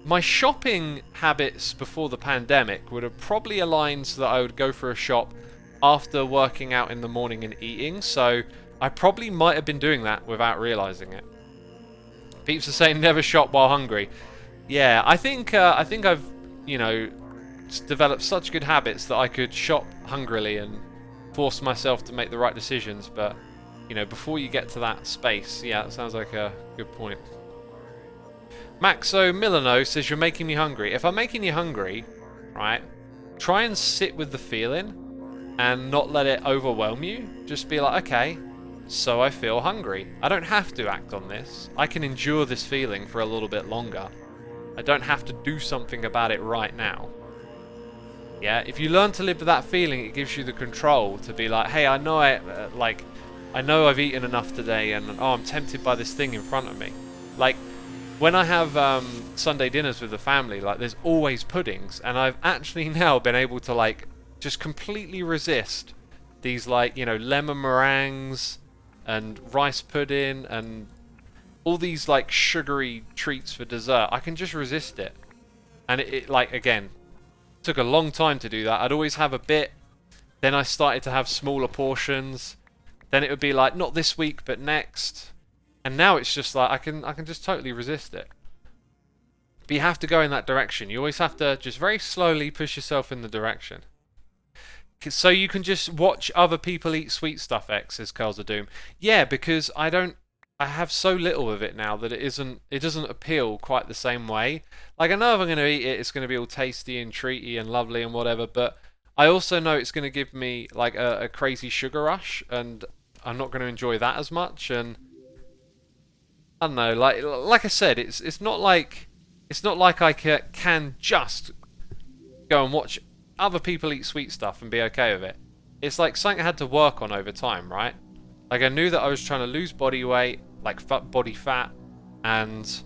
My shopping habits before the pandemic would have probably aligned so that I would go for a shop after working out in the morning and eating. So I probably might have been doing that without realizing it. Peeps are saying never shop while hungry. Yeah, I think I've, you know, developed such good habits that I could shop hungrily and force myself to make the right decisions. But, you know, before you get to that space, yeah, that sounds like a good point. Maxo Milano says you're making me hungry. If I'm making you hungry, right, try and sit with the feeling and not let it overwhelm you. Just be like, okay, so I feel hungry. I don't have to act on this. I can endure this feeling for a little bit longer. I don't have to do something about it right now. Yeah, if you learn to live with that feeling, it gives you the control to be like, hey, I know I know I've eaten enough today, and oh, I'm tempted by this thing in front of me. Like, when I have Sunday dinners with the family, like, there's always puddings, and I've actually now been able to, like, just completely resist these, like, you know, lemon meringues and rice pudding and all these, like, sugary treats for dessert. I can just resist it. And it like, again, took a long time to do that. I'd always have a bit, then I started to have smaller portions, then it would be like, not this week, but next. And now it's just like, I can just totally resist it. But you have to go in that direction. You always have to just very slowly push yourself in the direction. So you can just watch other people eat sweet stuff, X, says Curls of Doom. Yeah, because I have so little of it now that it doesn't appeal quite the same way. Like, I know if I'm going to eat it, it's going to be all tasty and treaty and lovely and whatever, but I also know it's going to give me, like, a crazy sugar rush, and I'm not going to enjoy that as much. And I don't know, like I said, it's not like I can just go and watch other people eat sweet stuff and be okay with it. It's like something I had to work on over time, right? Like, I knew that I was trying to lose body weight, like body fat, and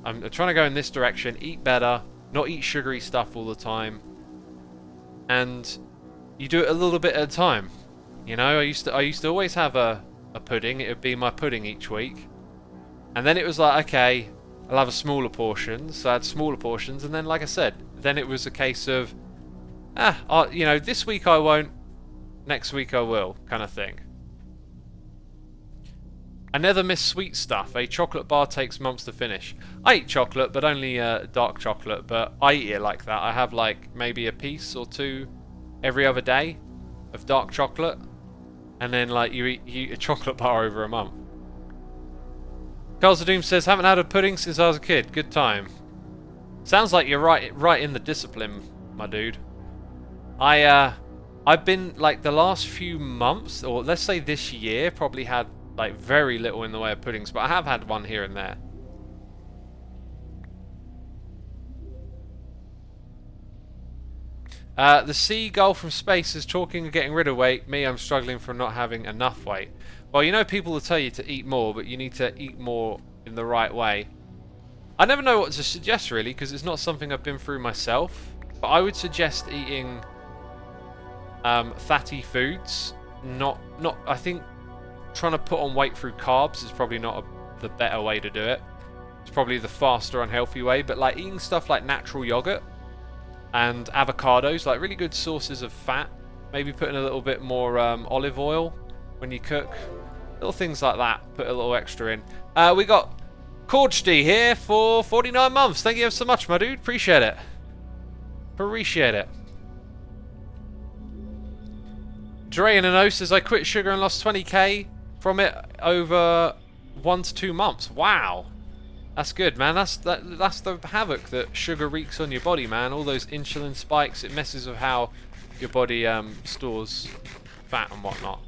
I'm trying to go in this direction, eat better, not eat sugary stuff all the time. And you do it a little bit at a time. You know, I used to always have a pudding. It would be my pudding each week. And then it was like, okay, I'll have a smaller portion. So I had smaller portions, and then, like I said, then it was a case of, you know, this week I won't, next week I will, kind of thing. I never miss sweet stuff. A chocolate bar takes months to finish. I eat chocolate, but only dark chocolate, but I eat it like that. I have, like, maybe a piece or two every other day of dark chocolate, and then, like, you eat a chocolate bar over a month. Carls of Doom says, haven't had a pudding since I was a kid. Good time. Sounds like you're right in the discipline, my dude. I've been, like, the last few months, or let's say this year, probably had, like, very little in the way of puddings, but I have had one here and there. The seagull from space is talking of getting rid of weight. Me, I'm struggling from not having enough weight. Well, you know, people will tell you to eat more, but you need to eat more in the right way. I never know what to suggest, really, because it's not something I've been through myself. But I would suggest eating fatty foods. I think trying to put on weight through carbs is probably not the better way to do it. It's probably the faster, unhealthy way. But, like, eating stuff like natural yogurt and avocados, like really good sources of fat. Maybe putting a little bit more olive oil when you cook. Little things like that. Put a little extra in. We got Cordsty here for 49 months. Thank you so much, my dude. Appreciate it. Appreciate it. Dre in an O says, I quit sugar and lost 20k from it over 1 to 2 months. Wow. That's good, man. That's the havoc that sugar wreaks on your body, man. All those insulin spikes, it messes with how your body stores fat and whatnot.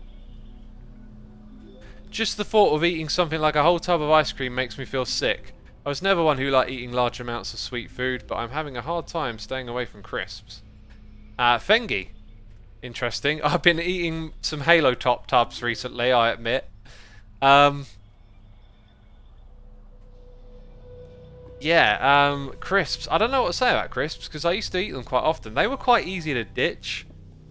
Just the thought of eating something like a whole tub of ice cream makes me feel sick. I was never one who liked eating large amounts of sweet food, but I'm having a hard time staying away from crisps. Fengi. Interesting. I've been eating some Halo Top tubs recently, I admit. Yeah, crisps. I don't know what to say about crisps, because I used to eat them quite often. They were quite easy to ditch.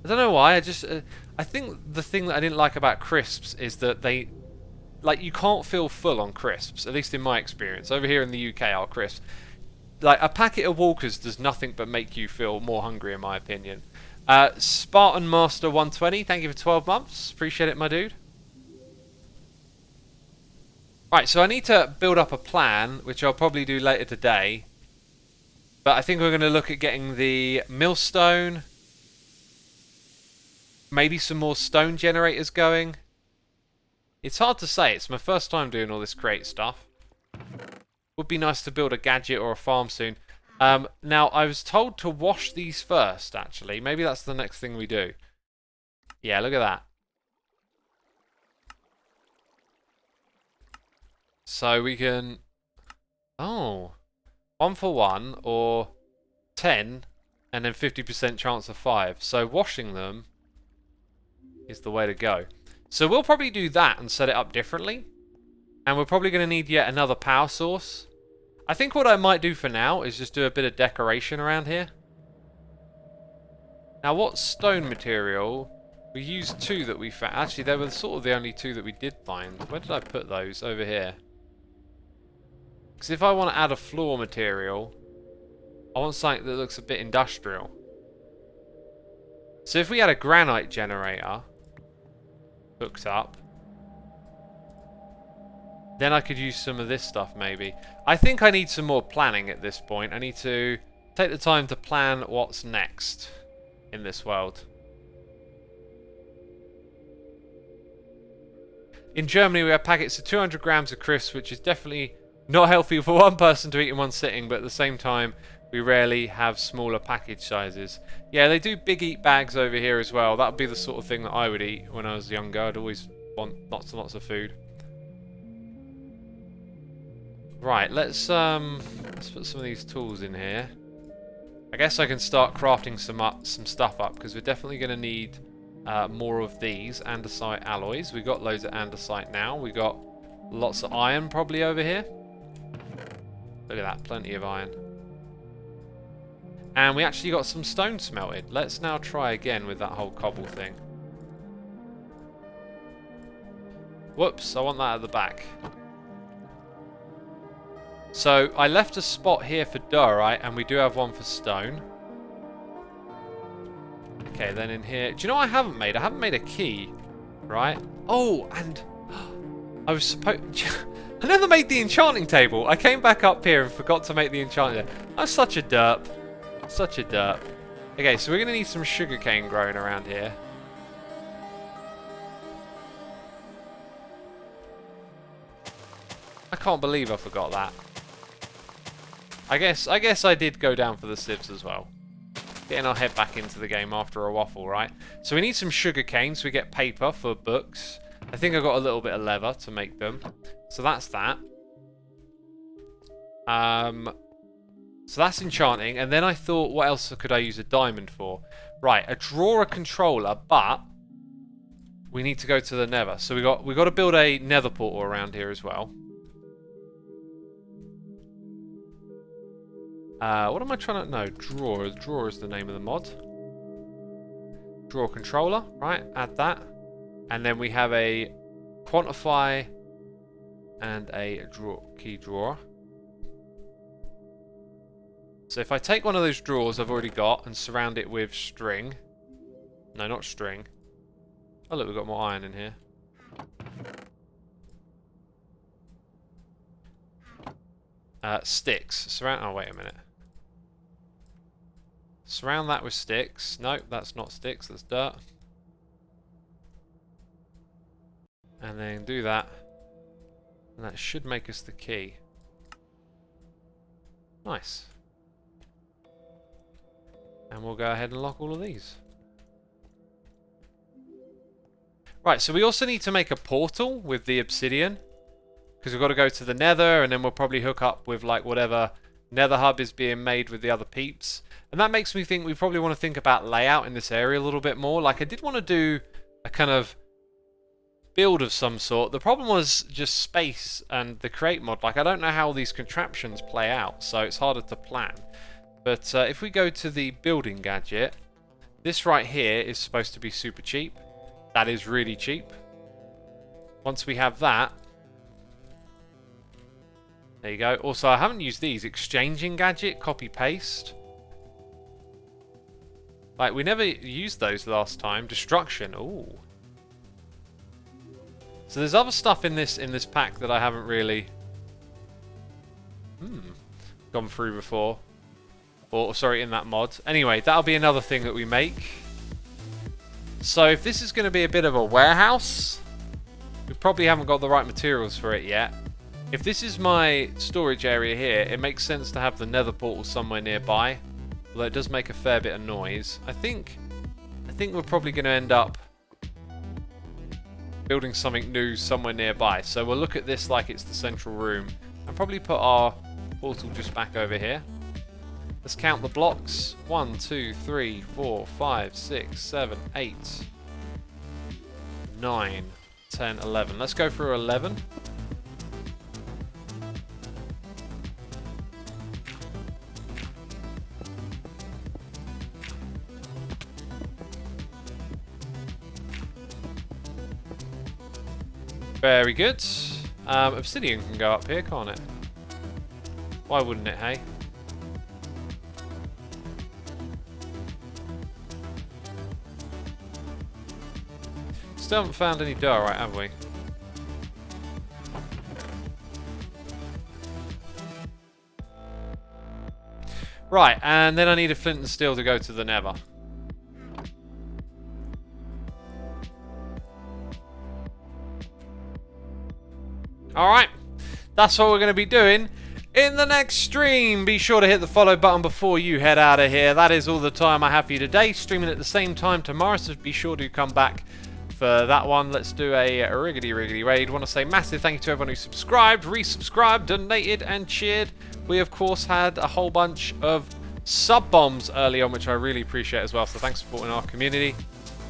I don't know why, I think the thing that I didn't like about crisps is that they... Like, you can't feel full on crisps, at least in my experience. Over here in the UK, our crisps. Like, a packet of Walkers does nothing but make you feel more hungry, in my opinion. Spartan Master 120, thank you for 12 months. Appreciate it, my dude. Right, so I need to build up a plan, which I'll probably do later today. But I think we're going to look at getting the millstone. Maybe some more stone generators going. It's hard to say. It's my first time doing all this create stuff. Would be nice to build a gadget or a farm soon. Now, I was told to wash these first, actually. Maybe that's the next thing we do. Yeah, look at that. So we can... Oh. 1 for 1 or 10 and then 50% chance of 5. So washing them is the way to go. So we'll probably do that and set it up differently. And we're probably going to need yet another power source. I think what I might do for now is just do a bit of decoration around here. Now, what stone material? We used 2 that we found. Actually, they were sort of the only 2 that we did find. Where did I put those? Over here. Because if I want to add a floor material, I want something that looks a bit industrial. So if we had a granite generator hooked up, then I could use some of this stuff maybe. I think I need some more planning at this point. I need to take the time to plan what's next in this world. In Germany we have packets of 200 grams of crisps, which is definitely not healthy for one person to eat in one sitting, but at the same time we rarely have smaller package sizes. Yeah, they do big eat bags over here as well. That would be the sort of thing that I would eat when I was younger. I'd always want lots and lots of food. Right, let's put some of these tools in here. I guess I can start crafting some stuff up, because we're definitely going to need more of these andesite alloys. We've got loads of andesite now. We've got lots of iron probably over here. Look at that, plenty of iron. And we actually got some stone smelted. Let's now try again with that whole cobble thing. Whoops, I want that at the back. So, I left a spot here for diorite, and we do have one for stone. Okay, then in here... Do you know what I haven't made? I haven't made a key, right? Oh, and... I was supposed... I never made the enchanting table. I came back up here and forgot to make the enchanting table. I'm such a derp. Such a derp. Okay, so we're going to need some sugarcane growing around here. I can't believe I forgot that. I guess I did go down for the sieves as well. Getting our head back into the game after a waffle, right? So we need some sugarcane, so we get paper for books. I think I got a little bit of leather to make them. So that's that. So that's enchanting. And then I thought, what else could I use a diamond for? Right, a drawer controller, but we need to go to the nether. So we got to build a nether portal around here as well. What am I trying to... No, drawer. Drawer is the name of the mod. Drawer controller, right? Add that. And then we have a quantify and a key drawer. So if I take one of those drawers I've already got and surround it with string. No, not string. Oh look, we've got more iron in here. Sticks. Surround... Oh, wait a minute. Surround that with sticks. Nope, that's not sticks, that's dirt. And then do that. And that should make us the key. Nice. And we'll go ahead and lock all of these. Right, so we also need to make a portal with the obsidian. because we've got to go to the nether, and then we'll probably hook up with like whatever nether hub is being made with the other peeps. And that makes me think we probably want to think about layout in this area a little bit more. Like, I did want to do a kind of build of some sort. The problem was just space and the create mod. Like, I don't know how these contraptions play out, so it's harder to plan. But if we go to the building gadget, this right here is supposed to be super cheap. That is really cheap. Once we have that, there you go. Also, I haven't used these. Exchanging gadget, copy paste. Like, we never used those last time. Destruction. Ooh. So there's other stuff in this pack that I haven't really gone through before. Or sorry, in that mod. Anyway, that'll be another thing that we make. So if this is going to be a bit of a warehouse, we probably haven't got the right materials for it yet. If this is my storage area here, it makes sense to have the nether portal somewhere nearby. Although it does make a fair bit of noise. I think we're probably going to end up building something new somewhere nearby. So we'll look at this like it's the central room. And probably put our portal just back over here. Let's count the blocks. 1, 2, 3, 4, 5, 6, 7, 8, 9, 10, 11. Let's go through 11. Very good. Obsidian can go up here, can't it? Why wouldn't it, hey? Still haven't found any diorite, have we? Right, and then I need a flint and steel to go to the nether. Alright, that's what we're going to be doing in the next stream. Be sure to hit the follow button before you head out of here. That is all the time I have for you today. Streaming at the same time tomorrow, so be sure to come back for that one. Let's do a riggedy raid. Want to say massive thank you to everyone who subscribed, resubscribed, donated and cheered. We of course had a whole bunch of sub bombs early on, which I really appreciate as well, so thanks for supporting our community.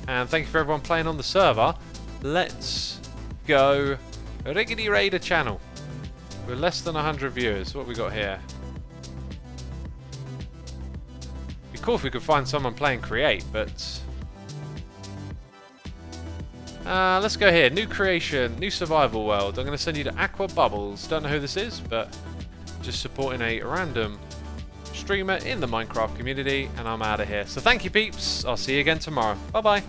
And thank you for everyone playing on the server. Let's go riggedy raid a channel. We're less than 100 viewers. What we got here? It'd be cool if we could find someone playing create, but let's go here. New creation, new survival world. I'm going to send you to Aqua Bubbles. Don't know who this is, but just supporting a random streamer in the Minecraft community, and I'm out of here. So thank you, peeps. I'll see you again tomorrow. Bye bye.